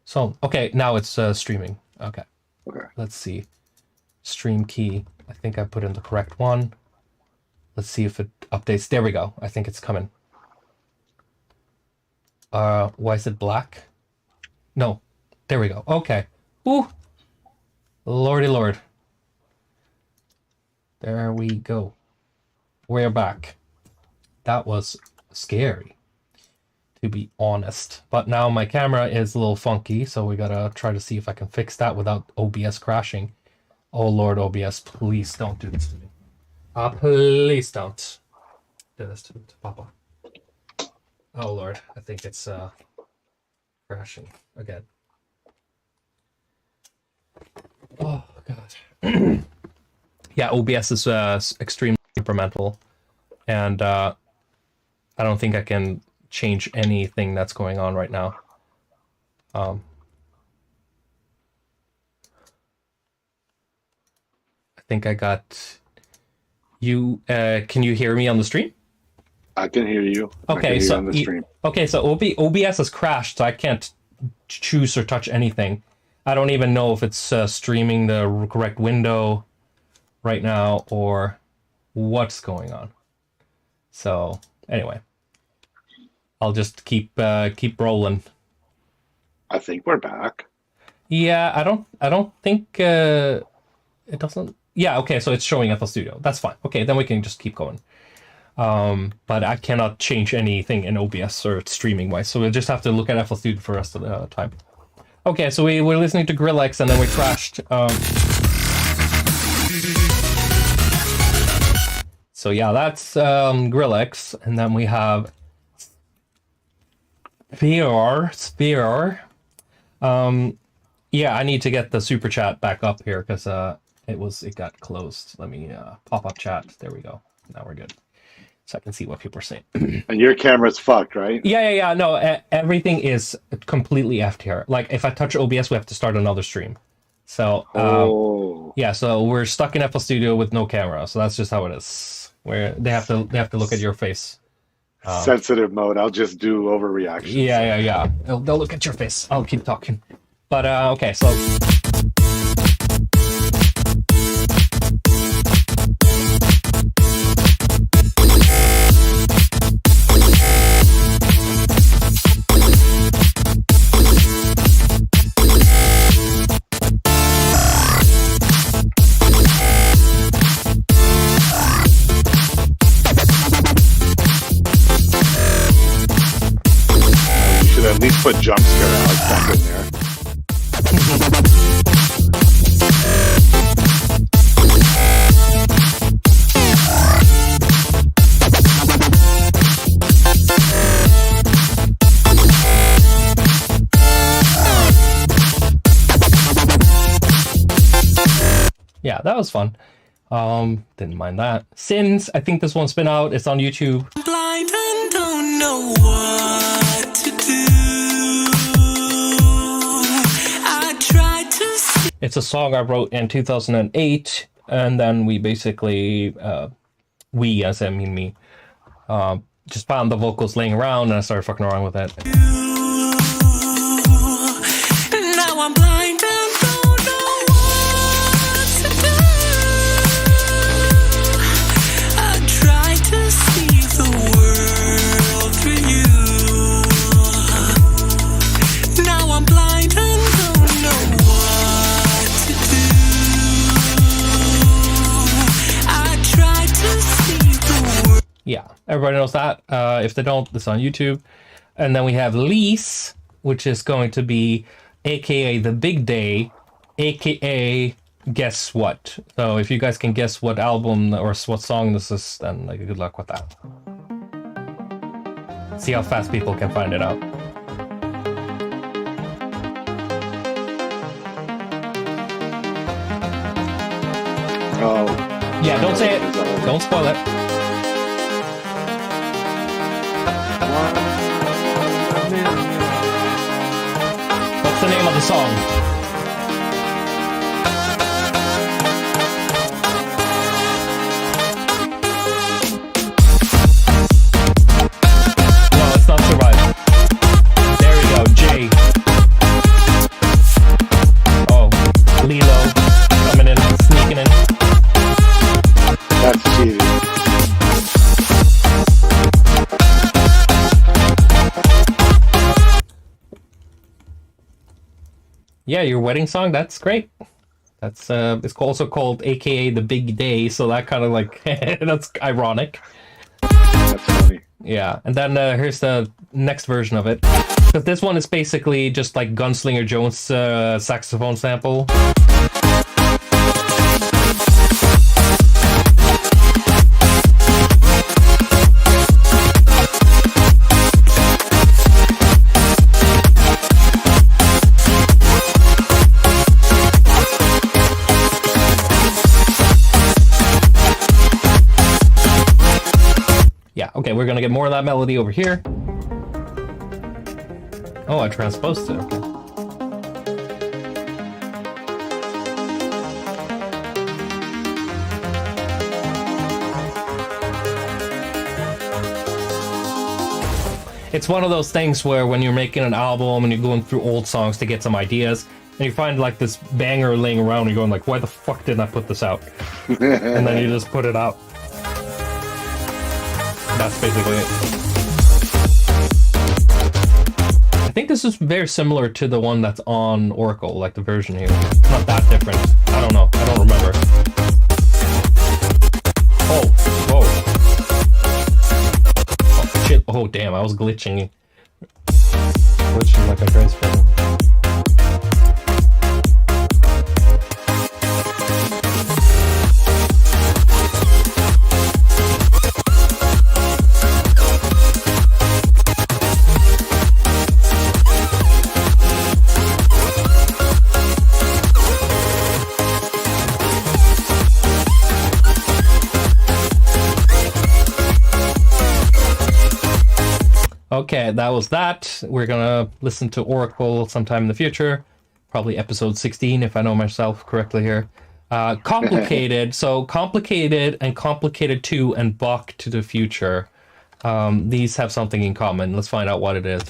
So, okay, now it's streaming. Okay. Okay. Let's see. Stream key. I think I put in the correct one. Let's see if it updates. There we go. I think it's coming. Why is it black? No. There we go. Okay. Ooh. Lordy Lord. There we go. We're back. That was scary, to be honest. But now my camera is a little funky, so we gotta try to see if I can fix that without OBS crashing. Oh Lord, OBS, please don't do this to me. Please don't do this to Papa. Oh Lord, I think it's crashing again. Oh God. Yeah, OBS is extremely temperamental, and I don't think I can change anything that's going on right now. I think I got you. Can you hear me on the stream? I can hear you. Okay, so on the stream. Okay, so OBS has crashed, so I can't choose or touch anything. I don't even know if it's streaming the correct window right now or what's going on. So anyway, I'll just keep rolling. I think we're back. Yeah, I don't think it doesn't. Yeah, okay, so it's showing FL Studio. That's fine. Okay, then we can just keep going. But I cannot change anything in OBS or streaming wise, so we'll just have to look at FL Studio for the rest of the time. Okay, so we were listening to Grillex and then we crashed. So yeah, that's Grillex, and then we have Sphere. Yeah, I need to get the super chat back up here because it got closed. Let me pop up chat. There we go. Now we're good. So I can see what people are saying. And your camera's fucked, right? Yeah. No, everything is completely effed here. Like if I touch OBS, we have to start another stream. So yeah, so we're stuck in FL Studio with no camera. So that's just how it is. Where they have to look at your face. Sensitive mode. I'll just do overreaction. Yeah. They'll look at your face. I'll keep talking. But okay, so. At least put jump scare Alex back in there. Yeah, that was fun. Didn't mind that. Sins, I think this one's been out. It's on YouTube. Blind and don't know what to do. I tried to see. It's a song I wrote in 2008, and then we basically, we, as I mean me, just found the vocals laying around, and I started fucking around with it. Now I'm blind and don't know what to do. I try to see the world through you. Now I'm blind and don't know what to do. I try to see the world. Yeah, everybody knows that. If they don't, it's on YouTube. And then we have Lease, which is going to be aka The Big Day, aka Guess What. So if you guys can guess what album or what song this is, then like, good luck with that. See how fast people can find it out. Oh. Yeah, don't say it. Don't spoil it. What's the name of the song? No, it's not Survive. There we go, J. Yeah, your wedding song. That's great. That's it's also called AKA the Big Day, so that kind of like that's ironic. That's funny. Yeah, and then here's the next version of it. But this one is basically just like Gunslinger Jones saxophone sample. Yeah, okay, we're gonna get more of that melody over here. Oh, I transposed it, okay. It's one of those things where when you're making an album and you're going through old songs to get some ideas, and you find like this banger laying around and you're going like, why the fuck didn't I put this out? And then you just put it out. That's basically it. I think this is very similar to the one that's on Oracle, like the version here. It's not that different. I don't know. I don't remember. Oh, whoa. Oh, shit. Oh, damn. I was glitching. Glitching like a transfer. Okay, that was that. We're gonna listen to Oracle sometime in the future. Probably episode 16, if I know myself correctly here. Complicated. So Complicated and Complicated 2 and Bach to the Future. These have something in common. Let's find out what it is.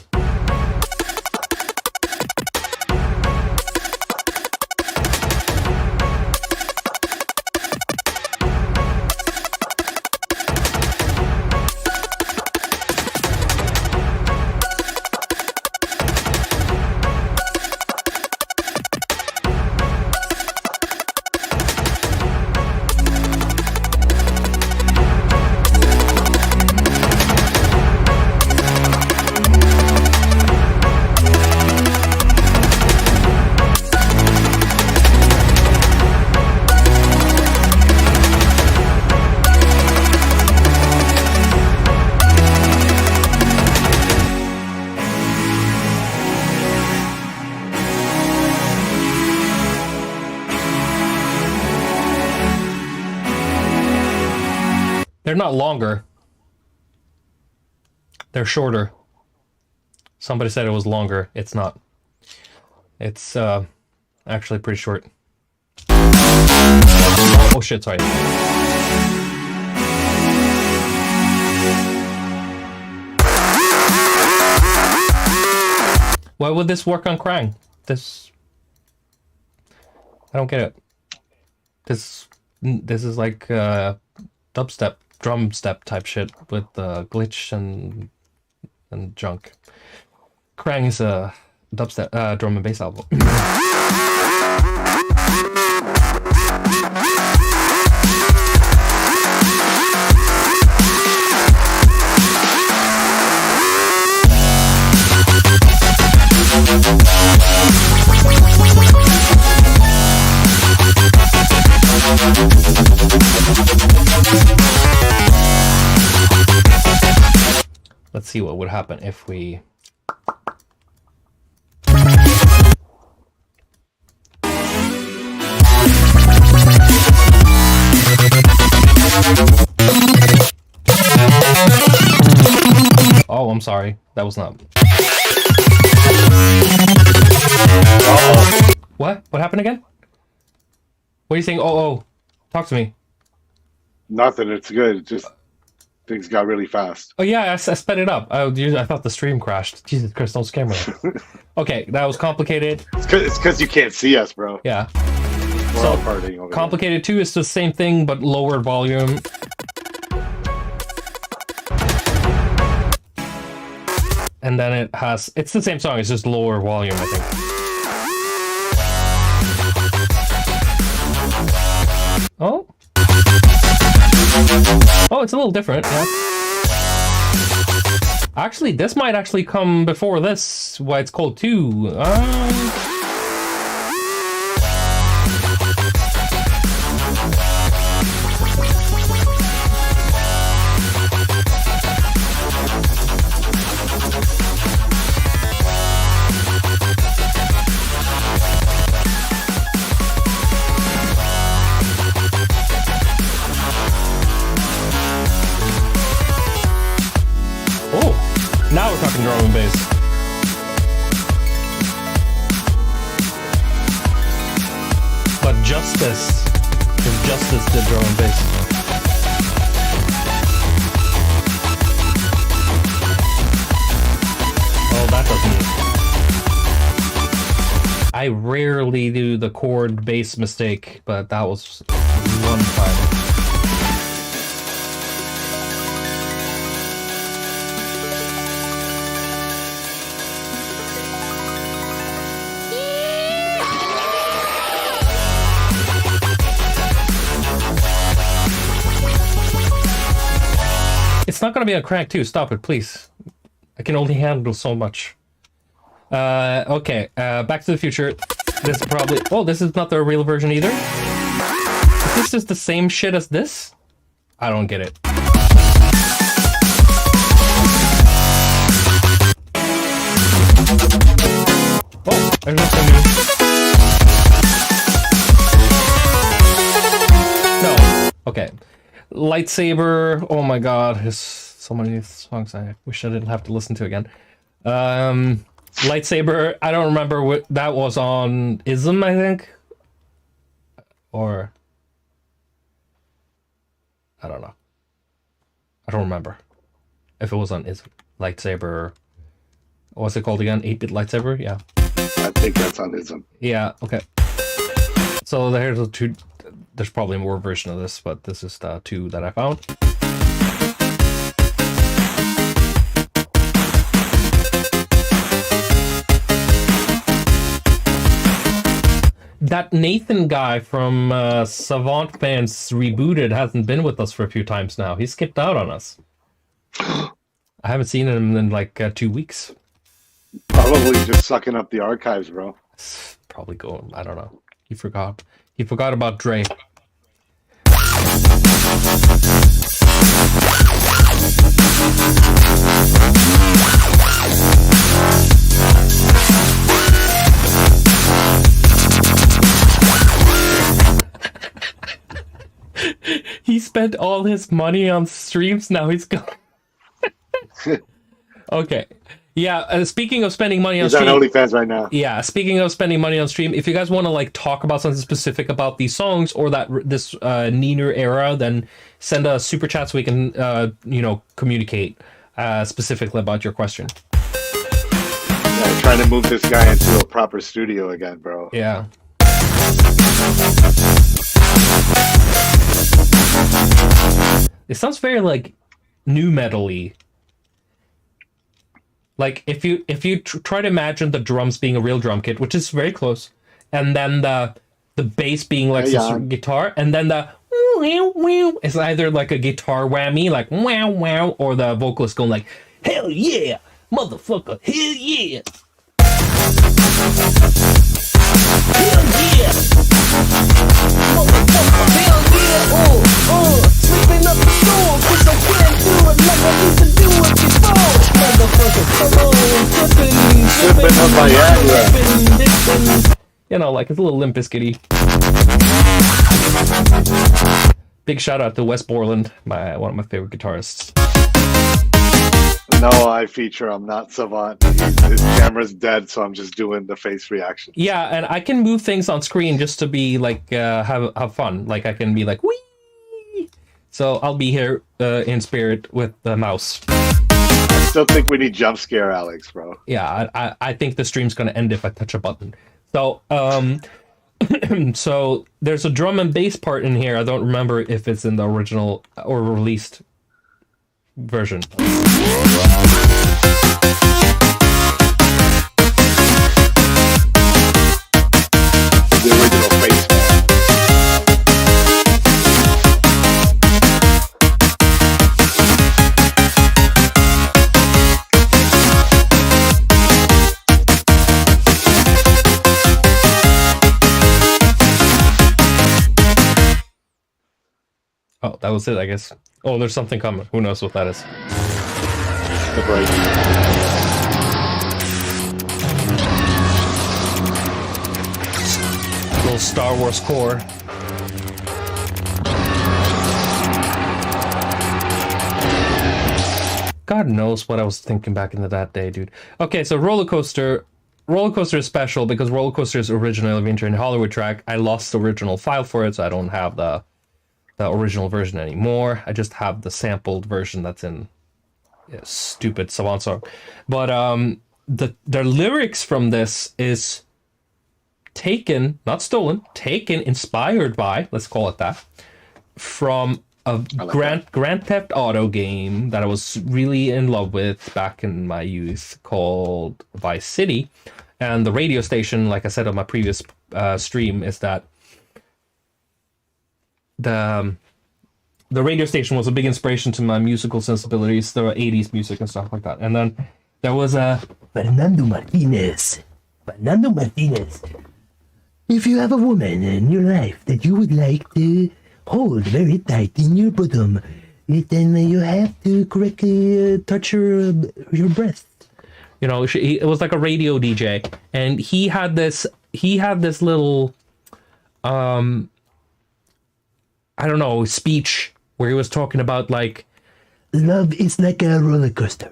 They're not longer. They're shorter. Somebody said it was longer. It's not. It's actually pretty short. Oh shit, sorry. Why would this work on Krang? I don't get it. This is like dubstep, drum step type shit with glitch and junk. Krang is a dubstep drum and bass album. Let's see what would happen if we... Oh, I'm sorry. That was not... Uh-oh. What? What happened again? What are you saying? Oh, talk to me. Nothing. It's good. It just things got really fast. Oh yeah, I sped it up. I thought the stream crashed. Jesus Christ, don't scare me. Okay, that was complicated. It's because you can't see us, bro. Yeah. We're all partying over Complicated 2 is the same thing, but lower volume. And then it's the same song, it's just lower volume, I think. Oh, it's a little different, yeah. Actually, this might actually come before this, why it's called 2. Now we're talking drum and bass. But Justice is Justice did drum and bass. Oh, that doesn't. I rarely do the chord bass mistake, but that was one time. It's not gonna be a crank too. Stop it, please. I can only handle so much. Okay. Back to the Future. This is probably. Oh, this is not the real version either. Is this just the same shit as this? I don't get it. Oh, there's nothing new. No. Okay. Lightsaber, oh my god, there's so many songs I wish I didn't have to listen to again. Lightsaber, I don't remember what that was on Ism, I think? Or I don't know. I don't remember if it was on Ism. Lightsaber, what's it called again? 8-bit Lightsaber? Yeah. I think that's on Ism. Yeah, okay. So there's the two. There's probably more version of this, but this is the 2 that I found. That Nathan guy from Savant Fans Rebooted hasn't been with us for a few times now. He skipped out on us. I haven't seen him in like 2 weeks. Probably just sucking up the archives, bro. Probably going, I don't know. He forgot. He forgot about Dre. He spent all his money on streams, now he's gone. Okay. Yeah, speaking of spending money on stream... He's on OnlyFans right now. Yeah, speaking of spending money on stream, if you guys want to like talk about something specific about these songs or that this Ninur era, then send a super chat so we can, communicate specifically about your question. Yeah, trying to move this guy into a proper studio again, bro. Yeah. It sounds very like nu metal-y. Like if you try to imagine the drums being a real drum kit, which is very close, and then the bass being like some guitar, and then the it's either like a guitar whammy, like wow wow, or the vocalist going like hell yeah, motherfucker, hell yeah, hell yeah, motherfucker, hell yeah, sweeping up the floor, 'cause I can't do it like I used to do it before. Motherfucker, come on, flipping up Viagra. You know, like it's a little Limp Bizkit-y. Big shout out to Wes Borland, one of my favorite guitarists. No, I feature. I'm not Savant. His camera's dead, so I'm just doing the face reaction. Yeah, and I can move things on screen just to be like have fun. Like I can be like wee. So I'll be here in spirit with the mouse. I still think we need jump scare, Alex, bro. Yeah, I think the stream's gonna end if I touch a button. So so there's a drum and bass part in here. I don't remember if it's in the original or released version. The original face. Oh, that was it, I guess. Oh, there's something coming. Who knows what that is? The break. Little Star Wars core. God knows what I was thinking back in that day, dude. Okay, so Roller Coaster is special because Roller Coaster is originally Adventure in Hollywood track. I lost the original file for it, so I don't have the original version anymore. I just have the sampled version that's in stupid Savant song. But the lyrics from this is taken, not stolen, taken, inspired by, let's call it that, from a Grand Theft Auto game that I was really in love with back in my youth called Vice City. And the radio station, like I said on my previous stream, is that the radio station was a big inspiration to my musical sensibilities, the 80s music and stuff like that. And then there was a Fernando Martinez. If you have a woman in your life that you would like to hold very tight in your bottom, then you have to correctly touch your breast. You know, it was like a radio DJ, and he had this little, I don't know, speech where he was talking about like, love is like a roller coaster.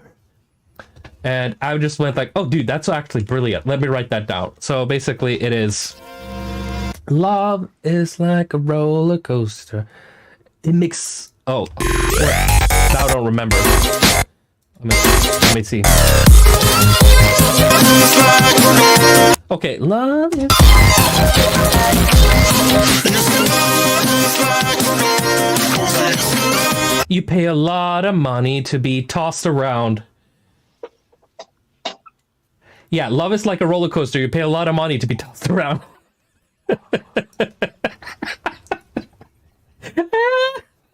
And I just went like, oh, dude, that's actually brilliant. Let me write that down. So basically, it is. Love is like a roller coaster. It makes... Oh. Now I don't remember. Let me see. Okay, love is... You pay a lot of money to be tossed around. Yeah, love is like a roller coaster. You pay a lot of money to be tossed around. I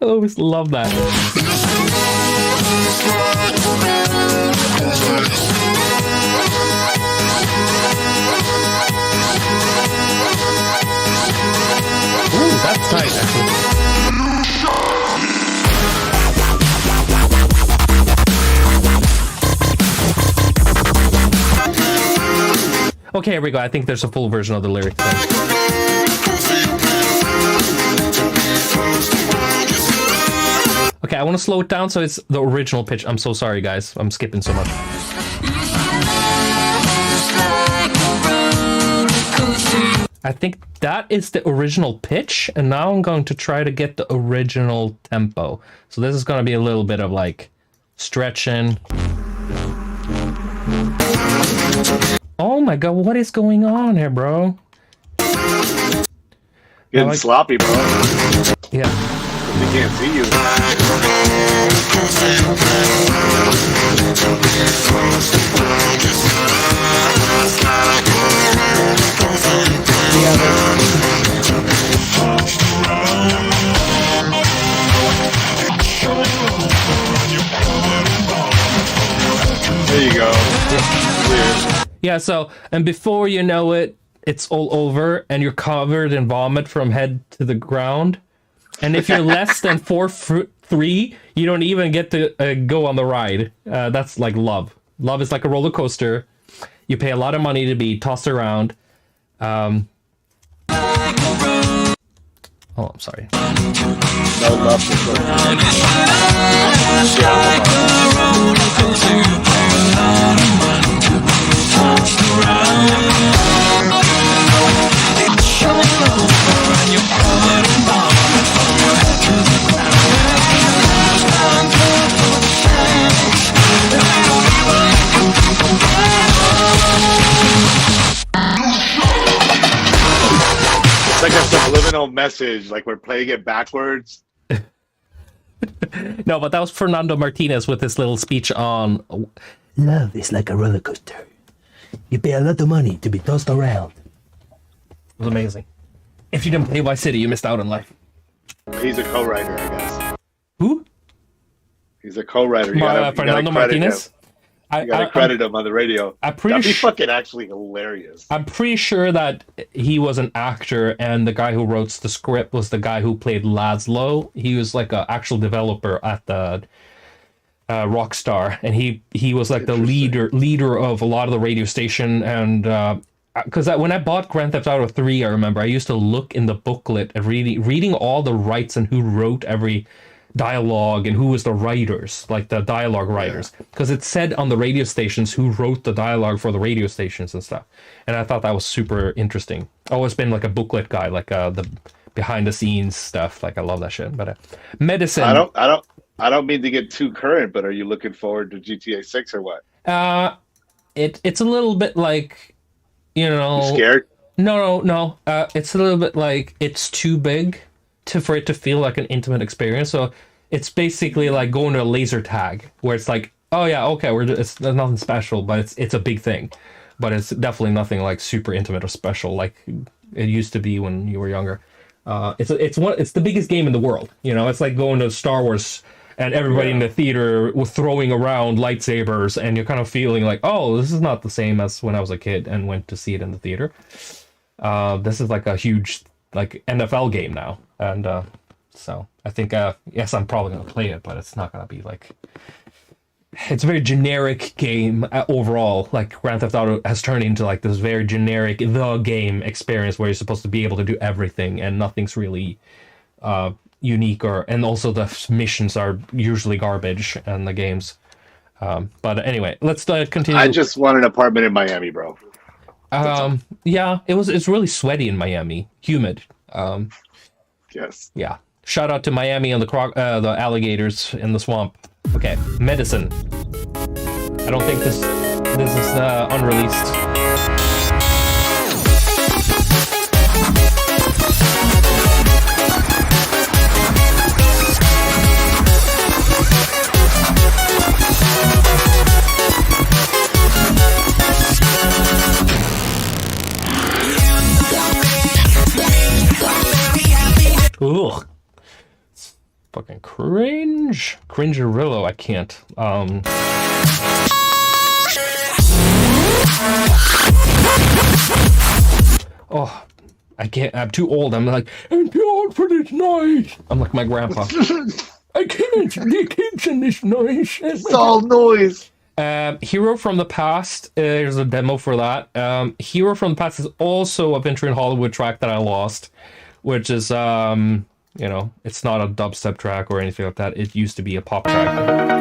always love that. Ooh, that's tight, actually. Okay, here we go. I think there's a full version of the lyric thing. Okay, I want to slow it down so it's the original pitch. I'm so sorry, guys. I'm skipping so much. I think that is the original pitch, and now I'm going to try to get the original tempo. So this is going to be a little bit of like stretching. Oh my god, what is going on here, bro? Getting sloppy, bro. Yeah. We can't see you. There you go. Weird. Yeah, so, and before you know it, it's all over, and you're covered in vomit from head to the ground. And if you're less than 4'3", you don't even get to go on the ride. That's like love. Love is like a roller coaster. You pay a lot of money to be tossed around. Oh, I'm sorry. No love for sure. It's like a subliminal message, like we're playing it backwards. No, but that was Fernando Martinez with his little speech on... Love is like a roller coaster. You pay a lot of money to be tossed around. It was amazing. If you didn't play Vice City, you missed out on life. He's a co-writer, I guess. Who? He's a co-writer. Fernando Martinez? You gotta credit him on the radio. That'd be fucking actually hilarious. I'm pretty sure that he was an actor, and the guy who wrote the script was the guy who played Laszlo. He was like an actual developer at the Rockstar, and he was like the leader of a lot of the radio station. And because when I bought Grand Theft Auto 3, I remember I used to look in the booklet and reading all the rights and who wrote every dialogue and who was the writers, like the dialogue writers, because it said on the radio stations who wrote the dialogue for the radio stations and stuff. And I thought that was super interesting. I've always been like a booklet guy, like the behind the scenes stuff. Like I love that shit. But medicine. I don't mean to get too current, but are you looking forward to GTA 6 or what? It's a little bit like, you know. You scared? No. It's a little bit like it's too big for it to feel like an intimate experience. So it's basically like going to a laser tag where it's like, oh yeah, okay, it's nothing special, but it's a big thing, but it's definitely nothing like super intimate or special like it used to be when you were younger. It's the biggest game in the world. You know, it's like going to Star Wars and everybody in the theater was throwing around lightsabers, and you're kind of feeling like, oh, this is not the same as when I was a kid and went to see it in the theater. This is like a huge like NFL game now. And so I think, yes, I'm probably going to play it, but it's not going to be like... It's a very generic game overall. Like Grand Theft Auto has turned into like this very generic the game experience where you're supposed to be able to do everything and nothing's really unique. And also the missions are usually garbage in the games. But anyway, let's continue. I just want an apartment in Miami, bro. Yeah, it's really sweaty in Miami. Humid. Yes. Yeah. Shout out to Miami and the alligators in the swamp. Okay, medicine. I don't think this is unreleased. Ugh. It's fucking cringe. Cringerillo, I can't. Oh, I can't. I'm too old. I'm like, I'm too old for this noise. I'm like my grandpa. I can't. The kids in this noise. It's all noise. Hero from the Past. There's a demo for that. Hero from the Past is also a Venture in Hollywood track that I lost, which is you know, it's not a dubstep track or anything like that. It used to be a pop track.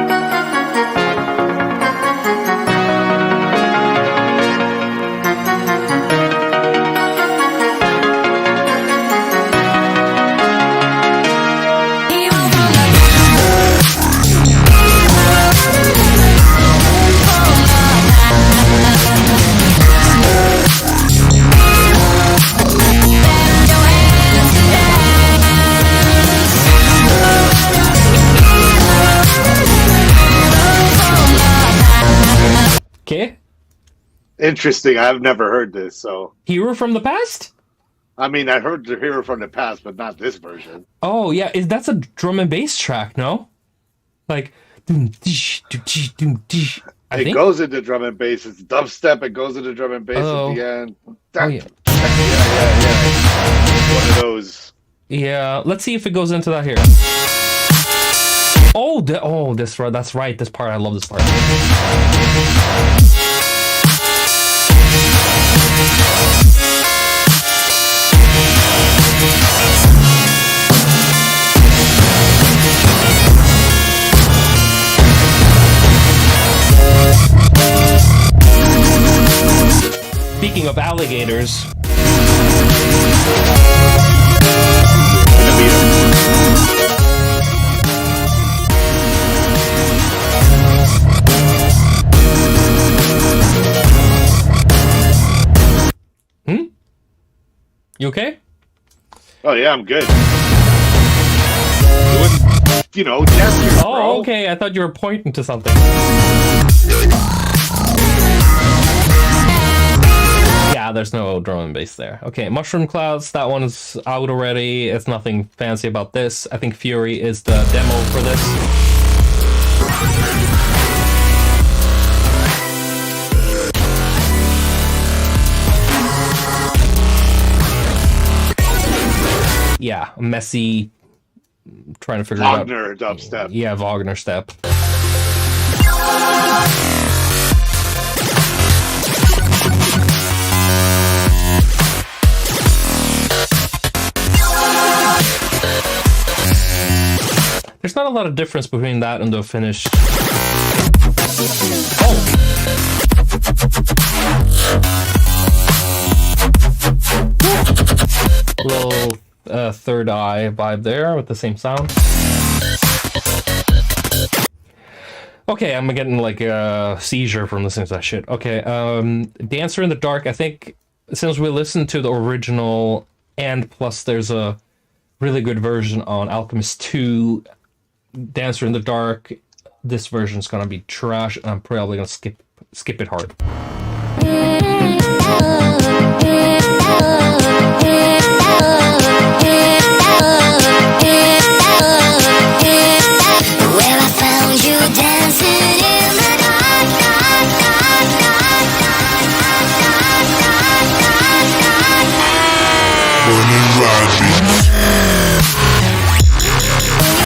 Okay. Interesting. I've never heard this. So Hero from the Past? I mean, I heard the Hero from the Past, but not this version. Oh yeah, that's a drum and bass track, no? Like It goes into drum and bass. It's dubstep. It goes into drum and bass at the end. Yeah. One of those. Yeah. Let's see if it goes into that here. That's right. This part, I love this part. Speaking of alligators. You okay? Oh yeah, I'm good. Doing, gestures, bro. Oh, okay. I thought you were pointing to something. Yeah, there's no drum and bass there. Okay, Mushroom Clouds, that one is out already. It's nothing fancy about this. I think Fury is the demo for this. yeah, messy, trying to figure it out. Wagner dubstep. Yeah, Wagner step. There's not a lot of difference between that and the finished. Oh! Little third eye vibe there with the same sound. Okay, I'm getting like a seizure from listening to that shit. Okay, Dancer in the Dark, I think since we listened to the original and plus there's a really good version on Alchemist 2, Dancer in the Dark, this version's gonna be trash and I'm probably gonna skip it hard. Well, I found you dancing in the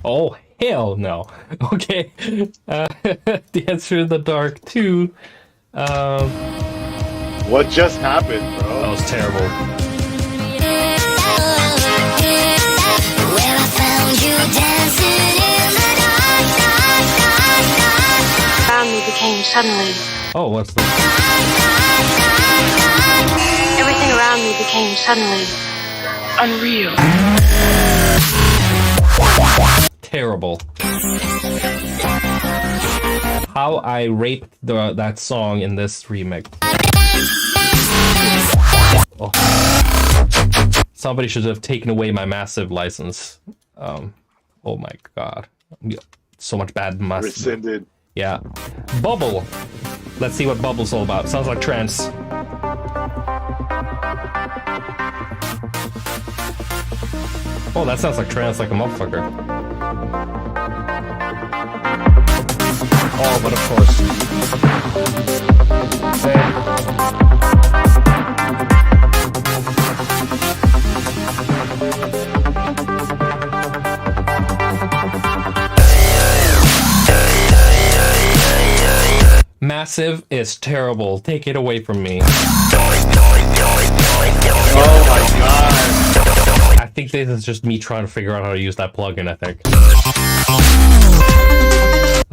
Oh, hell no. Okay. Dancer in the Dark 2. What just happened, bro? That was terrible. Well, I found you dancing in the around me became suddenly. Oh, what's this? Everything around me became suddenly unreal. Terrible. How I raped that song in this remix. Oh. Somebody should have taken away my massive license. Oh my god. So much bad must. Rescinded. Yeah. Bubble. Let's see what Bubble's all about. Sounds like trance. Oh, that sounds like trance like a motherfucker. Oh, but of course. Massive is terrible. Take it away from me. Oh my god. I think this is just me trying to figure out how to use that plugin, I think.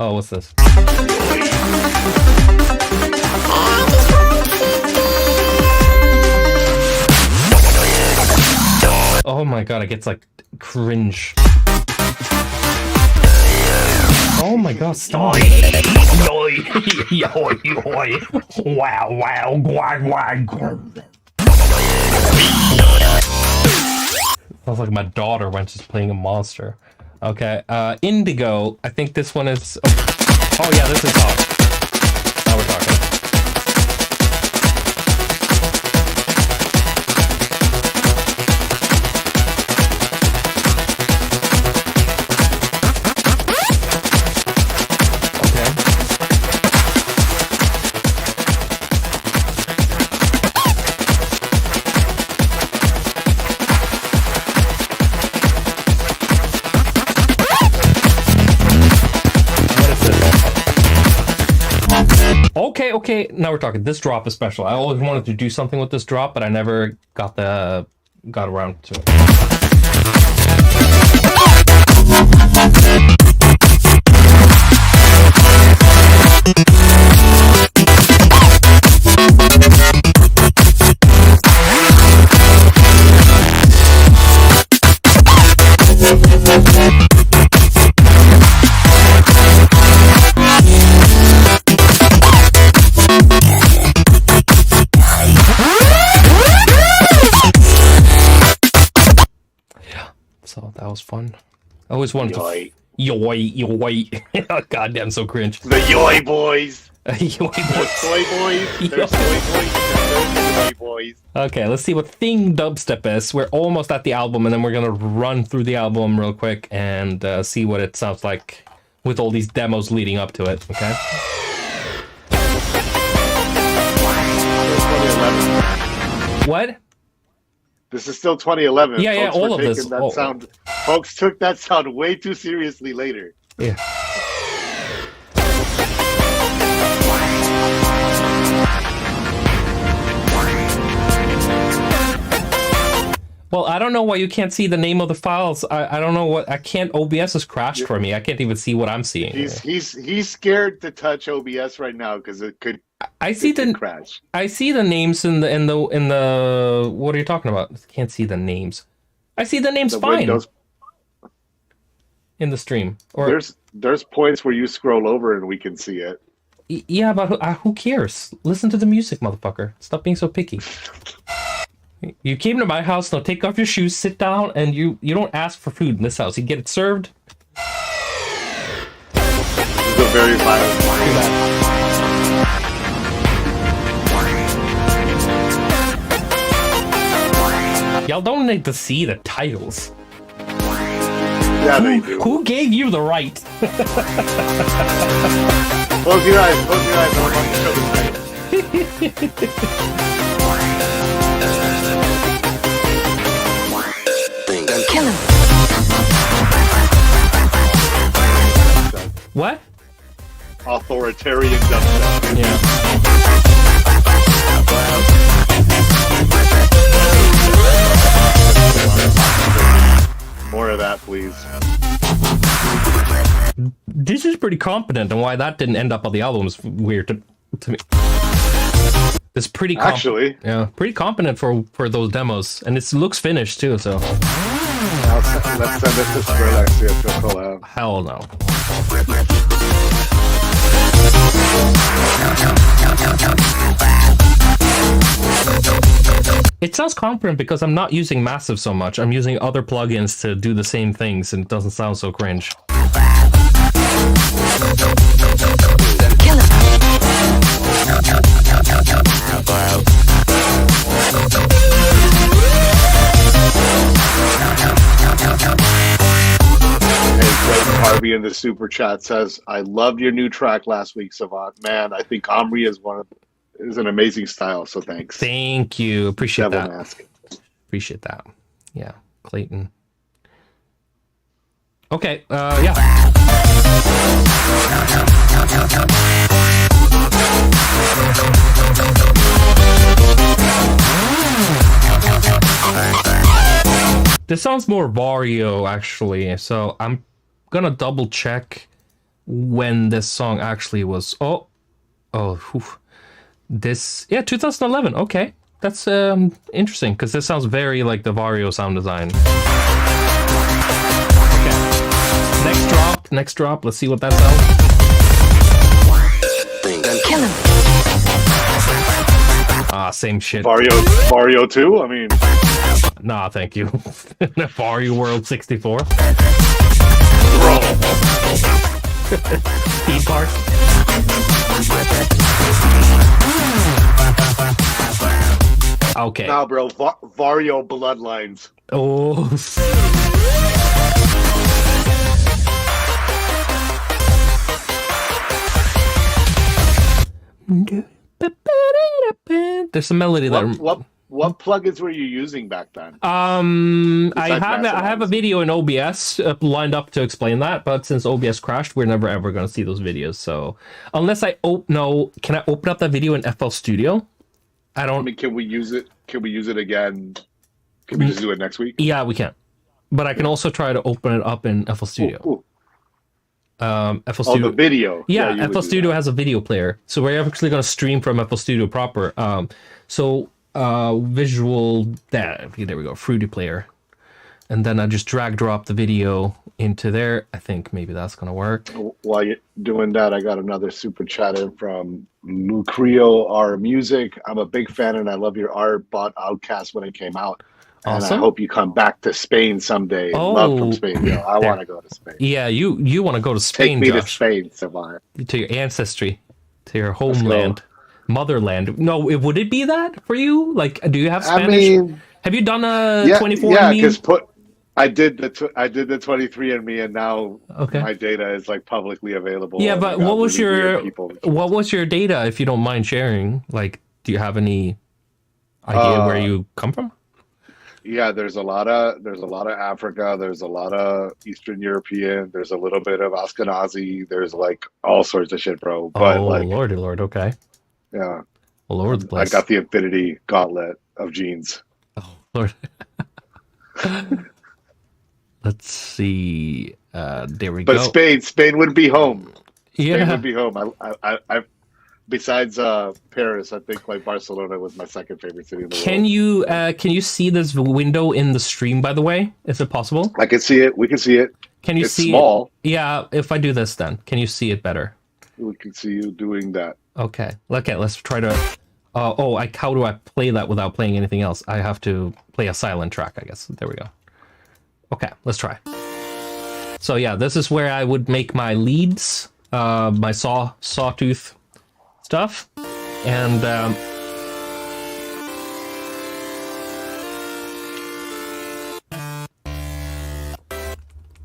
Oh, what's this? Oh my god, it gets like cringe. Oh my god, stop. Wow, wow, wow, wow. Sounds like my daughter when she's playing a monster. Okay, Indigo. I think this one is. Oh yeah, this is hot. Now we're talking. Okay, now we're talking. This drop is special. I always wanted to do something with this drop, but I never got around to it. So that was fun. I always wanted to. Yoy. Goddamn, so cringe. The Yoy Boys. Yoy boys. Soy Boys. There's Soy Boys. There's Yoy Boys. Okay, let's see what Thing Dubstep is. We're almost at the album, and then we're gonna run through the album real quick and see what it sounds like with all these demos leading up to it. Okay. What? This is still 2011. Yeah, yeah, Folks all were of this. taking That sound, folks took that sound way too seriously later. Yeah. Well, I don't know why you can't see the name of the files. I don't know what. I can't. OBS has crashed for me. I can't even see what I'm seeing. He's scared to touch OBS right now because it could. I see the crash. I see the names in the. What are you talking about? I can't see the names. I see the names fine. Windows. In the stream, or there's points where you scroll over and we can see it. Yeah, but who cares? Listen to the music, motherfucker. Stop being so picky. You came to my house, now take off your shoes, sit down, and you don't ask for food in this house. You get it served. This is a very violent Y'all don't need to see the titles. Yeah, they do. Who gave you the right? Close your eyes, I'm about to show the title. Kill him. What? Authoritarian dubstep. Yeah. More of that, please. This is pretty competent, and why that didn't end up on the album is weird to me. It's pretty actually, yeah, pretty competent for those demos, and it looks finished too. So let's send it to Skrillex. See if he'll pull out. Hell no. It sounds confident because I'm not using Massive so much. I'm using other plugins to do the same things, and it doesn't sound so cringe. Kill him. Harvey in the super chat says, "I loved your new track last week, Savant. Man, I think Omni is an amazing style. So thanks. Thank you. Appreciate Devil that. Mask. Appreciate that. Yeah, Clayton. Okay. Yeah. This sounds more Vario, actually, so I'm gonna double check when this song actually was. This, yeah, 2011. Okay, that's interesting because this sounds very like the Vario sound design. Okay, next drop. Let's see what that sounds. Kill him. Ah, same shit. Vario 2? I mean... Nah, thank you. Vario World 64. Bro. Speed part. Okay. Nah, bro. Vario Bloodlines. Oh. There's a melody that. What plugins were you using back then? I have a video in OBS lined up to explain that, but since OBS crashed, we're never ever going to see those videos. So unless can I open up that video in FL Studio? I mean, can we use it? Can we use it again? Can we just do it next week? Yeah, we can. But I can also try to open it up in FL Studio. Ooh. FL Studio. The video. Yeah, FL Studio has a video player, so we're actually going to stream from FL Studio proper. Visual. There we go. Fruity player, and then I just drag drop the video into there. I think maybe that's going to work. While you're doing that, I got another super chat in from Lucrio R Music. I'm a big fan, and I love your art. Bought Outcast when it came out. And Awesome. I hope you come back to Spain someday. Love from Spain. Yeah, I want to go to Spain. Yeah, you want to go to Spain, Take me Josh. to Spain, Savant. To your ancestry, to your homeland, motherland. No, would it be that for you? Like, do you have Spanish? Have you done a 24andMe? Yeah, because I did the 23andMe, and now my data is like publicly available. Yeah, but what was your data, if you don't mind sharing? Like, do you have any idea where you come from? Yeah, there's a lot of Africa, there's a lot of Eastern European, there's a little bit of Ashkenazi, there's like all sorts of shit, bro. But Oh, like, lordy lord, okay. yeah, All over the I place. got the infinity gauntlet of jeans. Oh, lord. Let's see. There we But go. Spain would be home. Spain Yeah. would be home. I besides Paris, I think like Barcelona was my second favorite city in the world. Can you see this window in the stream, by the way? Is it possible? I can see it. We can see it. Can you It's see small. it? Yeah, if I do this then, can you see it better? We can see you doing that. Okay. Let's try to how do I play that without playing anything else? I have to play a silent track, I guess. There we go. Okay, let's try. So yeah, this is where I would make my leads, my sawtooth stuff, and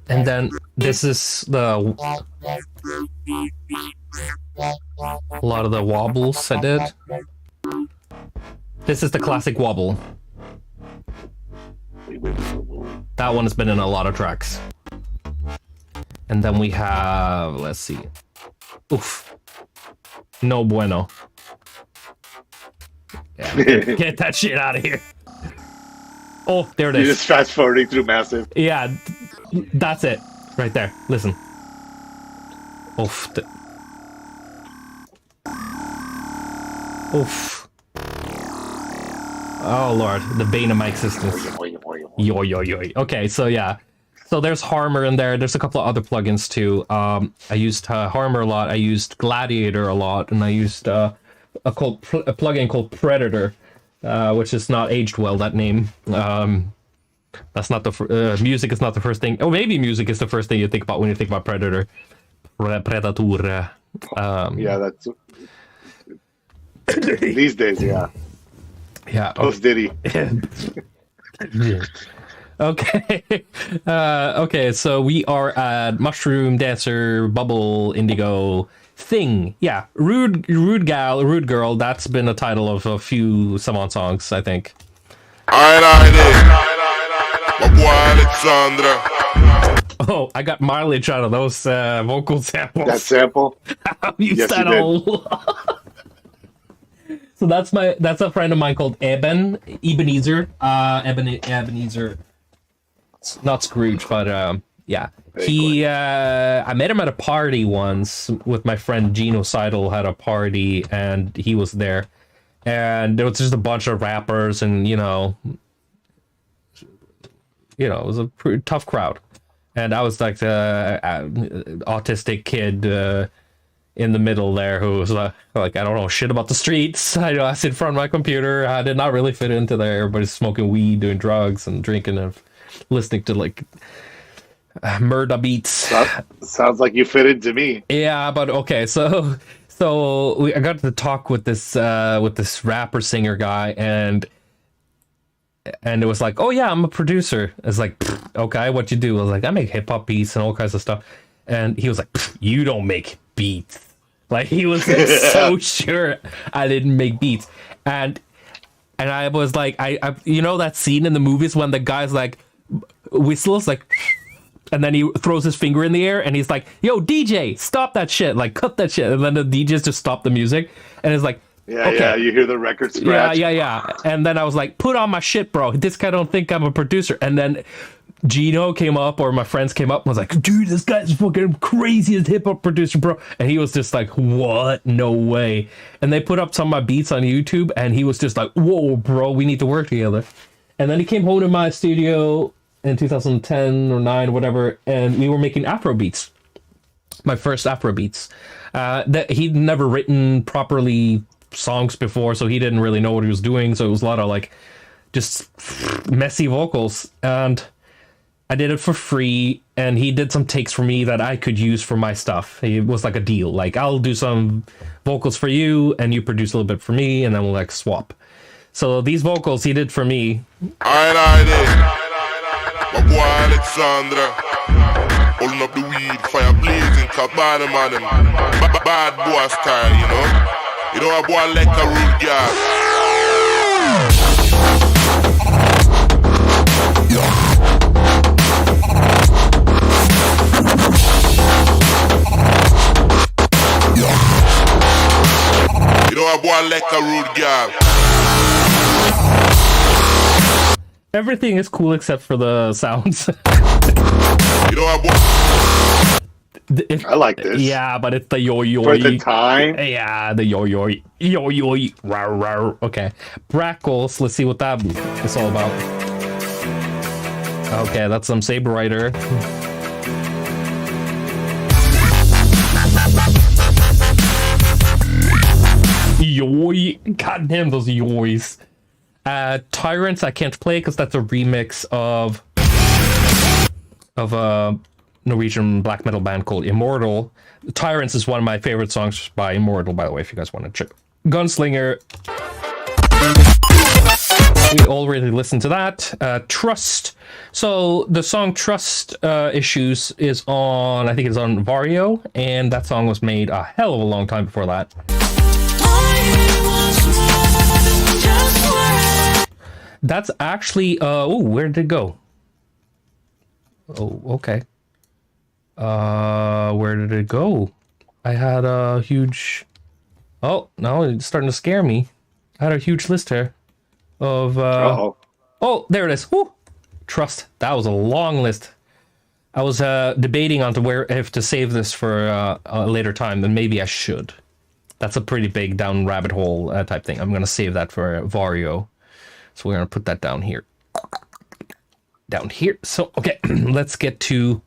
then this is a lot of the wobbles I did. This is the classic wobble. That one has been in a lot of tracks. And then we have, let's see. Oof. No bueno. Yeah, get that shit out of here. Oh, there it You're is. just fast forwarding through Massive. Yeah, that's it. Right there. Listen. Oof. Oof. Oh, Lord. The bane of my existence. Yo, yo, yo. Okay, so yeah. So there's Harmer in there. There's a couple of other plugins too. I used Harmer a lot. I used Gladiator a lot. And I used a plugin called Predator, which is not aged well, that name. That's not the music is not the first thing. Oh, maybe music is the first thing you think about when you think about Predator. Predator. Yeah, that's these days. Yeah, Yeah. post Diddy. Okay. Okay, so we are at Mushroom Dancer, Bubble, Indigo, Thing. Yeah, Rude Girl. That's been a title of a few Savant songs, I think. My boy Alexandra. Oh, I got mileage out of those vocal samples. That sample. I've used Yes, that you did. a lot. So that's a friend of mine called Ebenezer. Ebenezer. Not Scrooge, but yeah. He I met him at a party once with my friend Gino Seidel had a party and he was there. And there was just a bunch of rappers and you know, it was a pretty tough crowd. And I was like the autistic kid in the middle there who was like I don't know shit about the streets. I sit in front of my computer. I did not really fit into there. Everybody's smoking weed, doing drugs, and drinking and listening to like murder beats. Sounds like you fit into me. Yeah, but okay, so I got to talk with this rapper singer guy, and it was like, oh yeah, I'm a producer. It's like, okay, what you do? I was like, I make hip hop beats and all kinds of stuff. And he was like, you don't make beats. Like he was like, so sure I didn't make beats. And I was like, I that scene in the movies when the guy's like whistles like, and then he throws his finger in the air and he's like, yo DJ, stop that shit, like cut that shit. And then the DJs just stop the music and it's like, Yeah, okay. yeah. You hear the record scratch. Yeah. And then I was like, put on my shit, bro. This guy don't think I'm a producer. And then Gino came up, or my friends came up and was like, dude, this guy's fucking craziest hip-hop producer, bro. And he was just like, what? No way. And they put up some of my beats on YouTube, and he was just like, whoa, bro, we need to work together. And then he came home to my studio in 2010 or 9 or whatever, and we were making Afro beats. My first Afro beats. That he'd never written properly songs before, so he didn't really know what he was doing. So it was a lot of like just messy vocals, and I did it for free, and he did some takes for me that I could use for my stuff. It was like a deal, like I'll do some vocals for you and you produce a little bit for me, and then we'll like swap. So these vocals he did for me. My boy Alexandra. Holding up the weed, fire blazing, cause bad man, bad boy style, you know. You know a boy like a rude girl. boy like a rude girl. Everything is cool except for the sounds. You know what? I like this. Yeah, but it's the yo-yo. For the time. Yeah, the yo-yo. Yo-yo. Rawr, rawr. Okay. Brackles, let's see what that is all about. Okay, that's some Saber Rider. Yoy. God damn those yoys. Tyrants I can't play because that's a remix of a Norwegian black metal band called Immortal. Tyrants is one of my favorite songs by Immortal, by the way, if you guys want to check. Gunslinger. We already listened to that. Trust. So the song Trust Issues is on, I think it's on Vario, and that song was made a hell of a long time before that. That's actually, oh, where did it go? Oh, okay. Where did it go? I had a huge... Oh, no, it's starting to scare me. I had a huge list here of... Oh, there it is. Woo! Trust. That was a long list. I was debating on to where if to save this for a later time, then maybe I should. That's a pretty big down rabbit hole type thing. I'm going to save that for Vario. So we're going to put that down here. Down here. So, okay, let's get to...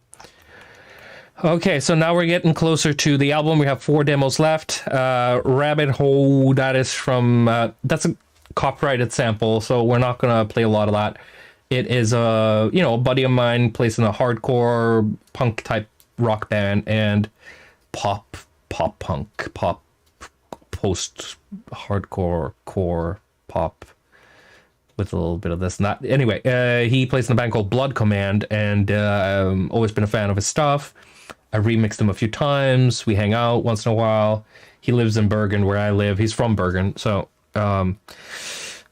Okay, so now we're getting closer to the album. We have 4 demos left. Rabbit Hole, that is from... that's a copyrighted sample, so we're not going to play a lot of that. It is a buddy of mine plays in a hardcore punk type rock band and pop punk, pop post hardcore core pop with a little bit of this and that. Anyway, he plays in a band called Blood Command, and always been a fan of his stuff. I remixed him a few times. We hang out once in a while. He lives in Bergen, where I live. He's from Bergen, so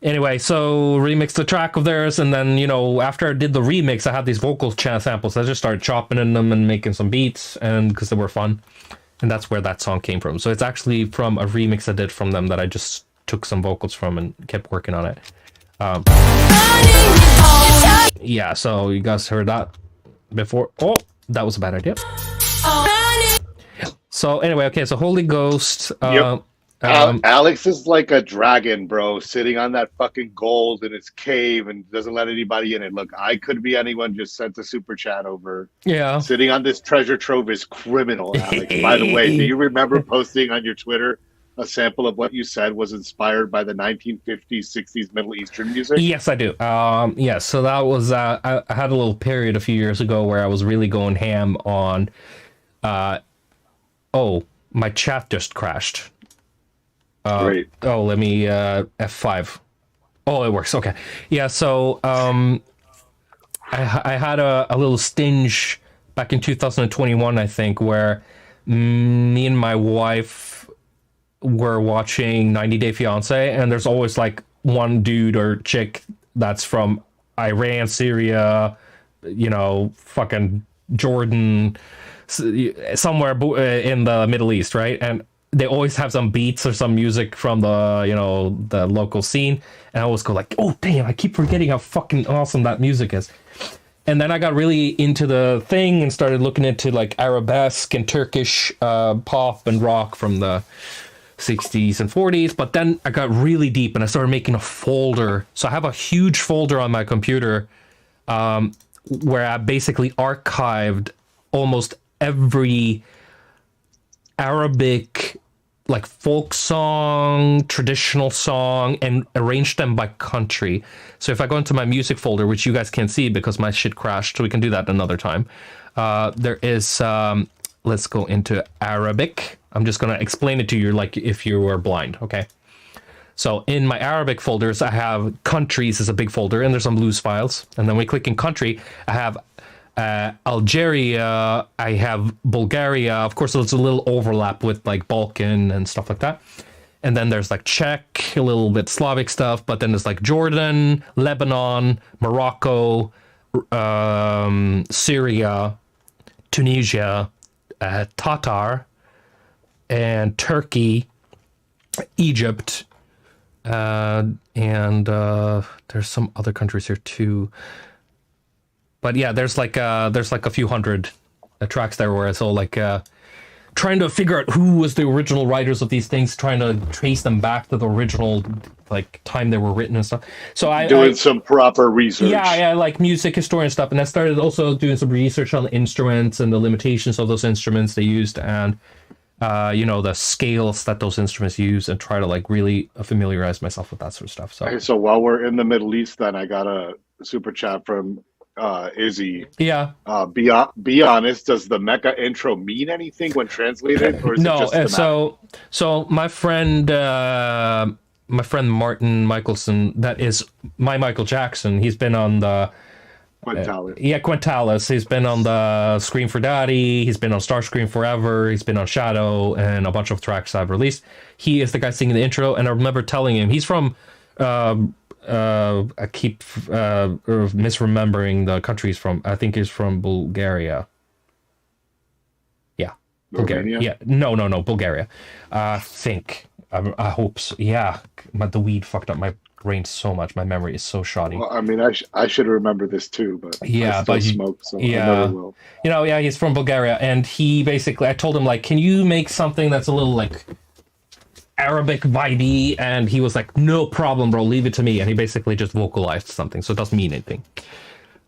anyway, so remixed the track of theirs, and then after I did the remix, I had these vocal samples. I just started chopping in them and making some beats, and because they were fun, and that's where that song came from. So it's actually from a remix I did from them that I just took some vocals from and kept working on it. Yeah, so you guys heard that before. Oh, that was a bad idea. So anyway, okay, so Holy Ghost. Alex is like a dragon, bro, sitting on that fucking gold in his cave and doesn't let anybody in it. Look, I could be anyone, just sent a super chat over. Yeah. Sitting on this treasure trove is criminal, Alex. By the way, do you remember posting on your Twitter a sample of what you said was inspired by the 1950s, 60s Middle Eastern music? Yes, I do. Yes, so that was, I had a little period a few years ago where I was really going ham on, oh, my chat just crashed. Great. Oh, let me, F5. Oh, it works, okay. Yeah, so, I had a little stinge back in 2021, I think, where me and my wife were watching 90 Day Fiancé, and there's always like one dude or chick that's from Iran, Syria, fucking Jordan, somewhere in the Middle East, right? And they always have some beats or some music from the, the local scene. And I always go like, oh, damn, I keep forgetting how fucking awesome that music is. And then I got really into the thing and started looking into like arabesque and Turkish pop and rock from the 60s and 40s, but then I got really deep and I started making a folder. So I have a huge folder on my computer where I basically archived almost every Arabic like folk song, traditional song, and arranged them by country. So if I go into my music folder, which you guys can't see because my shit crashed, so we can do that another time. There is, let's go into Arabic. I'm just going to explain it to you like if you were blind, okay? So in my Arabic folders, I have countries as a big folder, and there's some loose files. And then we click in country, I have Algeria, I have Bulgaria. Of course, there's a little overlap with like Balkan and stuff like that. And then there's like Czech, a little bit Slavic stuff, but then there's like Jordan, Lebanon, Morocco, Syria, Tunisia, Tatar, and Turkey, Egypt, and there's some other countries here too. But yeah, there's like a few hundred tracks there where it's all like trying to figure out who was the original writers of these things, trying to trace them back to the original like time they were written and stuff. So I doing some proper research. Yeah, like music historian stuff, and I started also doing some research on the instruments and the limitations of those instruments they used, and the scales that those instruments use, and try to like really familiarize myself with that sort of stuff. So okay, so while we're in the Middle East, then I got a super chat from Izzy. Yeah. Be honest, does the Mecca intro mean anything when translated, or is no? It just so my friend Martin Michelson, that is my Michael Jackson. He's been on the Quintalis. He's been on the Scream for Daddy. He's been on Starscream Forever. He's been on Shadow and a bunch of tracks I've released. He is the guy singing the intro, and I remember telling him he's from. I keep misremembering the countries from. I think he's from Bulgaria. Yeah, Bulgaria. Yeah, no, Bulgaria. I think. I hope so. Yeah, the weed fucked up my brain so much. My memory is so shoddy. Well, I mean, I should remember this too, but yeah, I still smoke, so I never will. He's from Bulgaria, and he basically, I told him like, can you make something that's a little like Arabic vibey, and he was like, no problem, bro, leave it to me. And he basically just vocalized something, so it doesn't mean anything,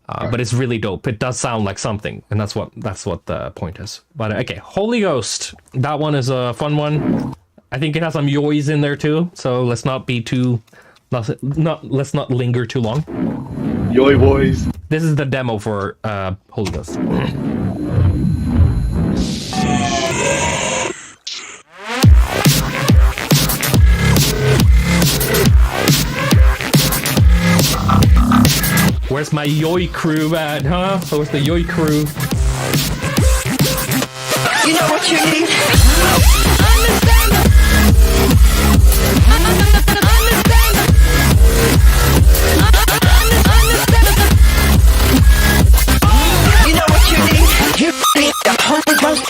but it's really dope. It does sound like something, and that's what the point is. But okay, Holy Ghost, that one is a fun one. I think it has some yoys in there too, so let's not linger too long. Yoy boys. This is the demo for Holy Ghost. Where's my yoy crew at, huh? Where's the yoy crew? You know what you need? You know what you need? You need the Holy Ghost.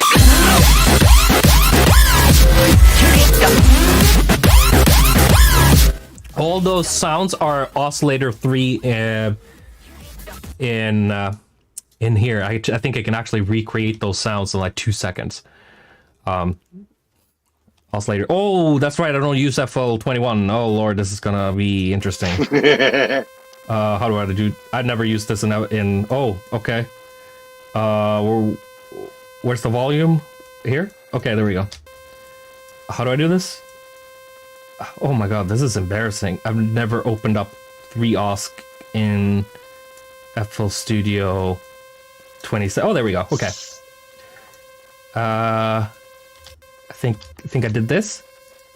All those sounds are oscillator 3 in here. I think I can actually recreate those sounds in like 2 seconds. Oscillator. Oh, that's right. I don't use FL21. Oh Lord, this is gonna be interesting. How do I do? I've never used this in. Oh, okay. Where's the volume? Here. Okay, there we go. How do I do this? Oh my God, this is embarrassing. I've never opened up 3OSC in FL Studio 27. Oh, there we go. Okay. I think I did this.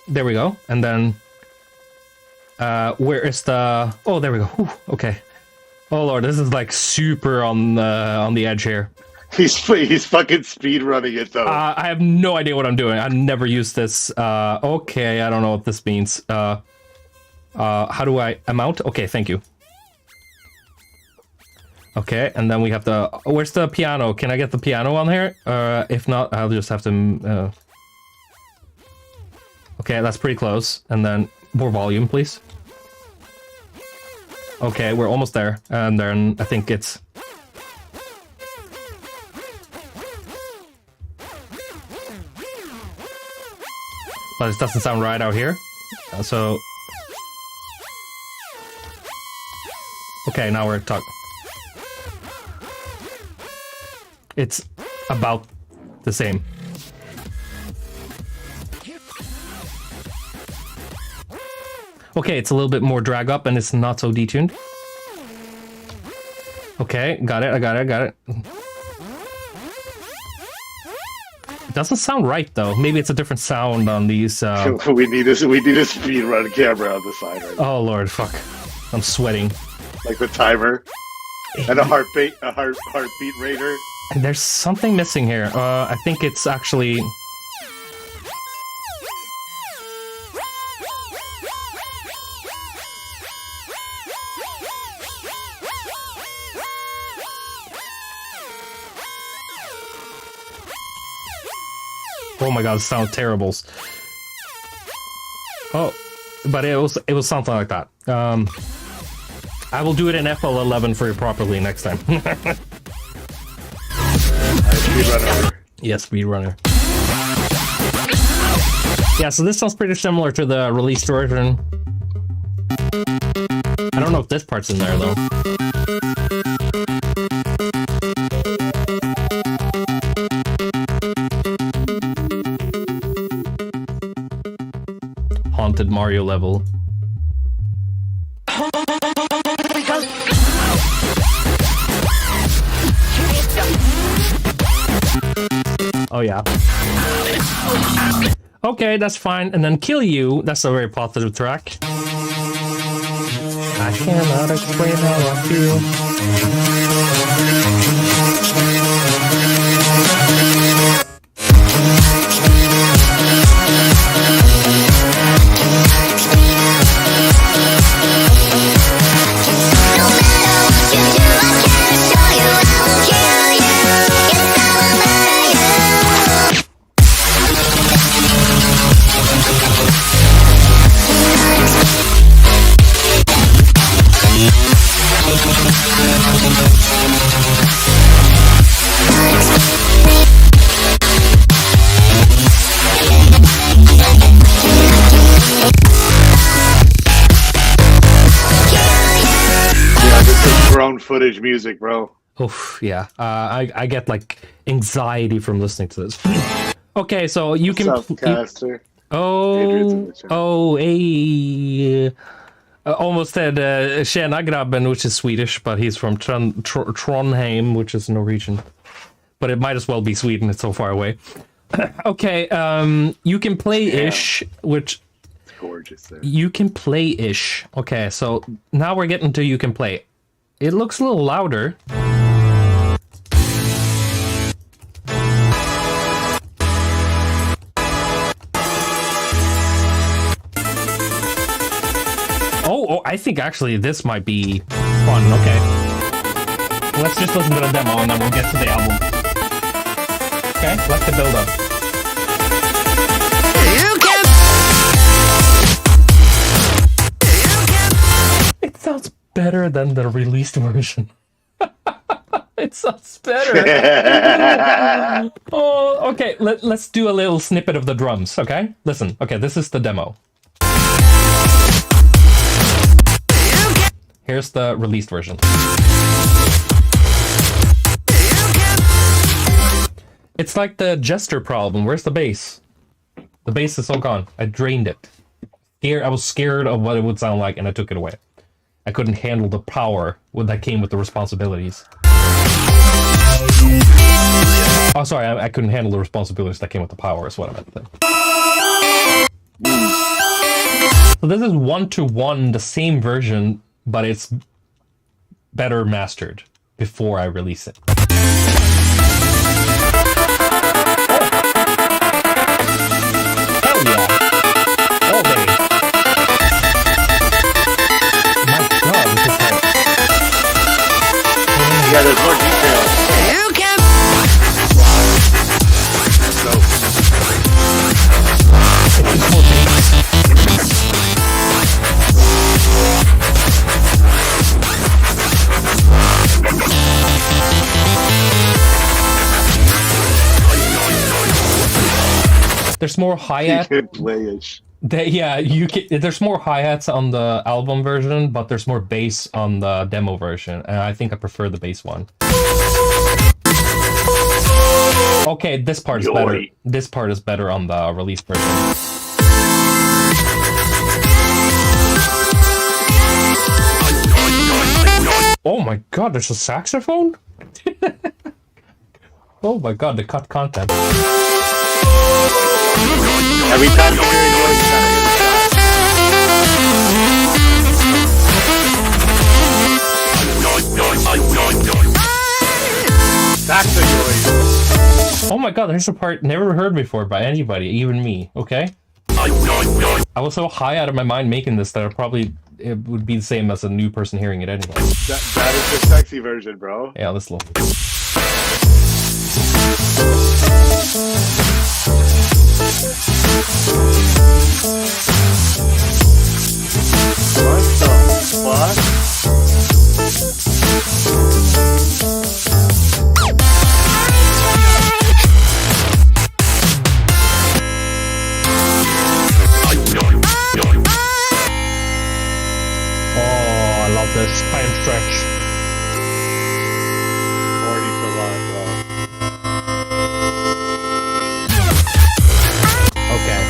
There we go. And then where is the? Oh, there we go. Whew, okay. Oh Lord, this is like super on the edge here. He's fucking speed running it though. I have no idea what I'm doing. I've never used this. Okay, I don't know what this means. How do I amount? Okay, thank you. Okay, and then we have the. Where's the piano? Can I get the piano on here? If not, I'll just have to. Okay, that's pretty close. And then more volume, please. Okay, we're almost there. And then I think it's. But it doesn't sound right out here. So. Okay, now we're talking. It's about the same. Okay, it's a little bit more drag up and it's not so detuned. Okay, got it, I got it. It doesn't sound right though. Maybe it's a different sound on these. We need a speed run camera on the side right now. Oh Lord, fuck! I'm sweating. Like the timer and a heartbeat rater. There's something missing here. I think it's actually. Oh my God, it sounds terrible. Oh, but it was something like that. I will do it in FL11 for you properly next time. Speedrunner. Yes, speedrunner. Yeah, so this sounds pretty similar to the released version. I don't know if this part's in there though. Haunted Mario level. Oh yeah. Okay, that's fine. And then Kill You, that's a very positive track. I cannot explain how I feel. Footage music, bro. Oof, yeah. I get like anxiety from listening to this. Okay, so you can. What's up, Caster? Almost said Tjena grabben, which is Swedish, but he's from Trondheim, which is Norwegian. But it might as well be Sweden. It's so far away. Okay, you can play-ish, which. It's gorgeous there. You can play-ish. Okay, so now we're getting to you can play. It looks a little louder. Oh, I think actually this might be fun. Okay. Let's just listen to the demo and then we'll get to the album. Okay, let's the build up. It sounds better than the released version. It sounds better. Oh, okay. Let's do a little snippet of the drums. Okay, listen. Okay, this is the demo. Here's the released version. It's like the Jester problem. Where's the bass? The bass is all gone. I drained it. I was scared of what it would sound like, and I took it away. I couldn't handle the power that came with the responsibilities. Oh, sorry, I couldn't handle the responsibilities that came with the power, is what I meant to say. So this is 1-to-1, the same version, but it's better mastered before I release it. Hell yeah! All day. Yeah, there's more details. You can. So. There's more hi-hat. You can play-ish. There's more hi-hats on the album version, but there's more bass on the demo version, and I think I prefer the bass one. Okay, this part is better. This part is better on the release version. Oh my god, there's a saxophone? Oh my god, they cut content. Every time you hear your voice, you gotta hear the That's the noise. Oh my god, there's a part never heard before by anybody, even me, okay? I was so high out of my mind making this that it would be the same as a new person hearing it anyway. That is the sexy version, bro. Yeah, let's look. What the fuck? Oh, I love this time stretch. 40 for one, bro. Okay.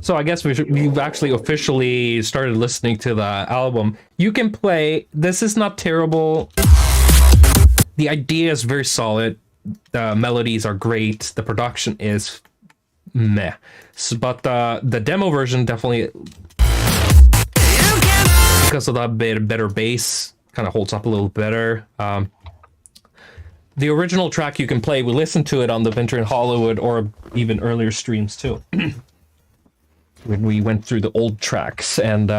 So I guess we've actually officially started listening to the album. You can play. This is not terrible. The idea is very solid. The melodies are great. The production is meh. But the demo version definitely, because of that better bass, kind of holds up a little better. The original track you can play. We listened to it on the Winter in Hollywood or even earlier streams too. When we went through the old tracks, and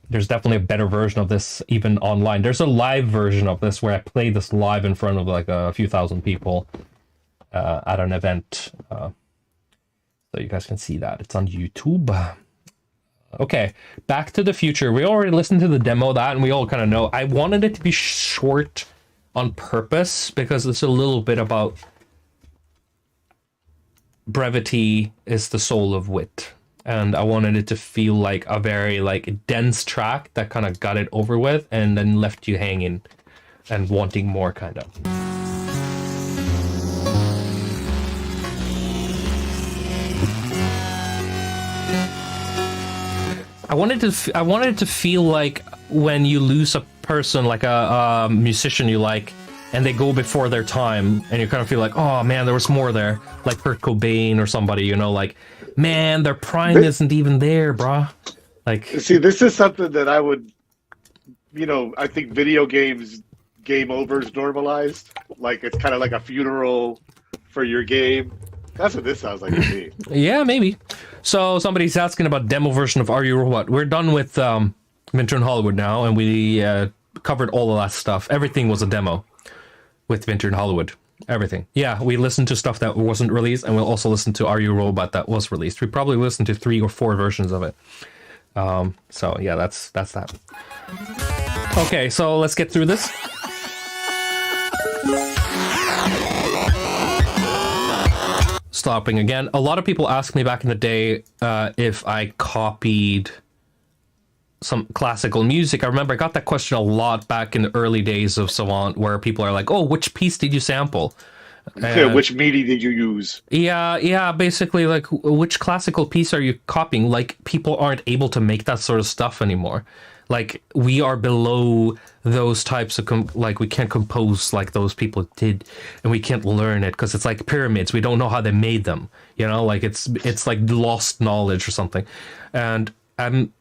there's definitely a better version of this even online. There's a live version of this where I played this live in front of like a few thousand people at an event. So you guys can see that. It's on YouTube. Okay, Back to the Future. We already listened to the demo of that, and we all kind of know. I wanted it to be short on purpose because it's a little bit about brevity is the soul of wit. And I wanted it to feel like a very like dense track that kind of got it over with and then left you hanging and wanting more, kind of. I wanted it to feel like when you lose a person, like a musician you like, and they go before their time, and you kind of feel like, oh man, there was more there, like Kurt Cobain or somebody, you know, like, man, their prime isn't even there, brah. Like, see, this is something that I would, I think video games game overs normalized. Like it's kind of like a funeral for your game. That's what this sounds like to me. Yeah, maybe. So somebody's asking about demo version of Are You Robot? We're done with Winter in Hollywood now, and we covered all of that stuff. Everything was a demo with Winter in Hollywood. Everything. Yeah, we listened to stuff that wasn't released, and we'll also listen to Are You Robot that was released. We probably listened to 3 or 4 versions of it. So yeah, that's that. Okay, so let's get through this. Stopping again. A lot of people asked me back in the day if I copied some classical music. I remember I got that question a lot back in the early days of Savant, where people are like, oh, which piece did you sample? Which MIDI did you use? Yeah, basically, like, which classical piece are you copying? Like, people aren't able to make that sort of stuff anymore. Like, we are below those types of, like, we can't compose like those people did, and we can't learn it, because it's like pyramids. We don't know how they made them, you know? Like, it's like lost knowledge or something. And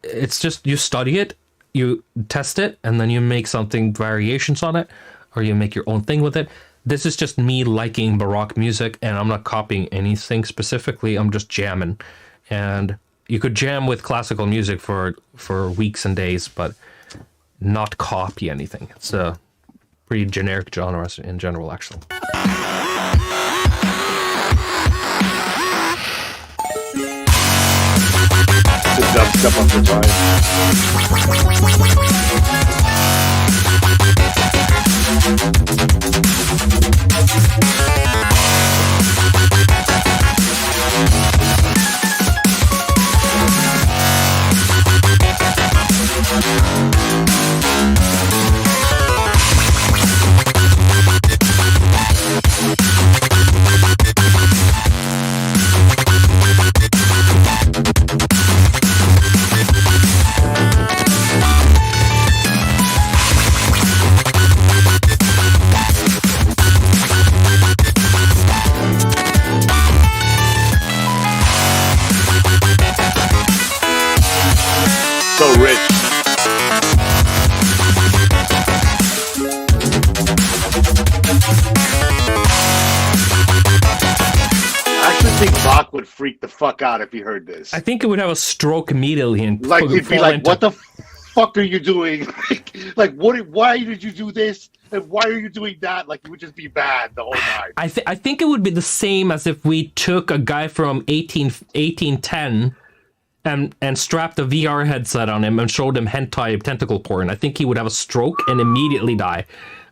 it's just, you study it, you test it, and then you make something variations on it, or you make your own thing with it. This is just me liking Baroque music, and I'm not copying anything specifically. I'm just jamming. And you could jam with classical music for weeks and days, but not copy anything. It's a pretty generic genre in general, actually. Dubstep on the so rich. I actually think Bach would freak the fuck out if he heard this. I think it would have a stroke immediately and like he'd be like, "What the fuck are you doing? like what? Why did you do this? And why are you doing that? Like, you would just be bad the whole time. I think it would be the same as if we took a guy from 1810 and strapped a VR headset on him and showed him hentai tentacle porn. I think he would have a stroke and immediately die.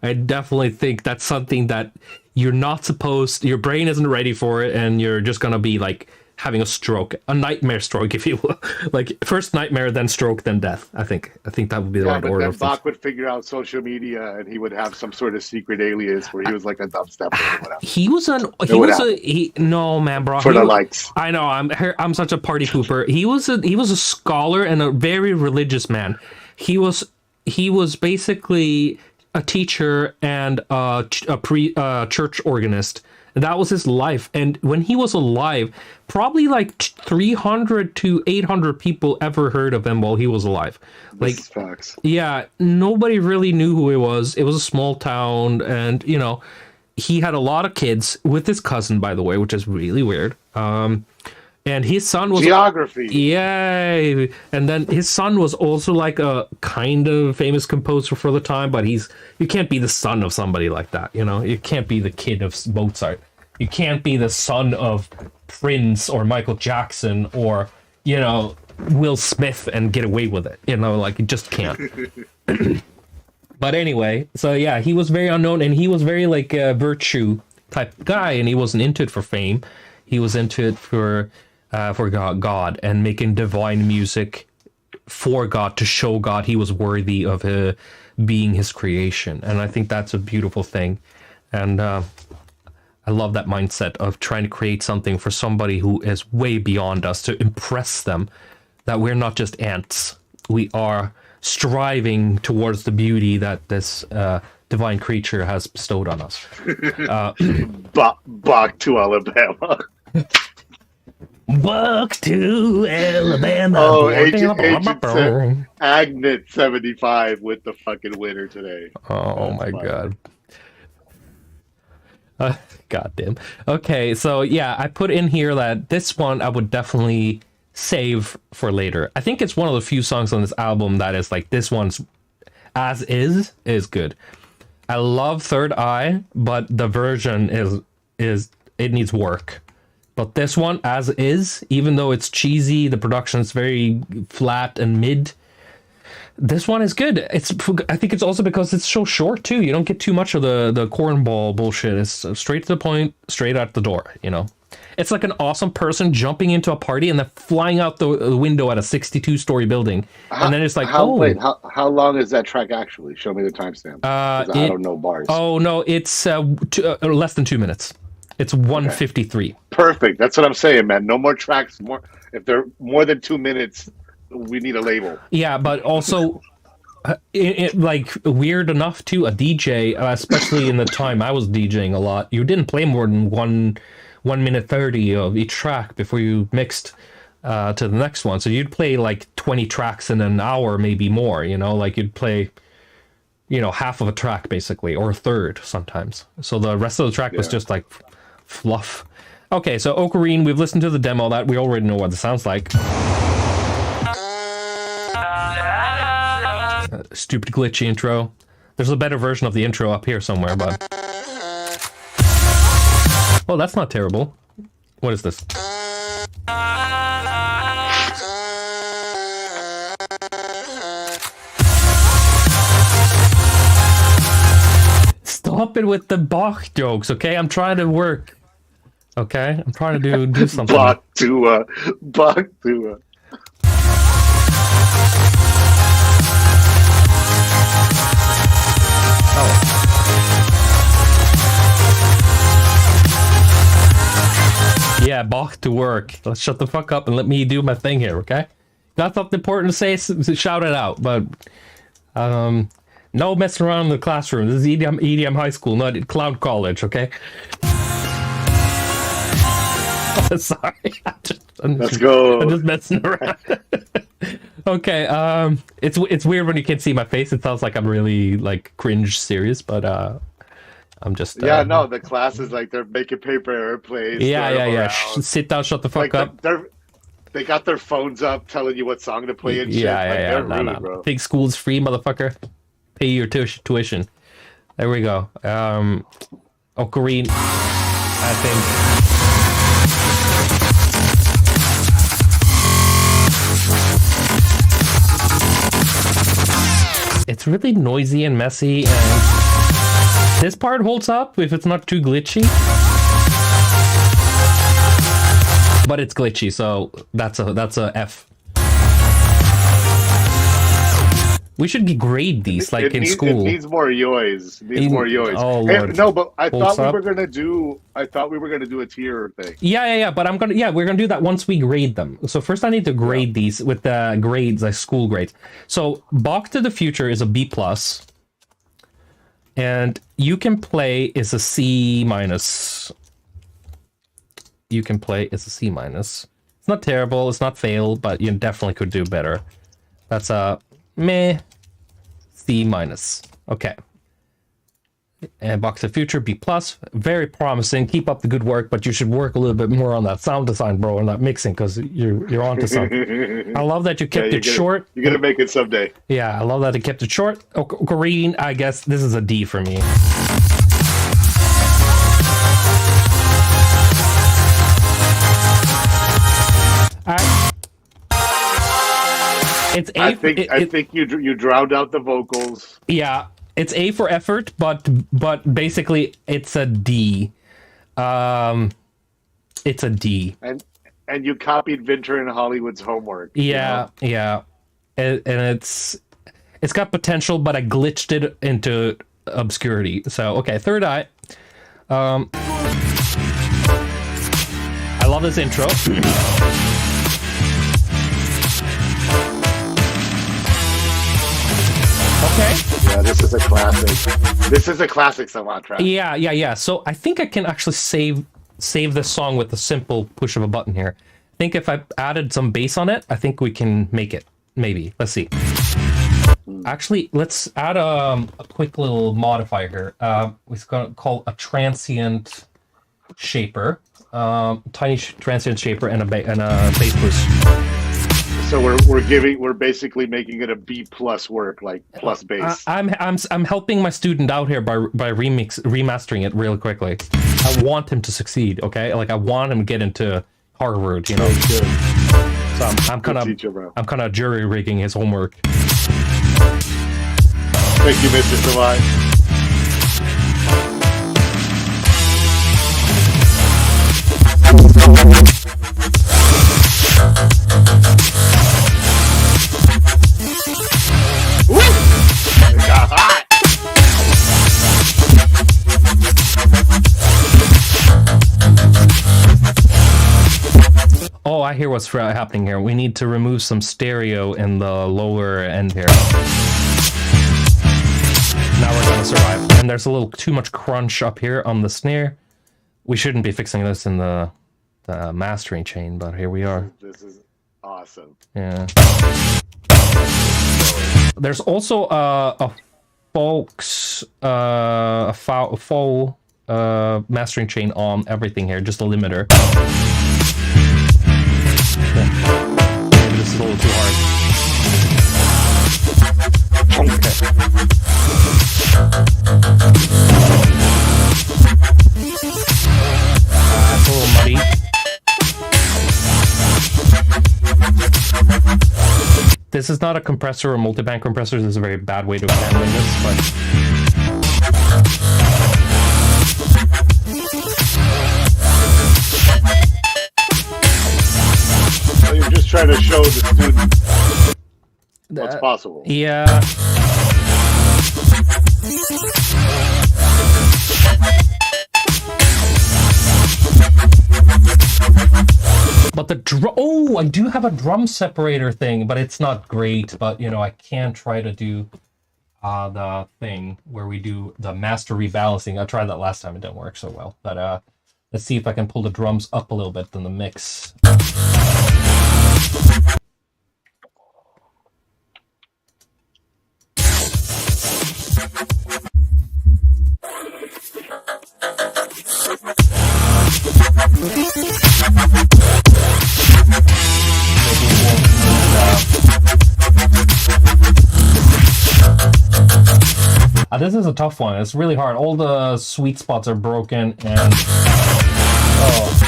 I definitely think that's something that you're not supposed... Your brain isn't ready for it, and you're just gonna be, like, having a stroke. A nightmare stroke, if you will. Like, first nightmare, then stroke, then death. I think that would be the right order of things. Bach would figure out social media, and he would have some sort of secret alias where he was like a dubstepper or whatever. No, man, bro. For the likes. I know, I'm such a party pooper. He was a scholar and a very religious man. He was basically a teacher and a church organist. That was his life. And when he was alive, probably like 300 to 800 people ever heard of him while he was alive. Like, facts. Yeah, nobody really knew who he was. It was a small town, and, you know, he had a lot of kids with his cousin, by the way, which is really weird. And his son was... Geography. Yay! And then his son was also like a kind of famous composer for the time, but you can't be the son of somebody like that, you know? You can't be the kid of Mozart. You can't be the son of Prince or Michael Jackson or, you know, Will Smith and get away with it. You know, like, you just can't. But anyway, so yeah, he was very unknown, and he was very, like, a virtue type guy, and he wasn't into it for fame. He was into it for God and making divine music for God, to show God he was worthy of being his creation. And I think that's a beautiful thing. And I love that mindset of trying to create something for somebody who is way beyond us, to impress them that we're not just ants. We are striving towards the beauty that this divine creature has bestowed on us. Back to Alabama. Buck to Alabama. Oh, Agent Agnet 75 with the fucking winner today. Oh, that's my fun. God. Goddamn. Okay, so yeah, I put in here that this one I would definitely save for later. I think it's one of the few songs on this album that is like, this one's as is good. I love Third Eye, but the version is it needs work. But this one, as is, even though it's cheesy, the production is very flat and mid, this one is good. I think it's also because it's so short, too. You don't get too much of the cornball bullshit. It's straight to the point, straight out the door, you know? It's like an awesome person jumping into a party and then flying out the window at a 62-story building. And then it's like, Wait, how long is that track actually? Show me the timestamp. I don't know bars. Oh, no, it's less than 2 minutes. It's 1:53. Okay. Perfect. That's what I'm saying, man. No more tracks. If they're more than 2 minutes, we need a label. Yeah, but also, like, weird enough too, a DJ, especially in the time I was DJing a lot, you didn't play more than 1 minute 30 of each track before you mixed to the next one. So you'd play like 20 tracks in an hour, maybe more. You know, like you'd play, you know, half of a track basically, or a third sometimes. So the rest of the track was just like fluff. Okay, so Ocarine, we've listened to the demo. That we already know what it sounds like. Stupid glitchy intro. There's a better version of the intro up here somewhere, but oh, that's not terrible. What is this? Stop it with the Bach jokes, okay? I'm trying to work. Okay? I'm trying to do something. Bach to Yeah, Bach to work. Let's shut the fuck up and let me do my thing here, okay? Got something important to say, shout it out, but no messing around in the classroom. This is EDM High School, not Cloud College, okay? Sorry. Let's go. I'm just messing around. Okay, it's weird when you can't see my face. It sounds like I'm really, like, cringe serious, but I'm just... no, the class is like they're making paper airplanes. Yeah. Sit down, shut the fuck up. They got their phones up telling you what song to play and shit. Yeah. No. Think school's free, motherfucker. Pay your tuition. There we go. Ocarine, I think. It's really noisy and messy, and this part holds up if it's not too glitchy. But it's glitchy, so that's a F. We should grade these in school. It needs more yoys. It needs more yoys. Oh, Lord. No, but I thought we were gonna do a tier thing. Yeah. But we're gonna do that once we grade them. So first I need to grade these with the grades, like school grades. So Bach to the Future is a B+. And You Can Play is a C-. You Can Play is a C-. It's not terrible, it's not fail, but you definitely could do better. That's a meh C-. Okay. And Box of Future B+, very promising. Keep up the good work, but you should work a little bit more on that sound design, bro, and that mixing, because you're onto something. I love that you kept it short. You're gonna make it someday. Yeah, I love that you kept it short. Ocarine, I guess this is a D for me. It's A. I think you drowned out the vocals. Yeah, it's A for effort, but basically it's a D. It's a D. And you copied Vinter and Hollywood's homework. Yeah, and it's got potential, but I glitched it into obscurity. So okay, Third Eye. I love this intro. Okay. Yeah, this is a classic. This is a classic Savant track. Yeah. So I think I can actually save this song with a simple push of a button here. I think if I added some bass on it, I think we can make it. Maybe. Let's see. Actually, let's add a quick little modifier here. We're going to call a transient shaper. Tiny transient shaper and a bass boost. So we're basically making it a B+ work, like plus bass. I'm helping my student out here by remastering it really quickly. I want him to succeed, okay? Like I want him to get into Harvard, you know. Good. So I'm kind of jury rigging his homework. Thank you, Mr. Savant. Oh, I hear what's happening here. We need to remove some stereo in the lower end here. Now we're gonna survive. And there's a little too much crunch up here on the snare. We shouldn't be fixing this in the mastering chain, but here we are. This is awesome. Yeah. There's also a faux mastering chain on everything here, just a limiter. Maybe this is a little too hard. Okay. That's a little muddy. This is not a compressor or multiband compressor. This is a very bad way to handling this, but... You're just trying to show the student what's possible. Yeah. But the I do have a drum separator thing, but it's not great. But you know, I can try to do the thing where we do the master rebalancing. I tried that last time; it didn't work so well. But let's see if I can pull the drums up a little bit in the mix. this is a tough one. It's really hard. All the sweet spots are broken, and oh.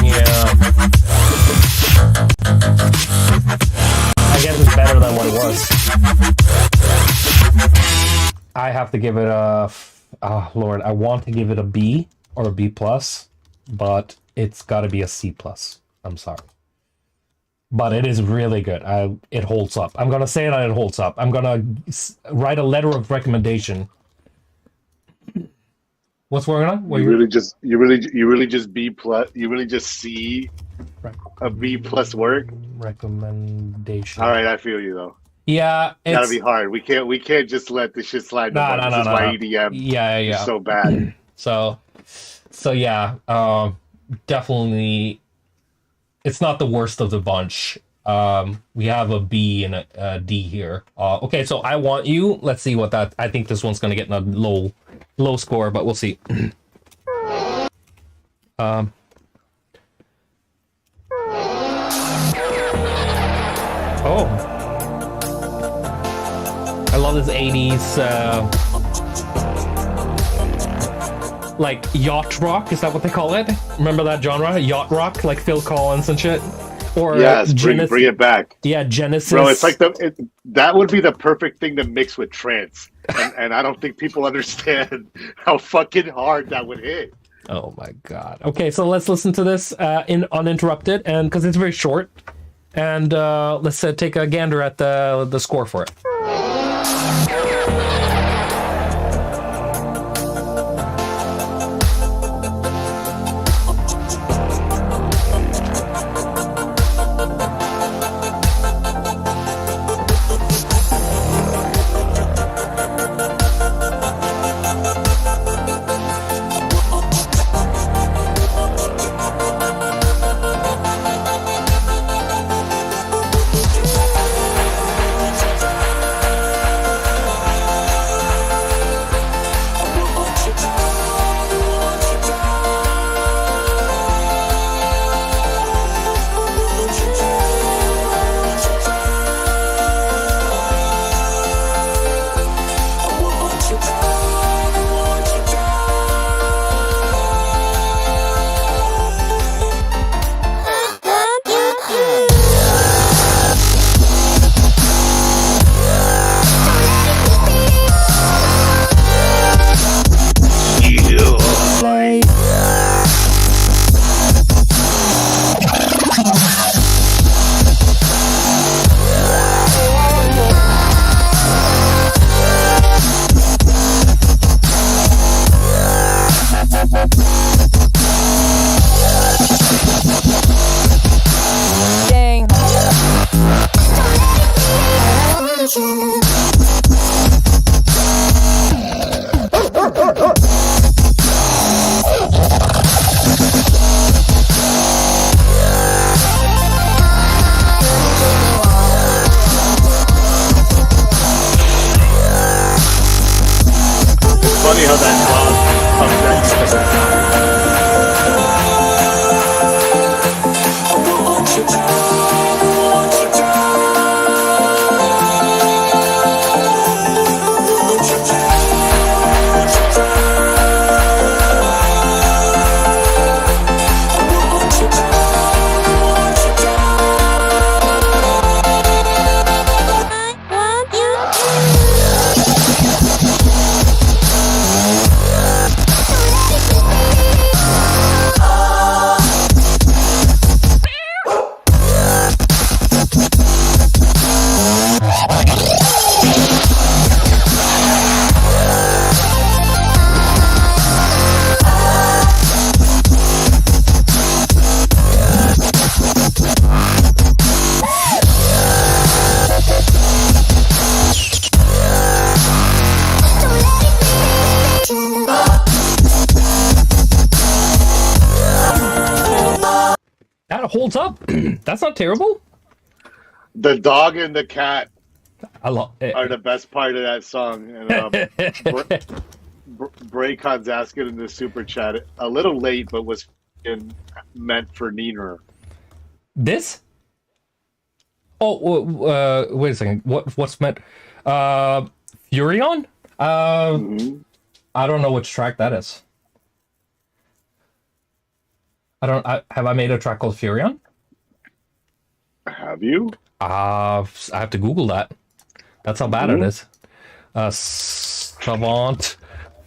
Yeah. I guess it's better than what it was. I have to give it a... Oh, Lord, I want to give it a B or a B+, but it's got to be a C+. I'm sorry. But it is really good. It holds up. I'm going to say that it holds up. I'm going to write a letter of recommendation. What's going on? You really just B+, you really just C a B+ work? Recommendation. All right, I feel you though. Yeah, it's gotta be hard. We can't just let this shit slide. No, this is why EDM is so bad. So yeah, definitely, it's not the worst of the bunch. We have a B and a D here. Okay, so I Want You. Let's see what that. I think this one's gonna get a low score, but we'll see. Oh. I love this 80s, like yacht rock, is that what they call it? Remember that genre? Yacht rock, like Phil Collins and shit? Or yes, bring it back. Yeah, Genesis. Bro, it's like that would be the perfect thing to mix with trance. And I don't think people understand how fucking hard that would hit. Oh my god. Okay, so let's listen to this in uninterrupted, and because it's very short. And let's take a gander at the score for it. Holds up. That's not terrible. The dog and the cat are the best part of that song. And Braycon's asking in the super chat, a little late, but was meant for Ninur. This? Oh, wait a second. What's meant? Furion? I don't know which track that is. Have I made a track called Furion? Have you? I have to Google that. That's how bad it is. Savant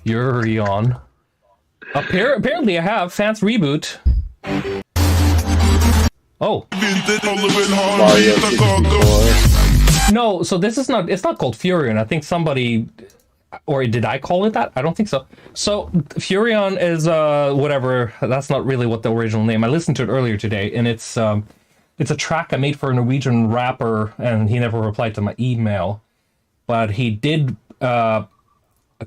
Furion. Apparently I have. Fans Reboot. Oh. Vario 64. No, so this is not, it's not called Furion. I think somebody, or did I call it that? I don't think so. So Furion is whatever. That's not really what the original name. I listened to it earlier today, and it's a track I made for a Norwegian rapper, and he never replied to my email. But he did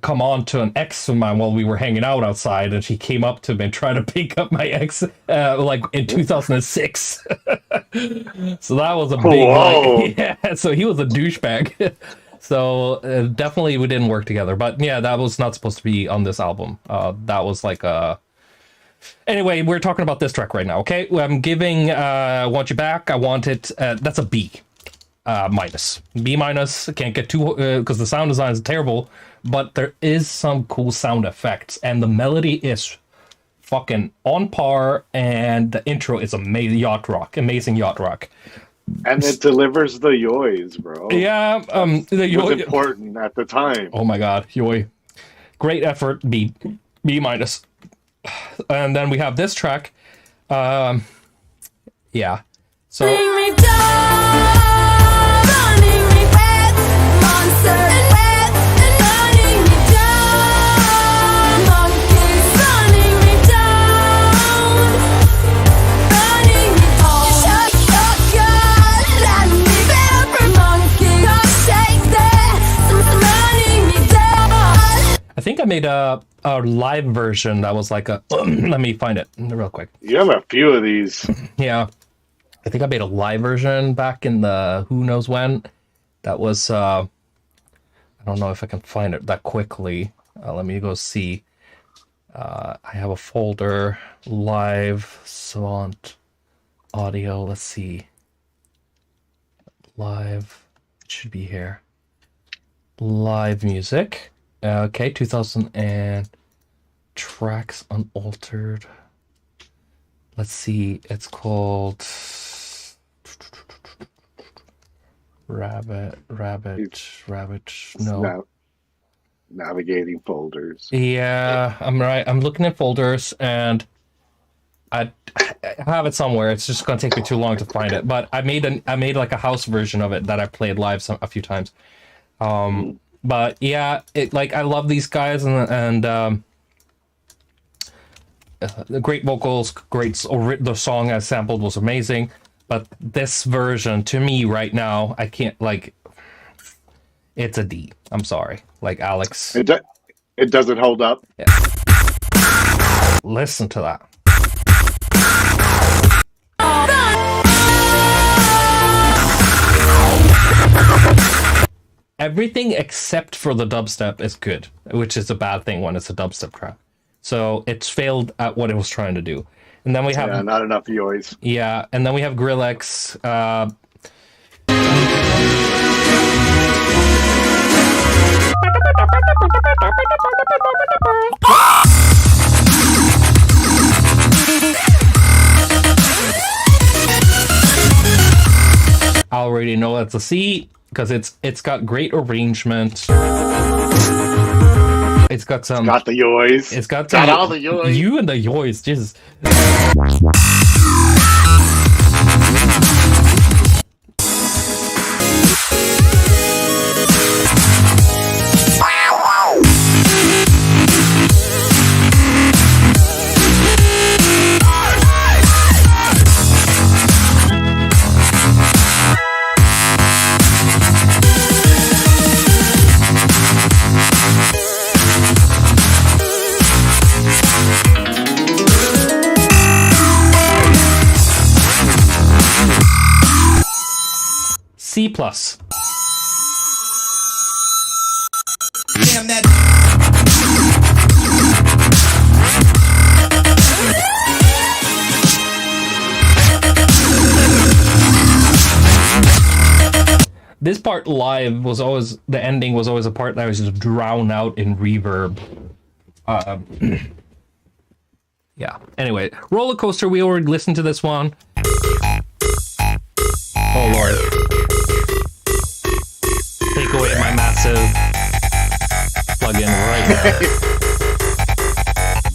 come on to an ex of mine while we were hanging out outside, and she came up to me and tried to pick up my ex like in 2006. So that was a big like, yeah, so he was a douchebag. So definitely we didn't work together, but yeah, that was not supposed to be on this album. That was like a anyway, we're talking about this track right now. Okay, I'm giving Want You Back, I Want It, that's a B minus. B minus. Can't get too because the sound design is terrible, but there is some cool sound effects, and the melody is fucking on par, and the intro is amazing. Amazing Yacht Rock. And it delivers the yoys, bro. Yeah, the yoy was important at the time. Oh my god, yoy. Great effort, B minus. And then we have this track. Yeah. So Bring me down, running me wet, monster and wet, and running me down, monkeys running me down, running me down. Shut let me bear for monkey, come shake that, running me down. I think I made a live version that was like a let me find it real quick. You have a few of these. Yeah. I think I made a live version back in the who knows when. That was I don't know if I can find it that quickly. Let me go see. I have a folder, live Savant audio. Let's see. Live, it should be here. Live music. Okay, 2000 and tracks unaltered. Let's see. It's called Rabbit. No. Navigating folders. Yeah, I'm right. I'm looking at folders, and I have it somewhere. It's just gonna take me too long to find it. But I made like a house version of it that I played live a few times. But yeah, I love these guys, and great vocals, the song I sampled was amazing. But this version, to me right now, I can't it's a D. I'm sorry, like Alex. It doesn't hold up. Yeah. Listen to that. Everything except for the dubstep is good, which is a bad thing when it's a dubstep track. So it's failed at what it was trying to do. And then we have not enough yoys. Yeah, and then we have Grillex. I already know that's a C because it's got great arrangement. It's got some. Got the yoys. It's got all the yoys. You and the yoys, Jesus. C+. Damn that. This part live was always, the ending was always a part that was just drowned out in reverb. Yeah. Anyway, Roller Coaster, we already listened to this one. Oh lord. Take away my massive plug-in right now.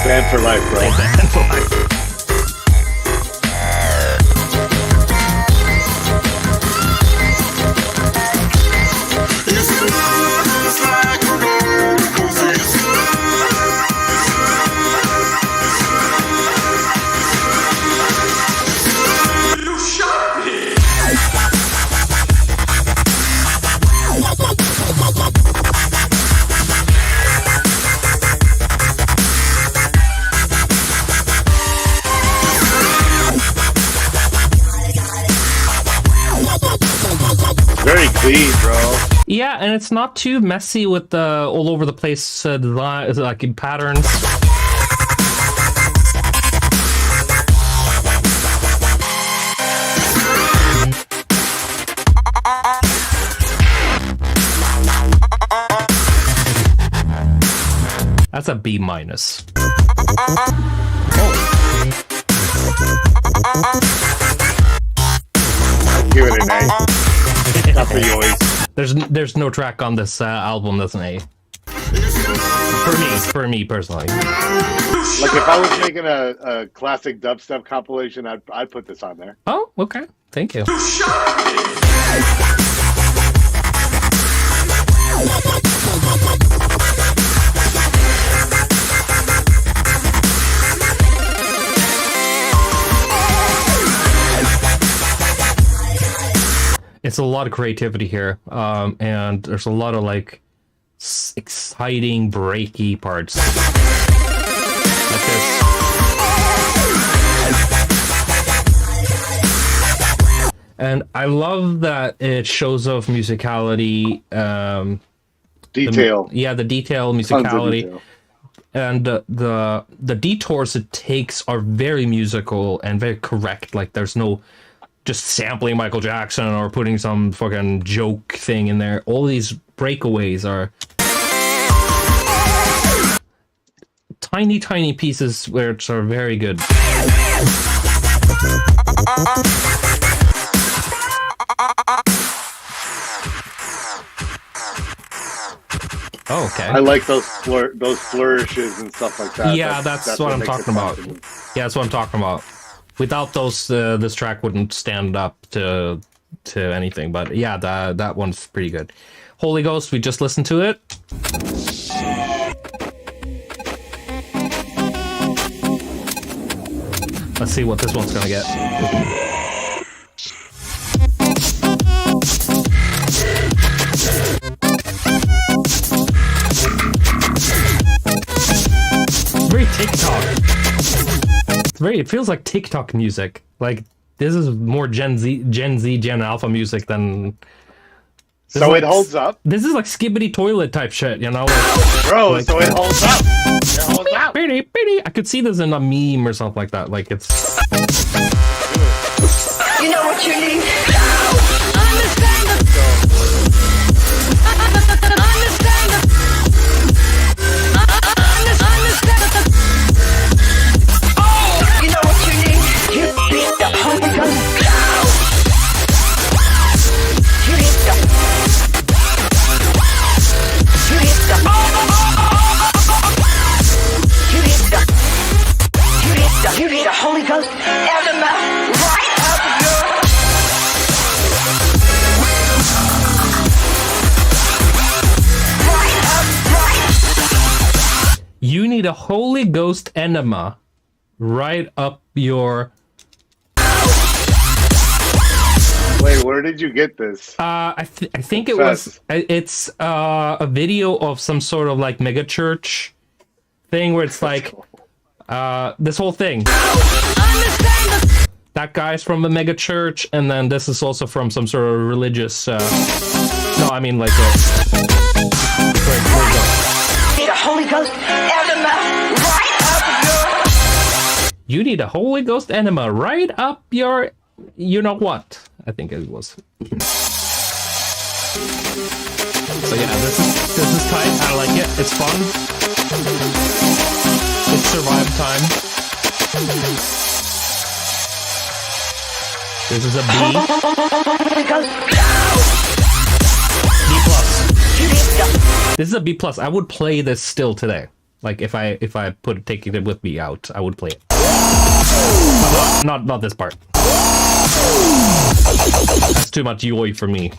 Banned for life, bro. Banned for life. Very clean, bro. Yeah, and it's not too messy with the all over the place design, like patterns. That's a B minus. Give it an A. Not for yours. There's no track on this album that's an A. For me personally. Like if I was making a classic dubstep compilation, I'd put this on there. Oh, okay. Thank you. It's a lot of creativity here, and there's a lot of like exciting breaky parts like this. And I love that it shows off musicality, detail. The detail, musicality, detail. And the detours it takes are very musical and very correct. Like there's no just sampling Michael Jackson or putting some fucking joke thing in there. All these breakaways are tiny pieces which are very good. Oh, okay. I like those flourishes and stuff like that. Yeah, that's what I'm talking about. Yeah, that's what I'm talking about. Without those, this track wouldn't stand up to anything. But yeah, that one's pretty good. Holy Ghost, we just listened to it. Let's see what this one's gonna get. Very TikTok. It feels like TikTok music. Like this is more Gen Alpha music than. So it holds up. This is like skibbity toilet type shit, you know? Bro, so it holds up. It holds up. I could see this in a meme or something like that. Like it's. You know what you need? You need a Holy Ghost enema right up your... You need a Holy Ghost enema right up your... Wait, where did you get this? I think it was... It's a video of some sort of like mega church thing where it's like... this whole thing. That guy's from a mega church, and then this is also from some sort of religious. No, I mean like. Need a Holy Ghost enema right up your. You need a Holy Ghost enema right up your. You know what? I think it was. So yeah, this is tight. I like it. It's fun. It's survive time. This is a B. B plus. This is a B plus. I would play this still today. Like if I take it with me out, I would play it. Not this part. That's too much UI for me.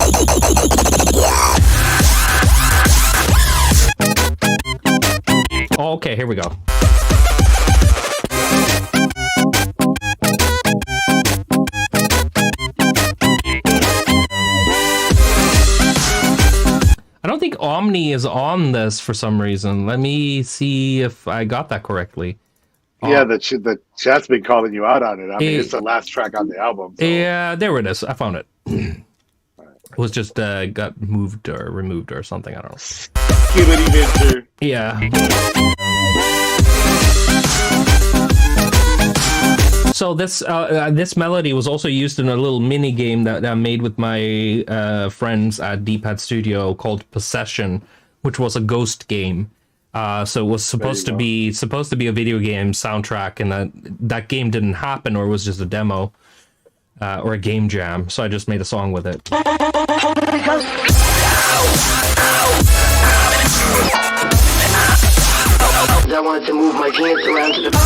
Oh, okay, here we go. I don't think Omni is on this for some reason. Let me see if I got that correctly. Yeah, the chat's been calling you out on it. I mean, it's the last track on the album. So. Yeah, there it is. I found it. It was just got moved or removed or something. I don't know. Yeah. So this melody was also used in a little mini game that I made with my friends at D-Pad Studio called Possession, which was a ghost game. So it was supposed to be a video game soundtrack, and that game didn't happen, or it was just a demo or a game jam. So I just made a song with it. I wanted to move my hands around to the.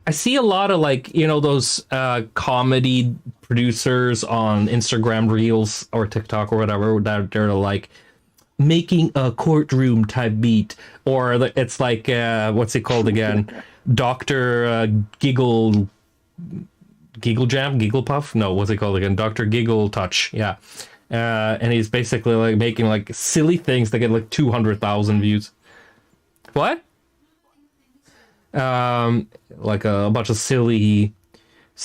I see a lot of those comedy producers on Instagram Reels or TikTok or whatever that they're like making a courtroom type beat, or it's like what's it called again? Dr. Giggle Puff? No, what's it called again? Dr. Giggle Touch. Yeah. And he's basically like making like silly things that get like 200,000 views. What? Like a bunch of silly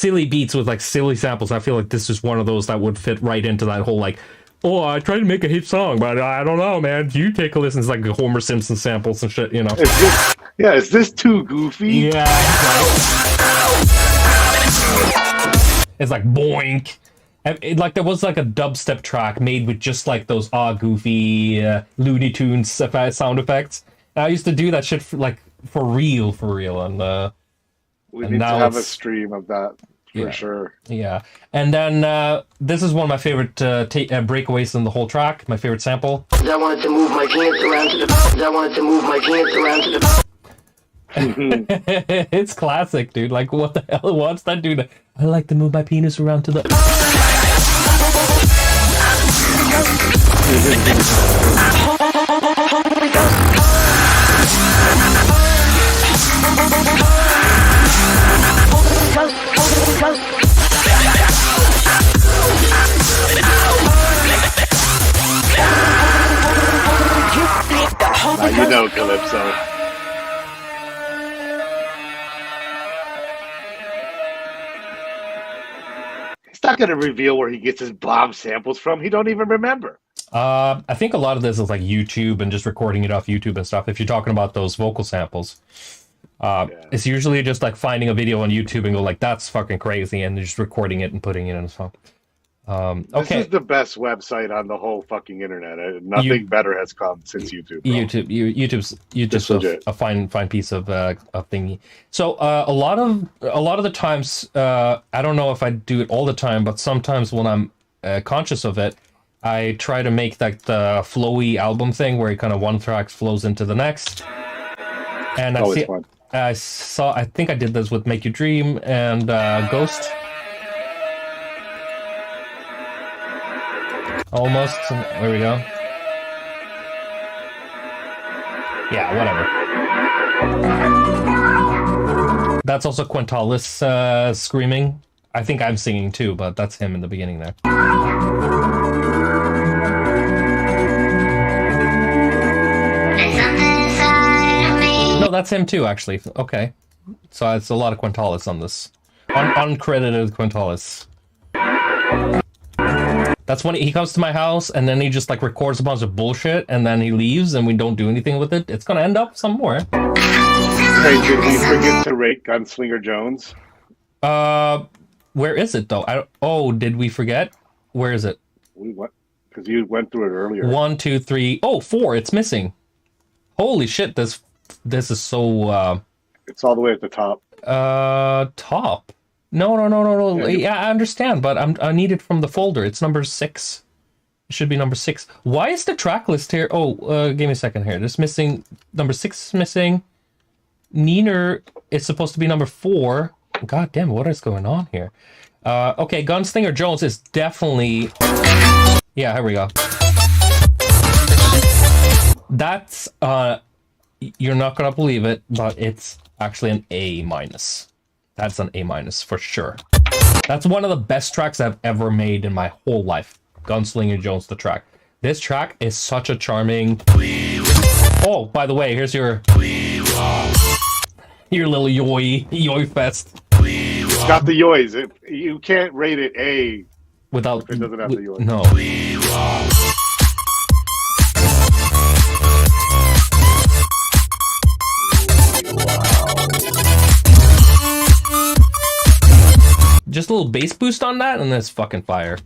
beats with like silly samples. I feel like this is one of those that would fit right into that whole like, oh, I tried to make a hit song, but I don't know, man. You take a listen. It's like Homer Simpson samples and shit, you know. Is this too goofy? Yeah. It's like boink. Like there was like a dubstep track made with just like those goofy Looney Tunes sound effects. And I used to do that shit for real, and we need to have a stream of that for sure. Yeah, and then this is one of my favorite breakaways in the whole track. My favorite sample. I wanted to move my hands around to the. It's classic, dude. Like, what the hell? What's that dude? I like to move my penis around to the. You know Calypso. He's not going to reveal where he gets his bomb samples from. He don't even remember. I think a lot of this is like YouTube and just recording it off YouTube and stuff. If you're talking about those vocal samples, it's usually just like finding a video on YouTube and go like, that's fucking crazy, and just recording it and putting it in a song. This is the best website on the whole fucking internet. Nothing better has come since YouTube. Bro. YouTube's a fine piece of thingy. So a lot of the times, I don't know if I do it all the time, but sometimes when I'm conscious of it, I try to make that the flowy album thing where it kind of one track flows into the next. And I think I did this with Make You Dream and Ghost. Almost. There we go. Yeah, whatever. That's also Quintalis screaming. I think I'm singing too, but that's him in the beginning there. No, that's him too, actually. Okay. So it's a lot of Quintalis on this. Uncredited Quintalis. That's when he comes to my house and then he just like records a bunch of bullshit and then he leaves and we don't do anything with it. It's gonna end up somewhere. Hey, did we forget to rate Gunslinger Jones? Where is it though? Oh, did we forget? Where is it? We went because you went through it earlier. 1, 2, 3. Oh, 4. It's missing. Holy shit! This is so. It's all the way at the top. Top. No. Yeah, I understand, but I need it from the folder. It's number 6. It should be number 6. Why is the track list here? Oh, give me a second here. There's missing. Number 6 is missing. Ninur is supposed to be number 4. God damn, what is going on here? Okay, Gunslinger Jones is definitely... Yeah, here we go. That's, you're not gonna believe it, but it's actually an A-. That's an A- for sure. That's one of the best tracks I've ever made in my whole life. Gunslinger Jones, the track. This track is such a charming... Oh, by the way, here's your little yoy fest. It's got the yoys. You can't rate it A without... It doesn't have the yoys. No. Just a little bass boost on that, and that's fucking fire.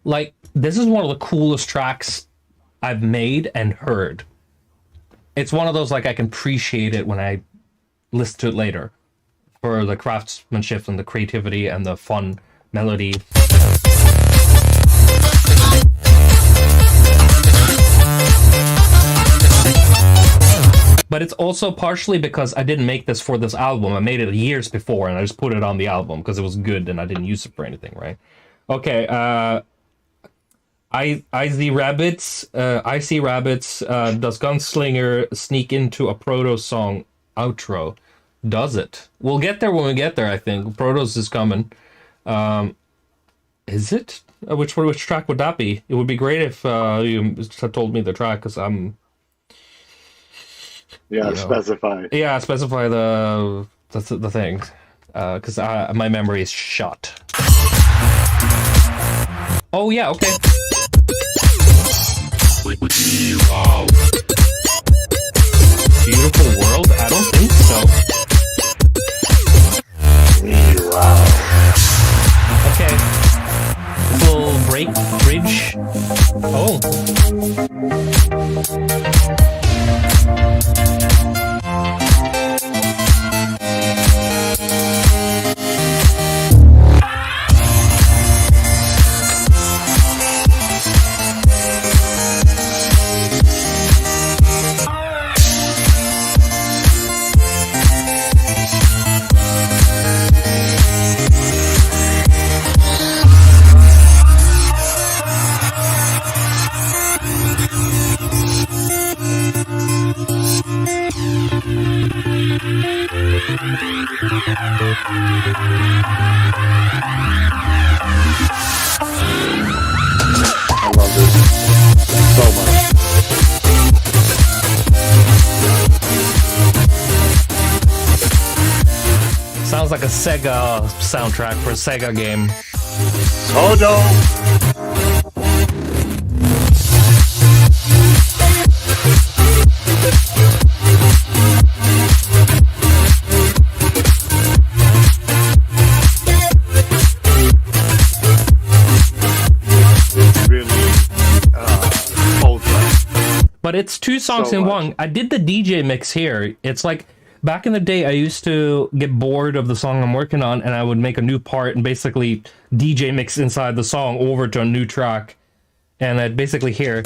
Like, this is one of the coolest tracks I've made and heard. It's one of those, like, I can appreciate it when I listen to it later. For the craftsmanship and the creativity and the fun melody. But it's also partially because I didn't make this for this album. I made it years before and I just put it on the album because it was good and I didn't use it for anything, right? Okay, I see rabbits. Does Gunslinger sneak into a Proto song outro? Does it? We'll get there when we get there. I think Protos is coming. Is it? Which track would that be? It would be great if you told me the track, because I'm. Yeah, specify. Yeah, specify the thing, because my memory is shot. Oh yeah, okay. Beautiful world? I don't think so. Okay. Little bridge. Oh. I love this so much. Sounds like a Sega soundtrack for a Sega game. So dope. But it's 2 songs in one. I did the DJ mix here. It's like, back in the day, I used to get bored of the song I'm working on, and I would make a new part and basically DJ mix inside the song over to a new track. And I'd basically hear,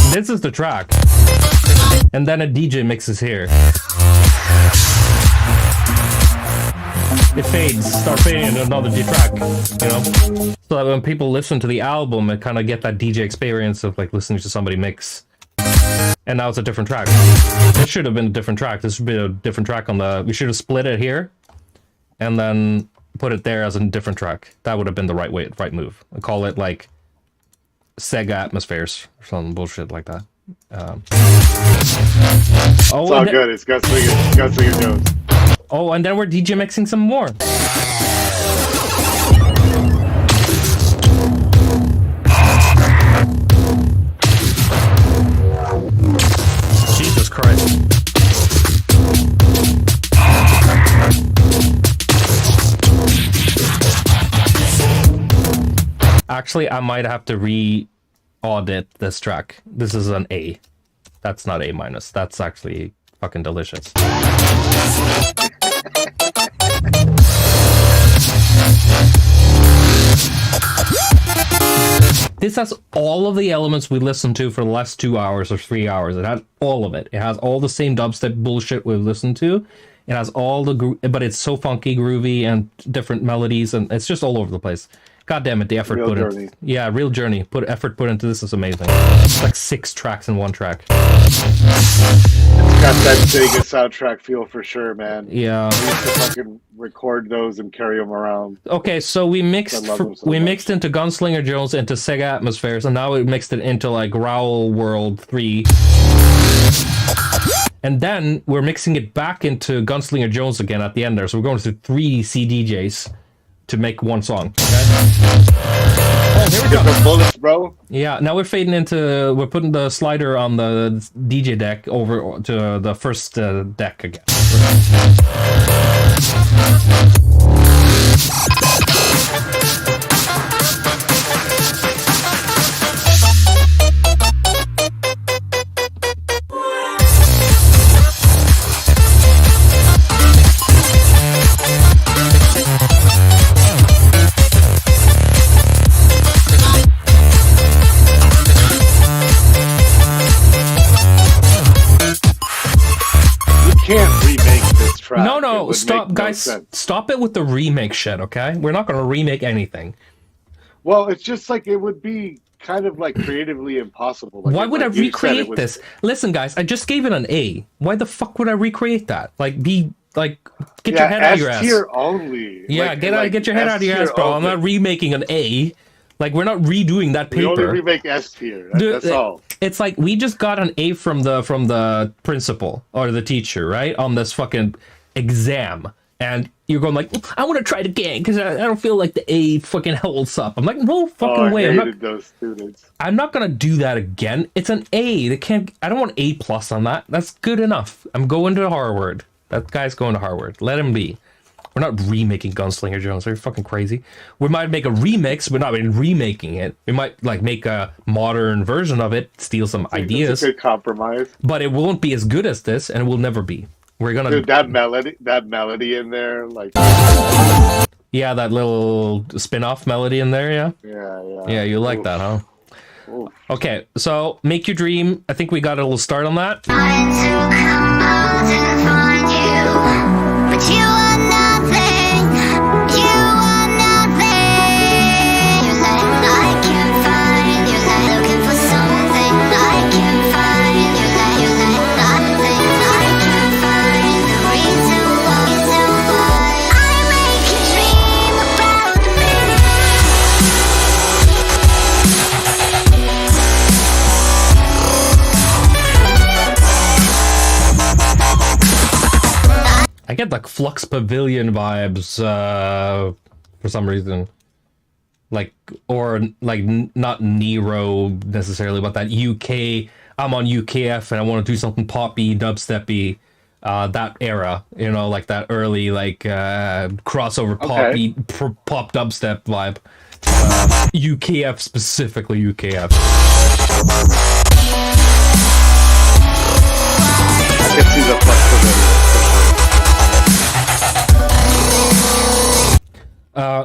this is the track. And then a DJ mixes here. It fades, start fading into another track, you know? So that when people listen to the album, it kind of get that DJ experience of like listening to somebody mix. And now it's a different track. This should have been a different track. This should be a different track on the... We should have split it here. and then put it there as a different track. That would have been the right move. I call it like Sega Atmospheres or some bullshit like that. It's all good. It's Gunslinger Jones. Oh, and then we're DJ mixing some more. Jesus Christ. Actually, I might have to re-audit this track. This is an A. That's not A minus. That's actually fucking delicious. This has all of the elements we listened to for the last 2 hours or 3 hours. It had all of it. It has all the same dubstep bullshit we've listened to. It has all the but it's so funky, groovy, and different melodies, and it's just all over the place. God damn it, the effort real put journey. into real journey. Effort put into this is amazing. It's like 6 tracks in one track. It's got that Sega soundtrack feel for sure, man. Yeah. I used to fucking record those and carry them around. Okay, so we mixed mixed into Gunslinger Jones into Sega Atmospheres, and now we mixed it into like Growl World 3. And then we're mixing it back into Gunslinger Jones again at the end there. So we're going through 3 CDJs to make one song. Okay. Oh, here we go. Different bullets, bro. Yeah, now we're we're putting the slider on the DJ deck over to the first deck again. Can't remake this track. No, stop, guys. Stop it with the remake shit, okay? We're not going to remake anything. Well, it's just like it would be kind of like creatively impossible. Like, why would I recreate this? Listen, guys, I just gave it an A. Why the fuck would I recreate that? Like, get your head out of your ass. S-tier only. Yeah, get your head out of your ass, bro. Only. I'm not remaking an A. Like, we're not redoing that paper. We only remake S tier. That's all. It's like we just got an A from the principal or the teacher, right, on this fucking exam, and you're going like, I want to try it again because I don't feel like the A fucking holds up. I'm like, no fucking way. I hated those students. I'm not gonna do that again. It's an A. I don't want A plus on that. That's good enough. I'm going to Harvard. That guy's going to Harvard. Let him be. We're not remaking Gunslinger Jones. Are you fucking crazy? We might make a remix. We're not remaking it. We might like make a modern version of it, steal some ideas. It's a good compromise. But it won't be as good as this, and it will never be. We're gonna Dude, that melody in there, like yeah, that little spin-off melody in there, yeah. Yeah, you like that, huh? Oof. Okay, so make your dream. I think we got a little start on that. Trying to come out and find you, but you are nothing. You are nothing. You're like I can't find. You're like looking for something I can't find. You're like nothing. I can't find the reason why I make you dream about me. I get like Flux Pavilion vibes for some reason. Like, or like not Nero necessarily, but that UK, I'm on UKF and I want to do something poppy, dubsteppy, that era, you know, like that early like crossover poppy, pop dubstep vibe. UKF specifically, UKF. I can see the Flux Pavilion.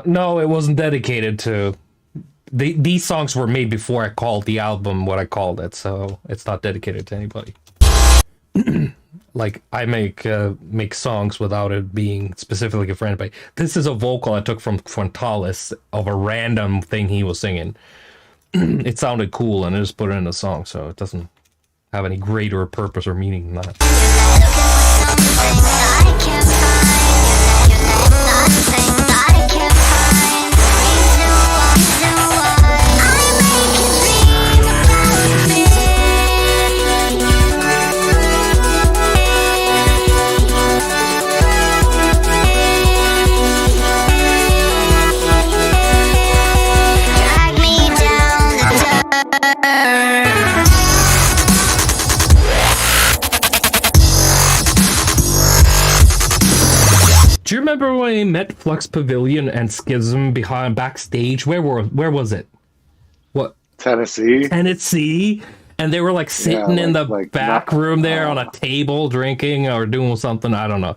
No, it wasn't dedicated to. These songs were made before I called the album what I called it, so it's not dedicated to anybody. Like I make songs without it being specifically for anybody. This is a vocal I took from Frontalis of a random thing he was singing. It sounded cool, and I just put it in a song, so it doesn't have any greater purpose or meaning than that. met Flux Pavilion and Schism behind backstage. Where was it? What? Tennessee. And they were like sitting in the back room there on a table drinking or doing something. I don't know.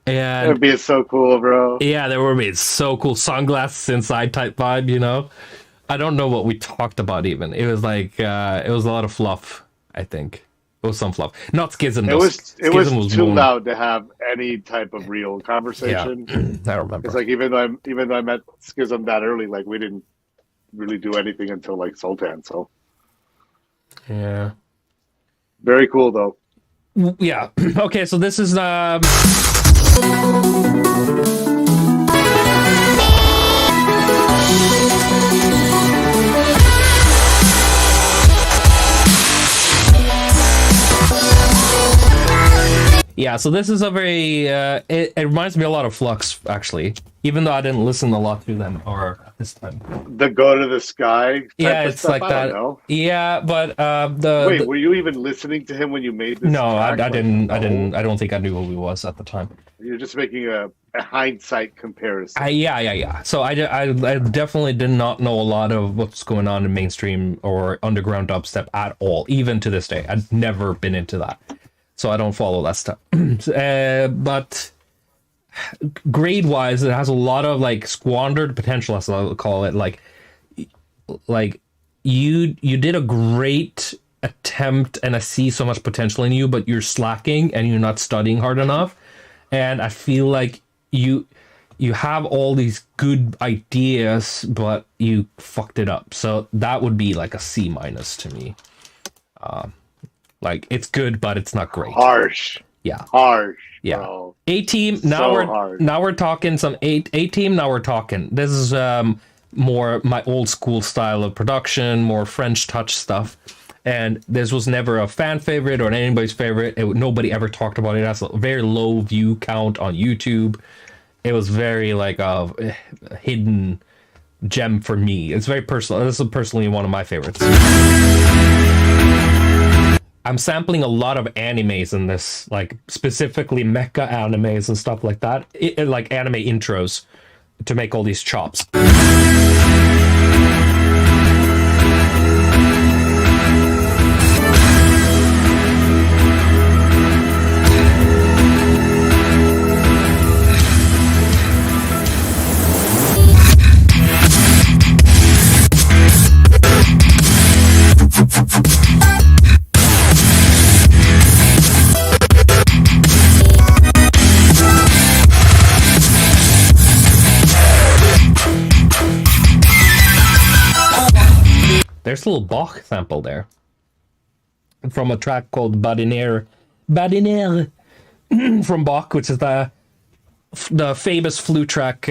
And it would be so cool, bro. Yeah, they were being so cool. Sunglasses inside type vibe, you know? I don't know what we talked about even. It was like, it was a lot of fluff, I think. It was some fluff. Not Schism. It was too loud to have any type of real conversation. Yeah, I remember. It's like even though I met Schism that early, like we didn't really do anything until like Sultan, so. Yeah. Very cool though. Yeah. Okay, so this is yeah, so this is a very it reminds me a lot of Flux, actually, even though I didn't listen a lot to them or this time. The Go to the Sky yeah, it's stuff? like that. Yeah, but were you even listening to him when you made this? No, track? I didn't. I don't think I knew who he was at the time. You're just making a hindsight comparison. Yeah. So I definitely did not know a lot of what's going on in mainstream or underground dubstep at all, even to this day. I've never been into that. So I don't follow that stuff. But grade-wise, it has a lot of like squandered potential, as I'll call it. Like you did a great attempt, and I see so much potential in you, but you're slacking and you're not studying hard enough. And I feel like you have all these good ideas, but you fucked it up. So that would be like a C- to me. Like it's good, but it's not great. Harsh. Yeah. Harsh. Yeah. Bro. A-Team. Now we're talking some A-Team. Now we're talking. This is more my old school style of production, more French touch stuff. And this was never a fan favorite or anybody's favorite. Nobody ever talked about it. It has a very low view count on YouTube. It was very like a hidden gem for me. It's very personal. This is personally one of my favorites. I'm sampling a lot of animes in this, like specifically mecha animes and stuff like that, like anime intros to make all these chops. There's a little Bach sample there from a track called Badiner from Bach, which is the famous flute track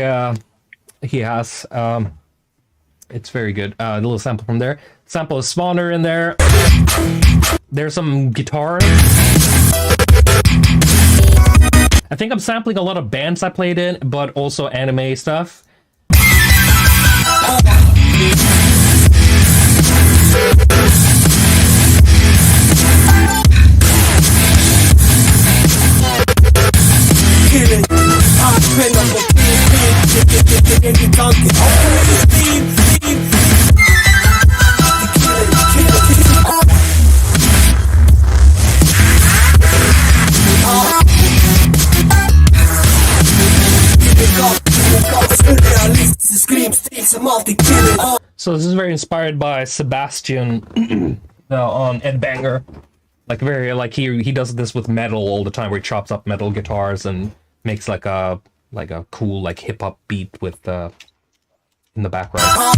he has. It's very good. A little sample from there. Sample of Spawner in there. There's some guitar. I think I'm sampling a lot of bands I played in, but also anime stuff. So this is very inspired by Sebastian on Ed Banger. Like very like he does this with metal all the time, where he chops up metal guitars and makes like a cool like hip hop beat with in the background.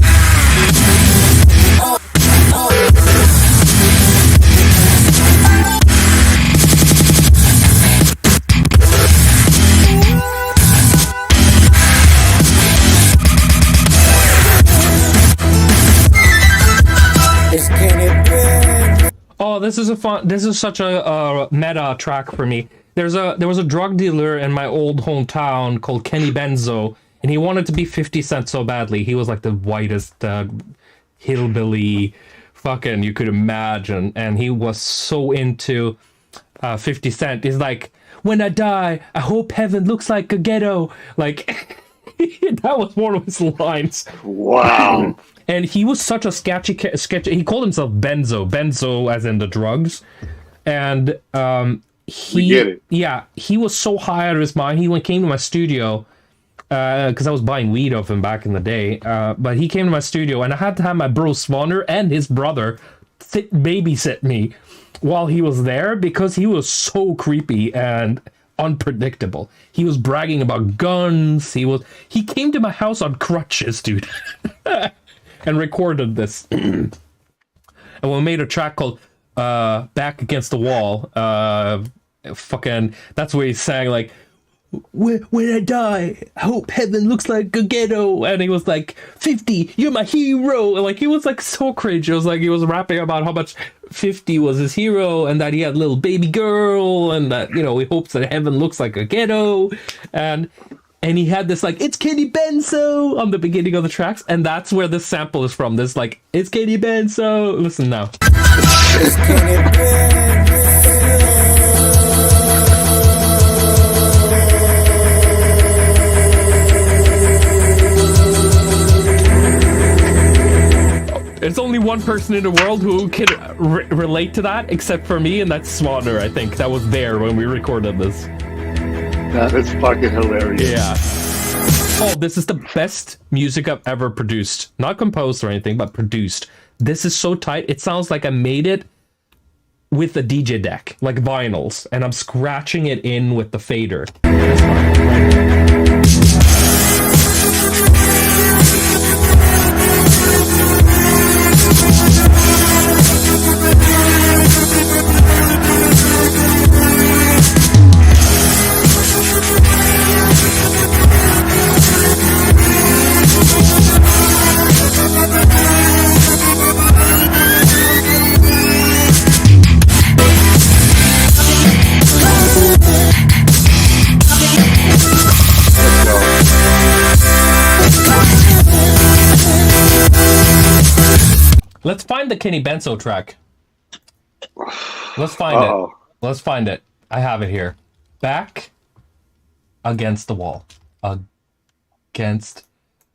Oh, this is such a meta track for me. There was a drug dealer in my old hometown called Kenny Benzo, and he wanted to be 50 Cent so badly. He was like the whitest hillbilly fucking you could imagine, and he was so into 50 Cent. He's like, when I die, I hope heaven looks like a ghetto. Like, That was one of his lines. Wow. And he was such a sketchy. He called himself Benzo as in the drugs. And we get it. Yeah, he was so high out of his mind. He came to my studio because I was buying weed of him back in the day. But he came to my studio, and I had to have my bro Swanner and his brother babysit me while he was there because he was so creepy and unpredictable. He was bragging about guns. He came to my house on crutches, dude, and recorded this. And we made a track called Back Against the Wall. That's where he sang like, when I die, I hope heaven looks like a ghetto. And he was like, 50, you're my hero. And like, he was like so cringe. It was like he was rapping about how much 50 was his hero and that he had a little baby girl and that, he hopes that heaven looks like a ghetto. And he had this like, it's Kenny Benzo on the beginning of the tracks. And that's where this sample is from. This like, it's Kenny Benzo. Listen now. It's Kenny Benzo. There's only one person in the world who can relate to that, except for me, and that's Swanner, I think. That was there when we recorded this. That is fucking hilarious. Yeah. Oh, this is the best music I've ever produced. Not composed or anything, but produced. This is so tight. It sounds like I made it with a DJ deck, like vinyls, and I'm scratching it in with the fader. Let's find the Kenny Benzo track. Let's find it. Let's find it. I have it here. Back Against the Wall. Against.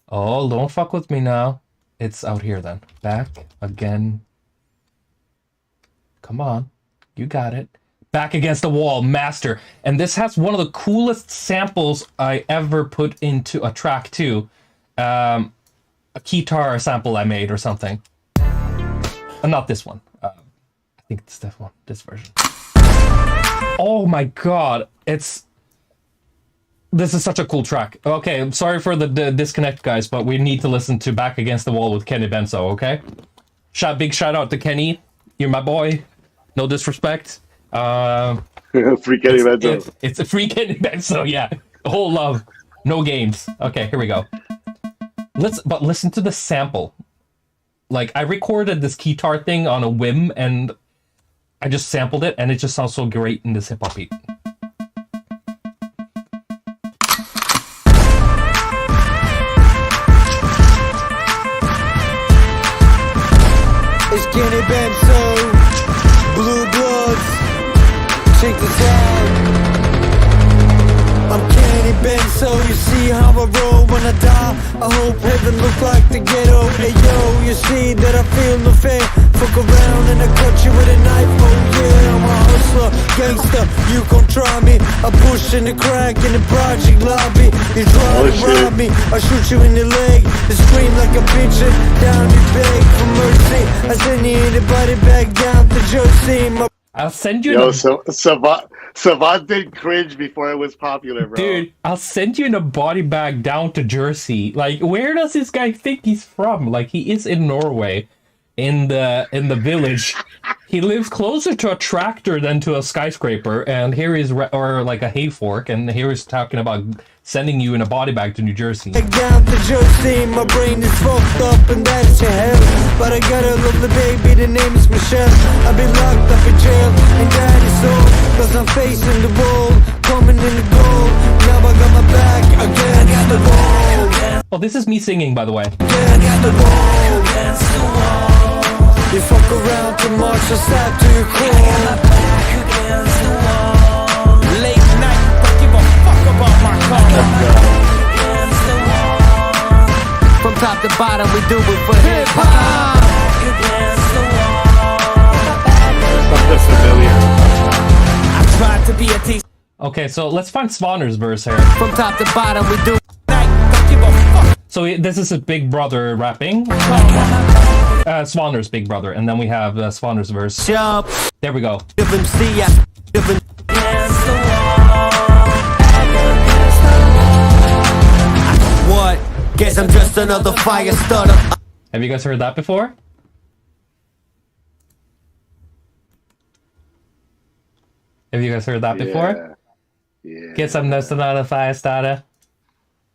Oh, don't fuck with me now. It's out here then. Back again. Come on. You got it. Back Against the Wall, master. And this has one of the coolest samples I ever put into a track too. A guitar sample I made or something. Not this one. I think it's this one. This version. Oh my god. This is such a cool track. Okay, I'm sorry for the disconnect, guys, but we need to listen to Back Against the Wall with Kenny Benzo, okay? Big shout out to Kenny. You're my boy. No disrespect. Free Kenny Benzo. It's a free Kenny Benzo, yeah. Whole love. No games. Okay, here we go. But listen to the sample. Like, I recorded this guitar thing on a whim, and I just sampled it, and it just sounds so great in this hip-hop beat. It's Kenny Benzo, Blue Bloods, check this out. I'm Kenny Benzo, you see how I roll when I die. I hope heaven look like the ghetto. Hey yo, you see that I feel no fear. Fuck around and I cut you with a knife. Oh yeah, I'm a hustler, gangster, you gon' try me. I push in the crack in the project lobby. You try to rob me, I shoot you in the leg. You scream like a bitch and down you beg for mercy. I send you anybody back down to Jersey. I'll send you. Yo, Savant did cringe before it was popular, bro. Dude, I'll send you in a body bag down to Jersey. Like, where does this guy think he's from? Like, he is in Norway, in the village. He lives closer to a tractor than to a skyscraper, and here he's or like a hay fork, and here he's talking about sending you in a body bag to New Jersey. Down to Jersey, my brain is fucked up, and that's your hell. But I got a lovely baby, the name is Michelle. I've been locked up in jail, and that is all. Cause I'm facing the wall, coming in the goal. Now I got my back against the wall. Oh, this is me singing, by the way. Against the wall, against the wall. You fuck around too much, I start to your core. I got my back against the wall. Late night, don't give a fuck about my car. I got my back against the wall. From top to bottom, we do it for hip hop. Something familiar. I tried to be a teacher. Okay, so let's find Swanner's verse here. From top to bottom, we do. So this is his big brother rapping. Swanner's big brother, and then we have Swanner's verse. There we go. What? Guess I'm just another fire starter. Have you guys heard that before? Have you guys heard that before? Yeah. Guess I'm just another fire starter.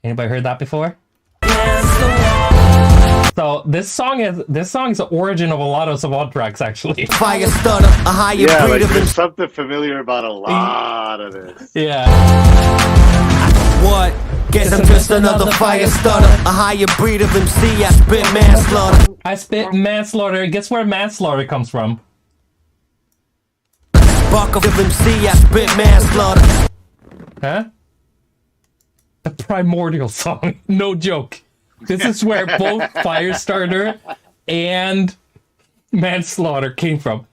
Anybody heard that before? So this song is the origin of a lot of Savant tracks, actually. Fire starter, a higher breed of there's something familiar about a lot of this. Yeah. What? Guess I'm just another fire starter, a higher breed of MC. I spit manslaughter. I spit manslaughter. Guess where manslaughter comes from? Buck of MC. I spit manslaughter. Huh? The Primordial song. No joke. This is where both Firestarter and Manslaughter came from.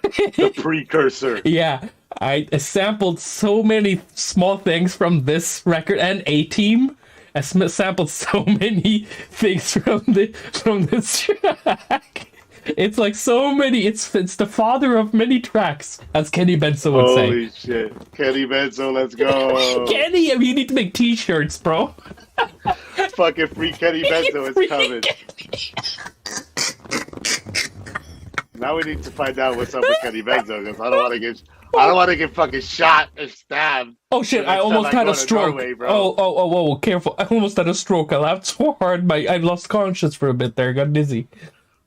The precursor. Yeah, I sampled so many small things from this record and A-Team. I sampled so many things from this track. It's like so many. It's the father of many tracks, as Kenny Benzo would say. Holy shit, Kenny Benzo, let's go. Kenny, I mean, you need to make T-shirts, bro. Fucking free Kenny Benzo is coming. Now we need to find out what's up with Kenny Benzo, because I don't want to get fucking shot or stabbed. Oh shit! I almost had a stroke. Norway, oh, careful! I almost had a stroke. I laughed so hard, I lost conscious for a bit there. Got dizzy.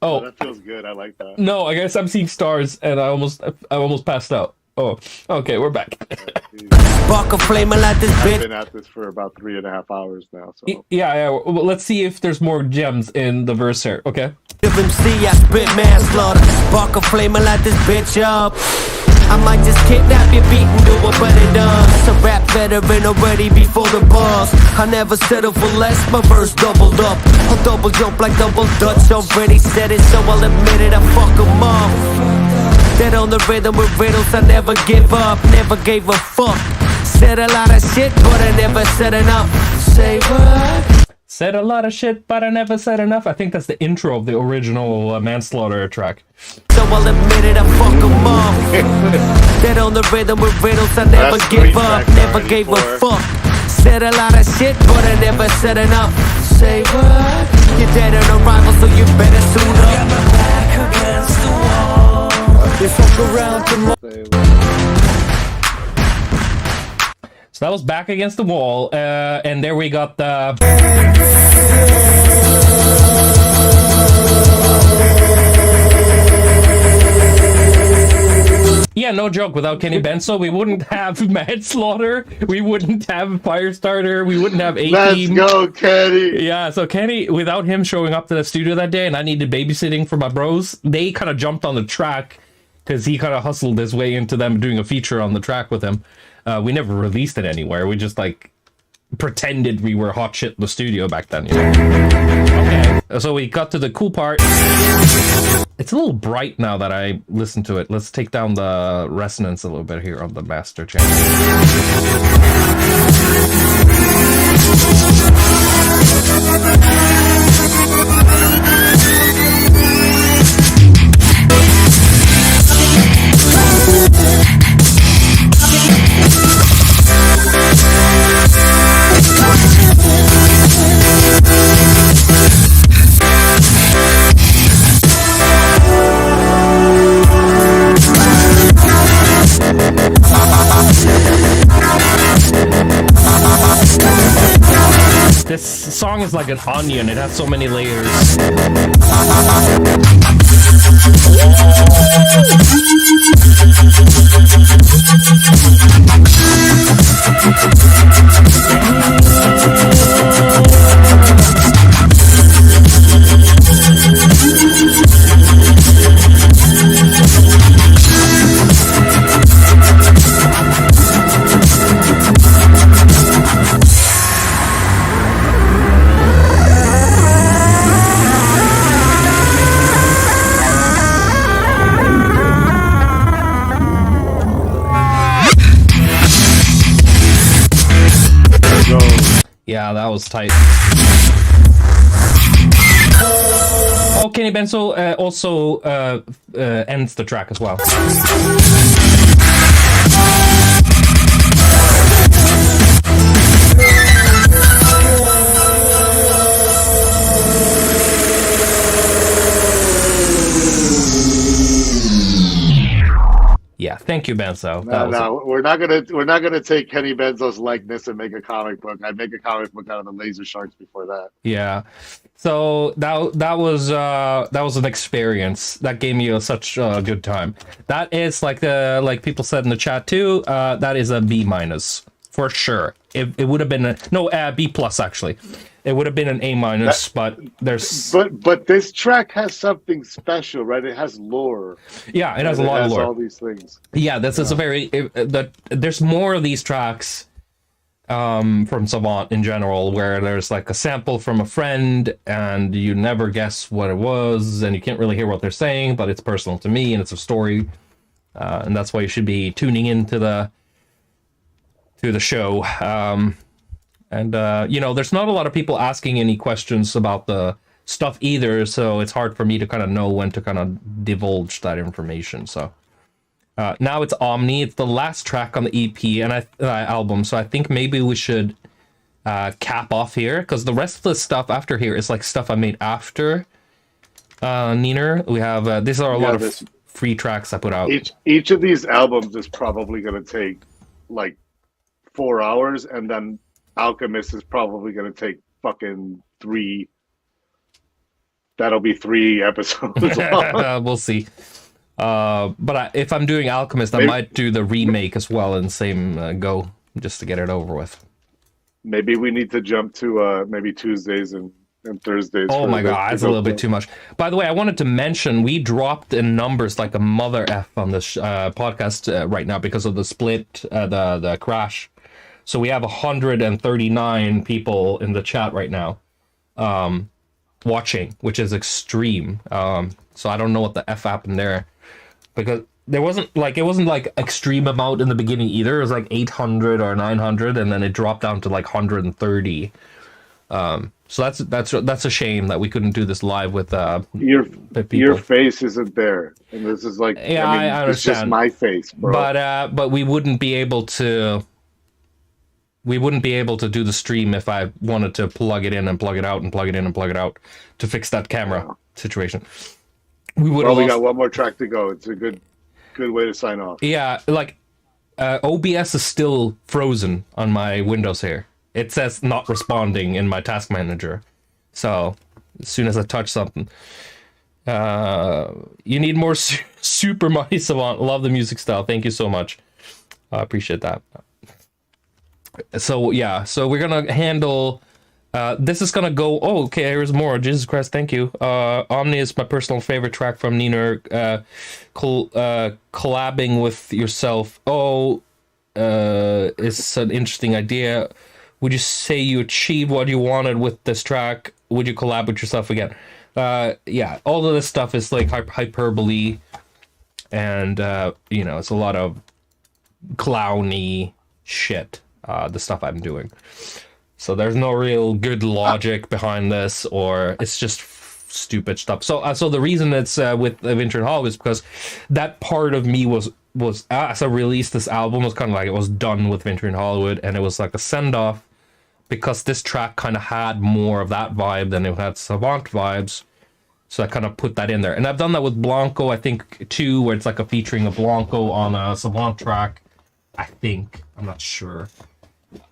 Oh, that feels good. I like that. No, I guess I'm seeing stars, and I almost passed out. Oh, okay, we're back. Buck of flaming like this bitch. I've been at this for about 3.5 hours now. So yeah. Well, let's see if there's more gems in the verse here. Okay. MC, I spit manslaughter. Buck of flaming like this bitch up. I might just kidnap you, beat and do it, but it does. A rap veteran already before the buzz. I never settle for less, my verse doubled up. I'll double jump like double Dutch. Already said it, so I'll admit it, I fuck 'em up. Dead on the rhythm with riddles, I never give up, never gave a fuck. Said a lot of shit, but I never said enough. Say what? Said a lot of shit, but I never said enough. I think that's the intro of the original Manslaughter track. So I'll admit it, I fuck 'em up. Dead on the rhythm with riddles, I never give up, never gave a fuck. Said a lot of shit, but I never said enough. Say what? You're dead on arrival, so you better suit up. Got my back against the wall. You fuck around tomorrow. So that was Back Against the Wall, and there we got the... Yeah, no joke, without Kenny Benzo, we wouldn't have Manslaughter, we wouldn't have Firestarter, we wouldn't have A-Team. Let's go, Kenny! Yeah, so Kenny, without him showing up to the studio that day, and I needed babysitting for my bros, they kind of jumped on the track, because he kind of hustled his way into them doing a feature on the track with him. We never released it anywhere. We just, like, pretended we were hot shit in the studio back then, you know? Okay, so we got to the cool part. It's a little bright now that I listen to it. Let's take down the resonance a little bit here on the master channel. This song is like an onion, it has so many layers. Yeah, that was tight. Oh, Kenny Benzo also ends the track as well. Yeah, thank you, Benzo. No, we're not gonna take Kenny Benzo's likeness and make a comic book. I'd make a comic book out of the Laser Sharks before that. Yeah, so that was an experience that gave me such a good time. That is like people said in the chat too. That is a B- for sure. It would have been B+ actually. It would have been an A-, but there's but this track has something special, right? It has lore. Yeah, it has a lot of lore. All these things. Yeah, this is a very there's more of these tracks from Savant in general, where there's like a sample from a friend and you never guess what it was and you can't really hear what they're saying, but it's personal to me and it's a story, and that's why you should be tuning into the show. There's not a lot of people asking any questions about the stuff either, so it's hard for me to kind of know when to kind of divulge that information. So now it's Omni. It's the last track on the EP and album, so I think maybe we should cap off here, because the rest of the stuff after here is like stuff I made after Ninur. We have these are a lot of free tracks I put out. Each of these albums is probably going to take like 4 hours, and then Alchemist is probably going to take fucking 3. That'll be 3 episodes long. We'll see. But if I'm doing Alchemist, I might do the remake as well in the same go, just to get it over with. Maybe we need to jump to maybe Tuesdays and Thursdays. Oh my god, that's a little bit too much. By the way, I wanted to mention we dropped in numbers like a mother F on this podcast right now because of the split, the crash. So we have 139 people in the chat right now watching, which is extreme. So I don't know what the F happened there, because it wasn't like extreme amount in the beginning either. It was like 800 or 900, and then it dropped down to like 130. So that's a shame that we couldn't do this live with your face isn't there, and this is like I understand. It's just my face, bro. But we wouldn't be able to. We wouldn't be able to do the stream if I wanted to plug it in and plug it out and plug it in and plug it out to fix that camera situation. We got one more track to go. It's a good way to sign off. Yeah, like OBS is still frozen on my Windows here. It says not responding in my task manager. So as soon as I touch something, you need more Super Money Savant. Love the music style. Thank you so much. I appreciate that. So yeah, so we're gonna handle this is gonna go. Oh, okay, here's more. Jesus Christ, thank you. Omni is my personal favorite track from Ninur. Collabing with yourself. It's an interesting idea. Would you say you achieved what you wanted with this track? Would you collab with yourself again? Yeah, all of this stuff is like hyperbole, and it's a lot of clowny shit. The stuff I'm doing, so there's no real good logic behind this, or it's just stupid stuff. So the reason it's with Venture in Hollywood is because that part of me was as I released this album was kind of like it was done with Venture in Hollywood, and it was like a send off because this track kind of had more of that vibe than it had Savant vibes. So I kind of put that in there, and I've done that with Blanco, I think too, where it's like a featuring of Blanco on a Savant track. I'm not sure.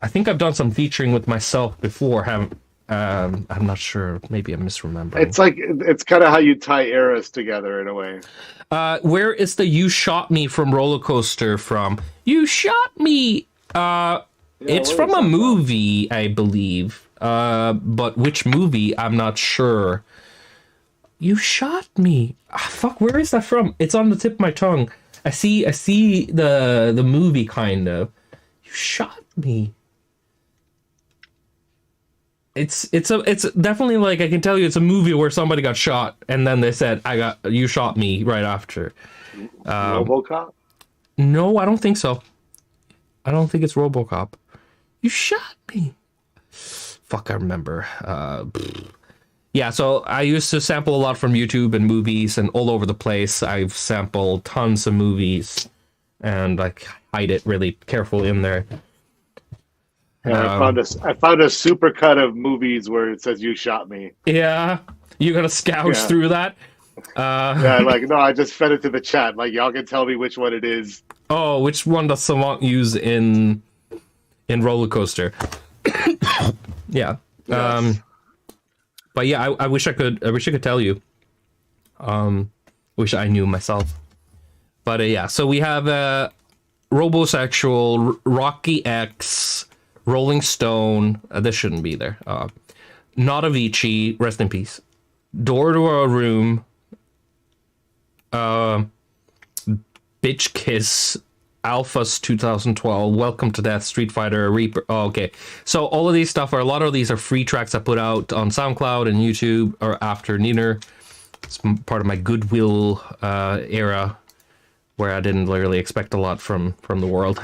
I think I've done some featuring with myself before. I'm not sure. Maybe I'm misremembering. It's kind of how you tie eras together in a way. Where is the "You Shot Me" from Roller Coaster from? You shot me. It's from a movie, I believe. But which movie? I'm not sure. You shot me. Fuck. Where is that from? It's on the tip of my tongue. I see the movie kind of. You shot me. It's definitely like I can tell you it's a movie where somebody got shot and then they said you shot me right after. RoboCop? No, I don't think so. I don't think it's RoboCop. You shot me. fuck, I remember. Yeah, so I used to sample a lot from YouTube and movies and all over the place. I've sampled tons of movies and like hide it really carefully in there. Yeah, I found a super cut of movies where it says "You shot me." Yeah, you gotta scour through that. Yeah, like no, I just fed it to the chat. Like y'all can tell me which one it is. Oh, which one does Savant use in Roller Coaster? Yeah. Yes. But yeah, I wish I could tell you. Wish I knew myself. But yeah, so we have Robosexual, Rocky X, Rolling Stone. This shouldn't be there. Not Avicii, rest in peace. Door to Our Room. Bitch Kiss. Alphas 2012, Welcome to Death, Street Fighter, Reaper. Oh, okay. So all of these stuff a lot of these are free tracks I put out on SoundCloud and YouTube or after Ninur. It's part of my Goodwill era where I didn't really expect a lot from the world.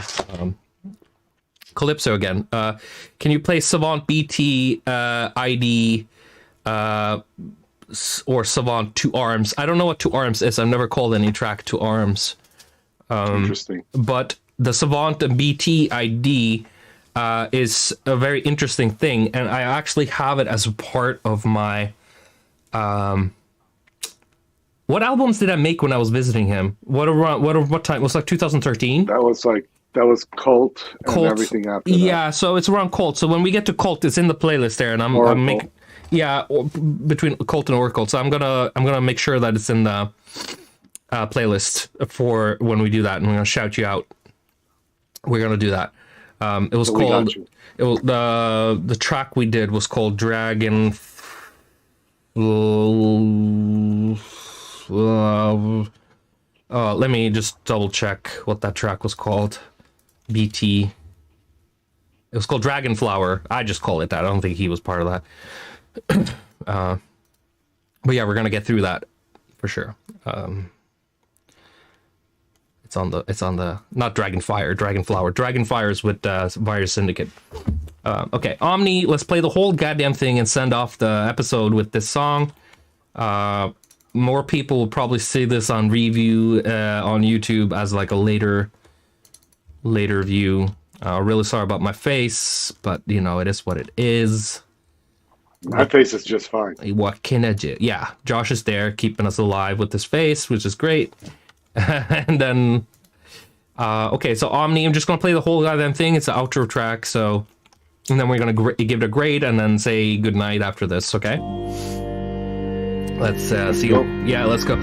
Calypso again. Can you play Savant BT ID or Savant 2 Arms? I don't know what 2 Arms is. I've never called any track 2 Arms. Interesting. But the Savant and BT ID is a very interesting thing, and I actually have it as a part of my. What albums did I make when I was visiting him? What time? It was like 2013. That was Cult and everything after that. Yeah, so it's around Cult. So when we get to Cult, it's in the playlist there, and I'm making between Cult and Oracle. So I'm gonna make sure that it's in the playlist for when we do that, and we're gonna shout you out. We're gonna do that. It was called. The track we did was called Dragon. Let me just double check what that track was called. BT. It was called Dragonflower. I just call it that. I don't think he was part of that. But yeah, we're gonna get through that for sure. It's on the not Dragonfire, Dragonflower. Dragonfire is with Virus Syndicate. Okay, Omni, let's play the whole goddamn thing and send off the episode with this song. More people will probably see this on review on YouTube as like a later view. Really sorry about my face, but you know, it is what it is. My face is just fine. What can I do? Yeah, Josh is there keeping us alive with his face, which is great. And then, okay, so Omni, I'm just going to play the whole goddamn thing. It's the outro track, so... And then we're going to give it a grade and then say goodnight after this, okay? Let's see. Go. Yeah, let's go.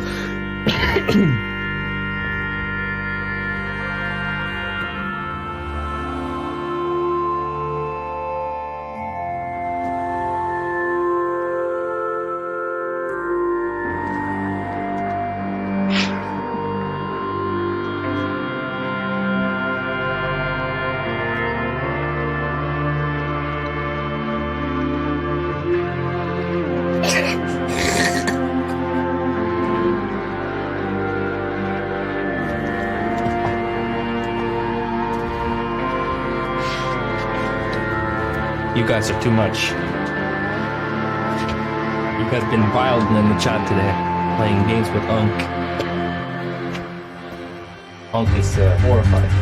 You guys are too much. You guys been wild in the chat today, playing games with Unk. Unk is horrified.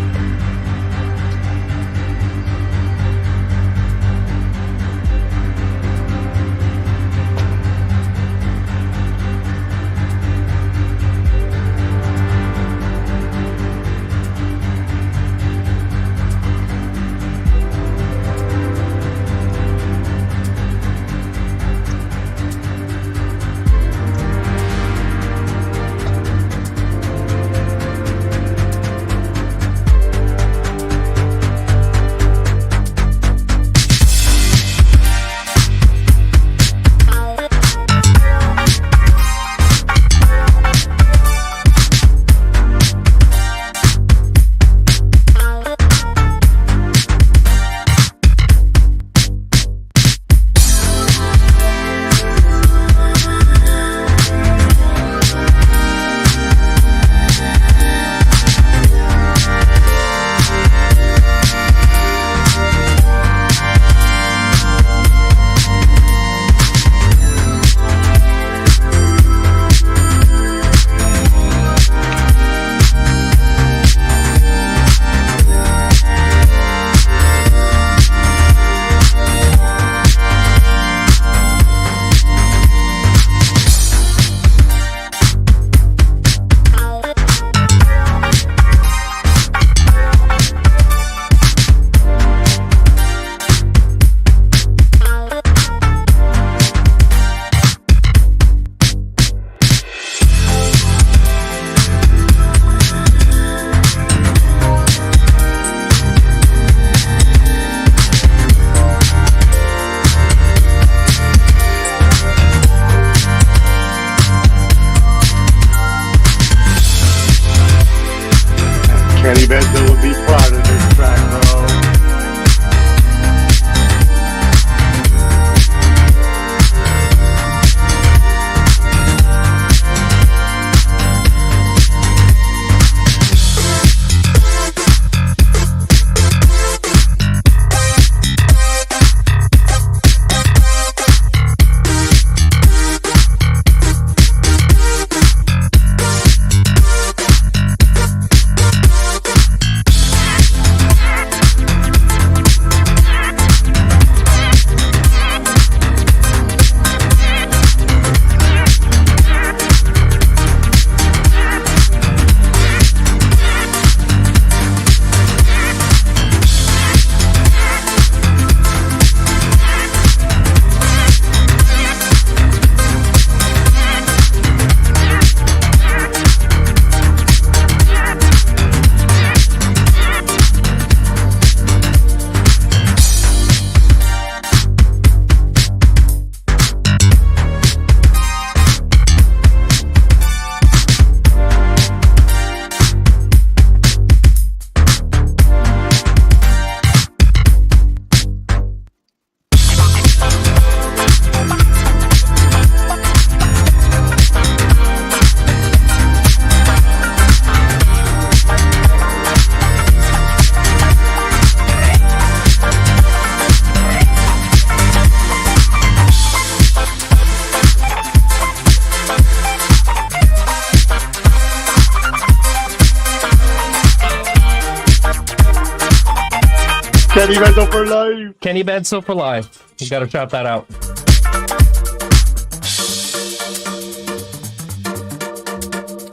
Kenny Benzo for life. Kenny Benzo for life. You gotta shout that out.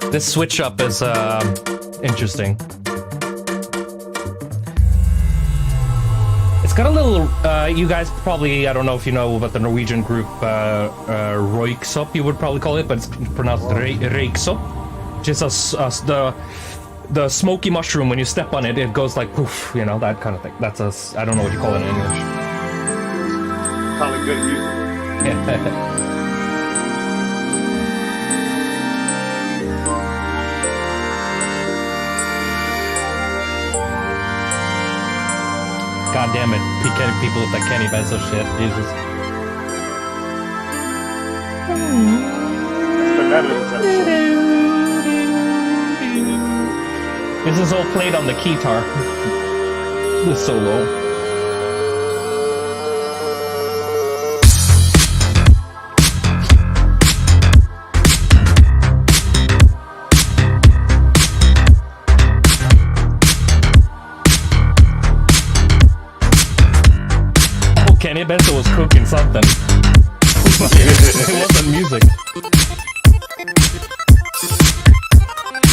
This switch up is interesting. It's got a little, you guys probably, I don't know if you know about the Norwegian group Røyksopp, you would probably call it, but it's pronounced Røyksopp. Just the smoky mushroom, when you step on it, it goes like poof, you know, that kind of thing. That's I don't know what you call it in English. Call it good music. God damn it, people with that Kenny Benzo shit, Jesus. This is all played on the guitar. The solo. Kenny Benzo was cooking something. It wasn't music.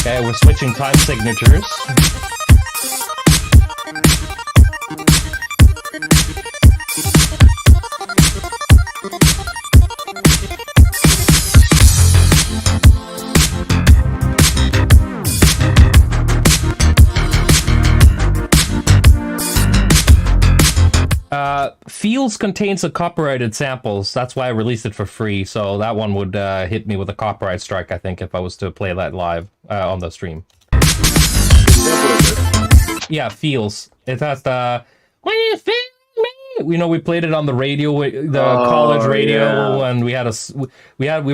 Okay, we're switching time signatures. Feels contains a copyrighted samples. That's why I released it for free. So that one would hit me with a copyright strike, I think, if I was to play that live on the stream. Yeah, feels. It has the when you feel me. You know, we played it on the radio, the college radio, and we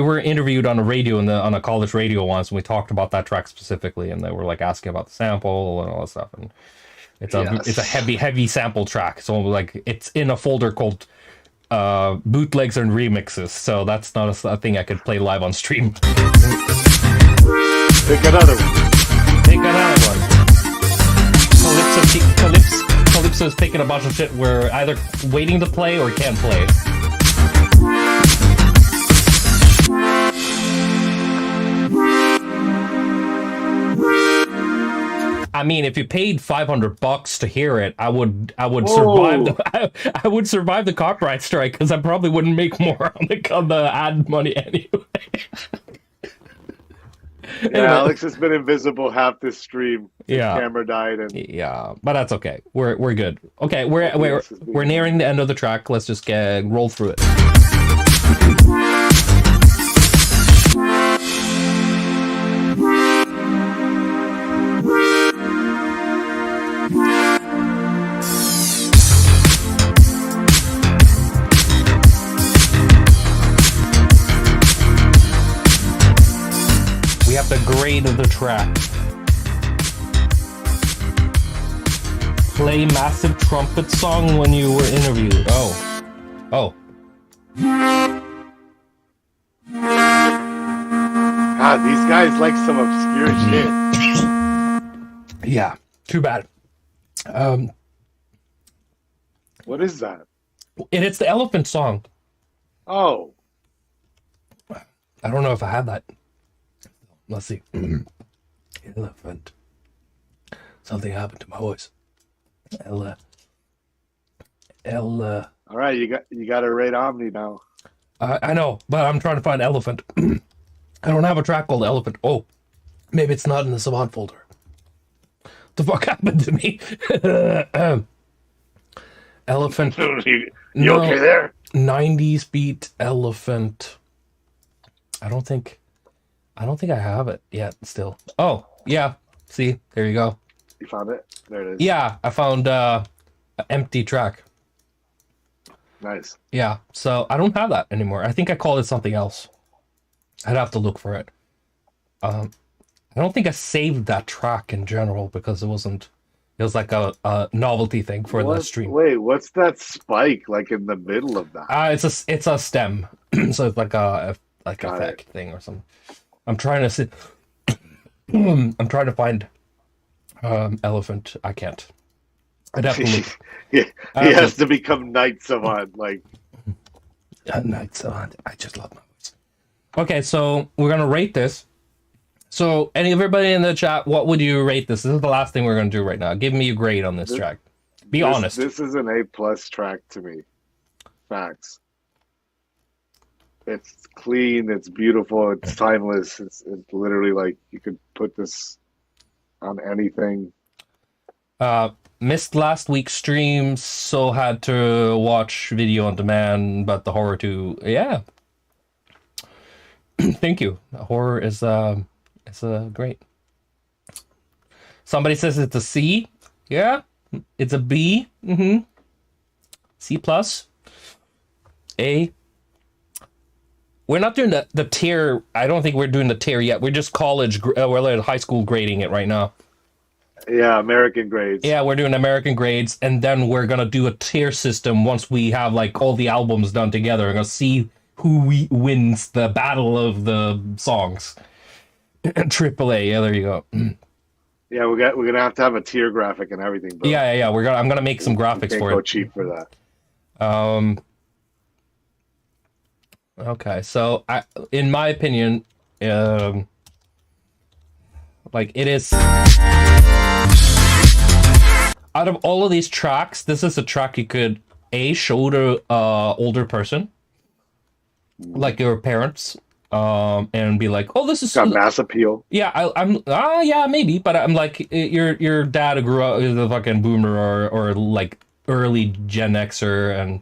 were interviewed on a radio on a college radio once, and we talked about that track specifically, and they were like asking about the sample and all that stuff, and. It's a heavy sample track, so like it's in a folder called bootlegs and remixes. So that's not a thing I could play live on stream. Pick another one. Pick another one. Calypso's picking a bunch of shit we're either waiting to play or can't play. I mean, if you paid $500 to hear it, I would survive. I would survive the copyright strike because I probably wouldn't make more on the ad money anyway. Yeah, Alex has been invisible half this stream. His camera died, and but that's okay. We're good. Okay, we're nearing the end of the track. Let's just roll through it. We have the grade of the track. Play massive trumpet song when you were interviewed. Oh. God, these guys like some obscure shit. Yeah, too bad. What is that? It's the elephant song. Oh. I don't know if I have that. Let's see. Elephant. Something happened to my voice. All right, you got to rate Omni now. I know, but I'm trying to find elephant. I don't have a track called Elephant. Oh, maybe it's not in the Savant folder. What the fuck happened to me? Elephant. You okay there? 90s beat elephant. I don't think I have it yet still. Oh, yeah. See, there you go. You found it? There it is. Yeah, I found an empty track. Nice. Yeah, so I don't have that anymore. I think I called it something else. I'd have to look for it. I don't think I saved that track in general because it was like a novelty thing for the stream. Wait, what's that spike like in the middle of that? It's a stem. So it's like a effect thing or something. I'm trying to see. I'm trying to find elephant. I can't. I'd have to look. he has to become Night Savant, like Night Savant. I just love my voice. Okay, so we're gonna rate this. So, everybody in the chat, what would you rate this? This is the last thing we're gonna do right now. Give me a grade on this track. Be honest. This is an A+ track to me. Facts. It's clean. It's beautiful. It's timeless. It's literally like you could put this on anything. Missed last week's stream, so had to watch video on demand, but the horror too. Yeah. Thank you. Horror is great. Somebody says it's a C. Yeah. It's a B. C plus. A. We're not doing the tier. I don't think we're doing the tier yet. We're just we're high school grading it right now. Yeah, American grades. Yeah, we're doing American grades, and then we're gonna do a tier system once we have like all the albums done together. We're gonna see who wins the battle of the songs. AAA. Yeah, there you go. Yeah, we're gonna have to have a tier graphic and everything. Bro. Yeah. I'm gonna make some graphics for it. Go cheap for that. Okay, so in my opinion, like it is. Out of all of these tracks, this is a track you could show to older person, like your parents, and be like, "Oh, this is got mass appeal." Yeah, yeah, maybe, but I'm like, your dad grew up as a fucking boomer or like early Gen Xer, and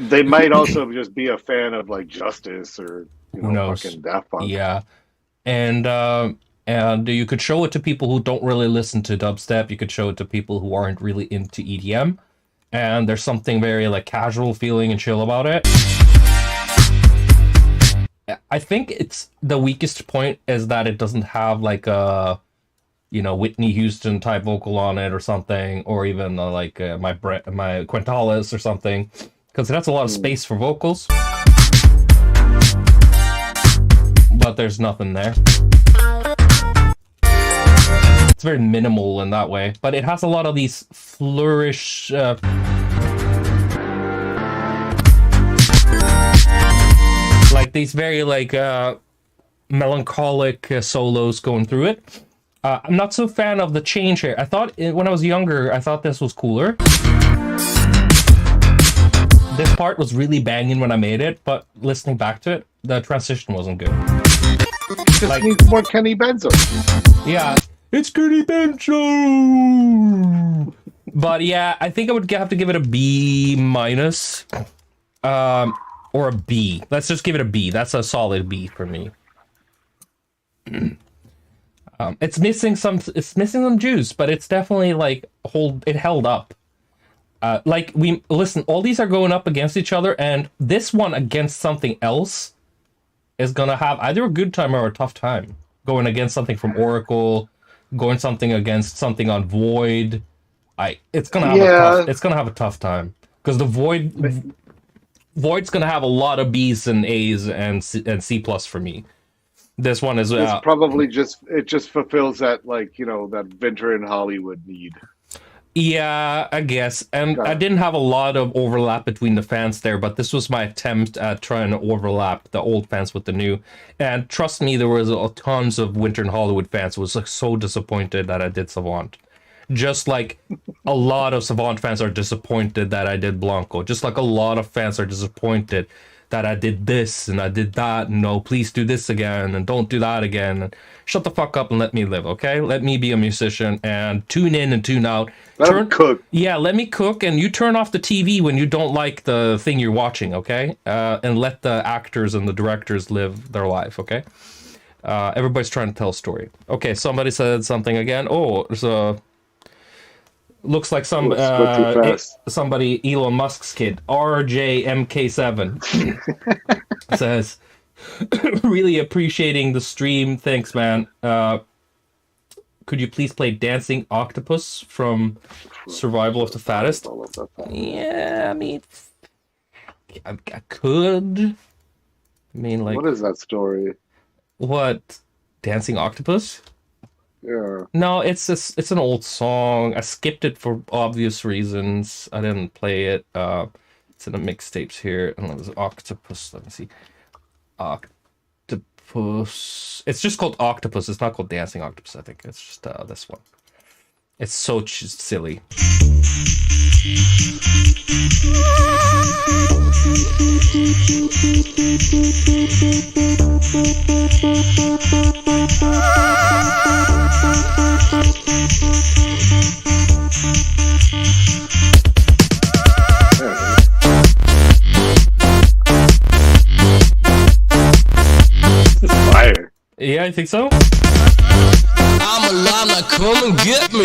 they might also just be a fan of like Justice or fucking Daft Punk. Yeah, and you could show it to people who don't really listen to dubstep. You could show it to people who aren't really into EDM, and there's something very like casual feeling and chill about it. I think it's the weakest point is that it doesn't have like a, Whitney Houston type vocal on it or something, or even like my Quintalis or something, because it has a lot of space for vocals, but there's nothing there. It's very minimal in that way, but it has a lot of these flourish. Like these very like melancholic solos going through it. I'm not so fan of the change here. I thought when I was younger, I thought this was cooler. This part was really banging when I made it, but listening back to it, the transition wasn't good. Just like, needs more Kenny Benzo. Yeah, it's Kenny Benzo. But yeah, I think I would have to give it a B minus. Or a B. Let's just give it a B. That's a solid B for me. It's missing some juice, but it's definitely like it held up. All these are going up against each other, and this one against something else is gonna have either a good time or a tough time. Going against something from Oracle, going something against something on Void. It's gonna have a tough time because the Void's gonna have a lot of B's and A's and C plus for me. This one is it's probably just fulfills that that Vinter in Hollywood need. Yeah, I guess. And I didn't have a lot of overlap between the fans there, but this was my attempt at trying to overlap the old fans with the new. And trust me, there was tons of Winter in Hollywood fans who was like so disappointed that I did Savant. Just like a lot of Savant fans are disappointed that I did Blanco. Just like a lot of fans are disappointed that I did this and I did that. And no, please do this again and don't do that again. And shut the fuck up and let me live, okay? Let me be a musician and tune in and tune out. Let me cook. Yeah, let me cook, and you turn off the TV when you don't like the thing you're watching, okay? And let the actors and the directors live their life, okay? Everybody's trying to tell a story. Okay, somebody said something again. Oh, there's a... Looks like somebody, Elon Musk's kid, RJMK7, says, really appreciating the stream. Thanks, man. Could you please play Dancing Octopus from Survival of the Fattest? Yeah, I mean, I could. I mean, like... What is that story? What? Dancing Octopus? Yeah. No, it's an old song. I skipped it for obvious reasons. I didn't play it. It's in the mixtapes here. And it was Octopus. Let me see. Octopus. It's just called Octopus. It's not called Dancing Octopus. I think it's just this one. It's so silly. Fire. Yeah, I think so. I'm alive, now come and get me.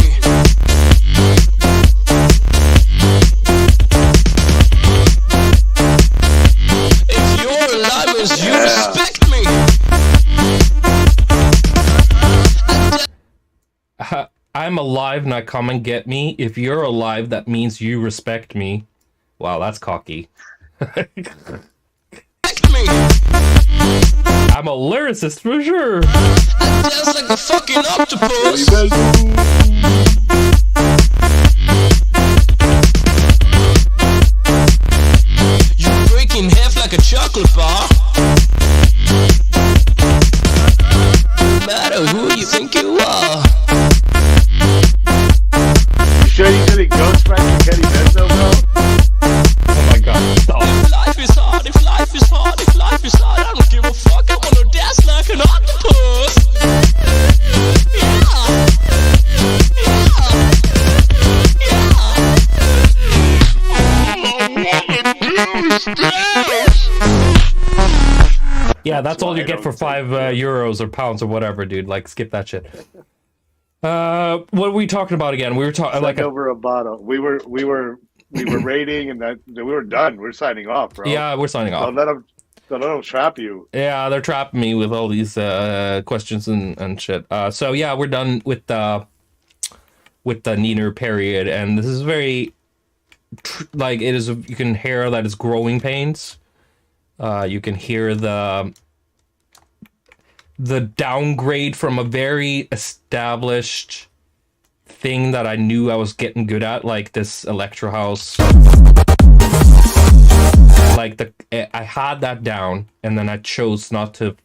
If you're alive, means you respect me. I'm alive, now come and get me. If you're alive, that means you respect me. Wow, that's cocky. I'm a lyricist for sure. I dance like a fucking octopus. You break in half like a chocolate bar. No matter who you think you are. You sure you didn't ghost right to Kenny Benzo, bro? Oh my god, stop. If life is hard, if life is hard, if life is hard, I don't give a fuck. I wanna dance like an octopus. Yeah, that's all you get for 5 euros or pounds or whatever, dude. Like, skip that shit. What were we talking about again? We were talking like over a bottle. We were rating, and that we were done. We're signing off, bro. Yeah, we're signing off. Don't let them trap you. Yeah, they're trapping me with all these questions and shit. So yeah, we're done with the Ninur period, and this is very like it is. You can hear that it's growing pains. You can hear the downgrade from a very established thing that I knew I was getting good at, like this electro house. Like I had that down, and then I chose not to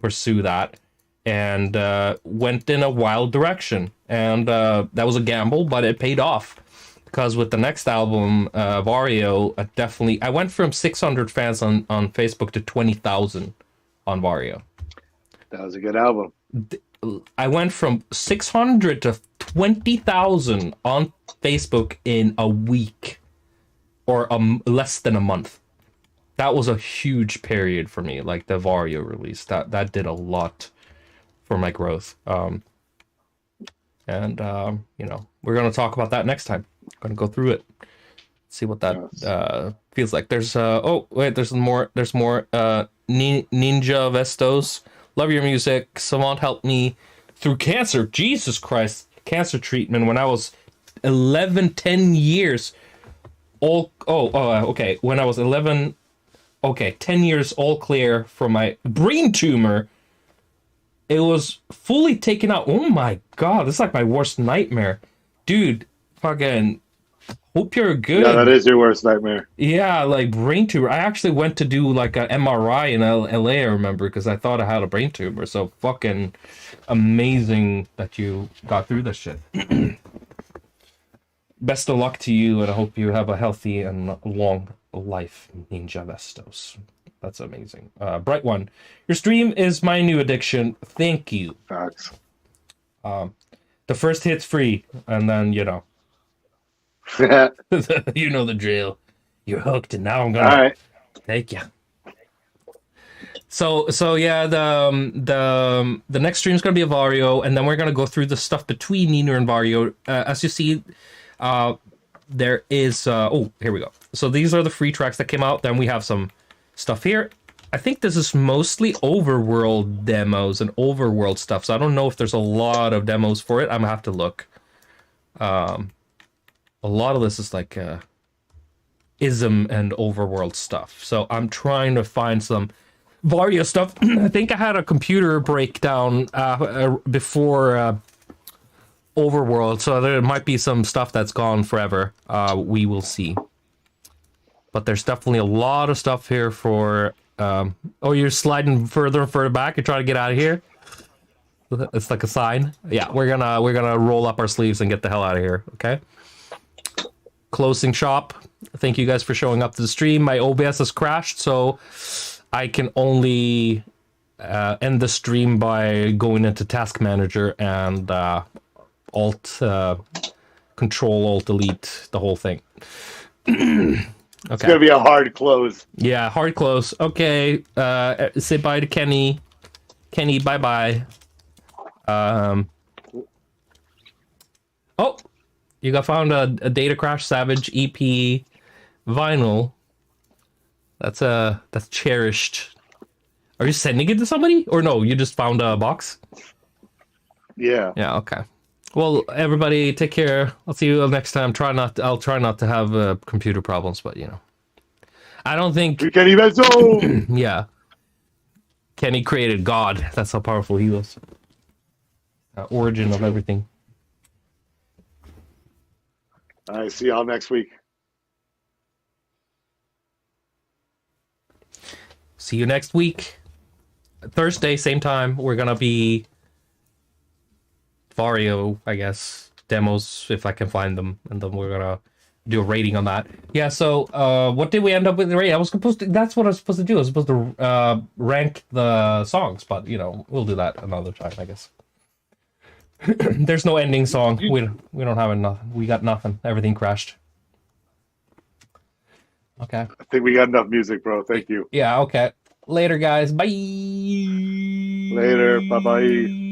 pursue that, and went in a wild direction, and that was a gamble, but it paid off. Because with the next album, Vario, I went from 600 fans on Facebook to 20,000 on Vario. That was a good album. I went from 600 to 20,000 on Facebook in a week, or less than a month. That was a huge period for me, like the Vario release. That did a lot for my growth. You know, we're going to talk about that next time. Going to go through it, see what that feels like. There's oh wait, there's more Ninja Vestos. Love your music. Savant helped me through cancer. Jesus Christ, cancer treatment when I was 10 years okay, when I was 11, 10 years all clear from my brain tumor. It was fully taken out. Oh my god, this is like my worst nightmare, dude. Fucking hope you're good. Yeah, that is your worst nightmare. Yeah, like brain tumor. I actually went to do like an MRI in LA, I remember, because I thought I had a brain tumor. So fucking amazing that you got through this shit. Best of luck to you, and I hope you have a healthy and long life, Ninja Vestos. That's amazing. Bright One, your stream is my new addiction. Thank you. Facts. The first hit's free, and then, you know. You know the drill. You're hooked, and now I'm gonna take you. So yeah, the next stream is gonna be a Vario, and then we're gonna go through the stuff between Ninur and Vario. As you see, there is here we go. So these are the free tracks that came out. Then we have some stuff here. I think this is mostly overworld demos and overworld stuff. So I don't know if there's a lot of demos for it. I'm gonna have to look. A lot of this is like ism and overworld stuff. So I'm trying to find some Vario stuff. I think I had a computer breakdown before overworld, so there might be some stuff that's gone forever. We will see. But there's definitely a lot of stuff here for... oh, you're sliding further and further back? You're trying to get out of here? It's like a sign. Yeah, we're gonna roll up our sleeves and get the hell out of here, okay? Closing shop. Thank you guys for showing up to the stream. My OBS has crashed, so I can only end the stream by going into Task Manager and Control Alt Delete the whole thing. Okay. It's gonna be a hard close. Yeah, hard close. Okay. Say bye to Kenny. Kenny, bye bye. Oh, you got found a Data Crash Savage EP vinyl. That's cherished. Are you sending it to somebody, or no? You just found a box. Yeah. Yeah. Okay. Well, everybody, take care. I'll see you next time. I'll try not to have computer problems, but you know, I don't think. Kenny Benzo. Yeah. Kenny created God. That's how powerful he was. Origin of everything. All right. See y'all next week. See you next week. Thursday, same time. We're gonna be Vario, I guess, demos if I can find them, and then we're gonna do a rating on that. Yeah. So, what did we end up with the rating? That's what I was supposed to do. I was supposed to rank the songs, but you know, we'll do that another time, I guess. There's no ending song. We don't have enough. We got nothing. Everything crashed. Okay. I think we got enough music, bro. Thank you. Yeah. Okay. Later, guys. Bye. Later. Bye bye.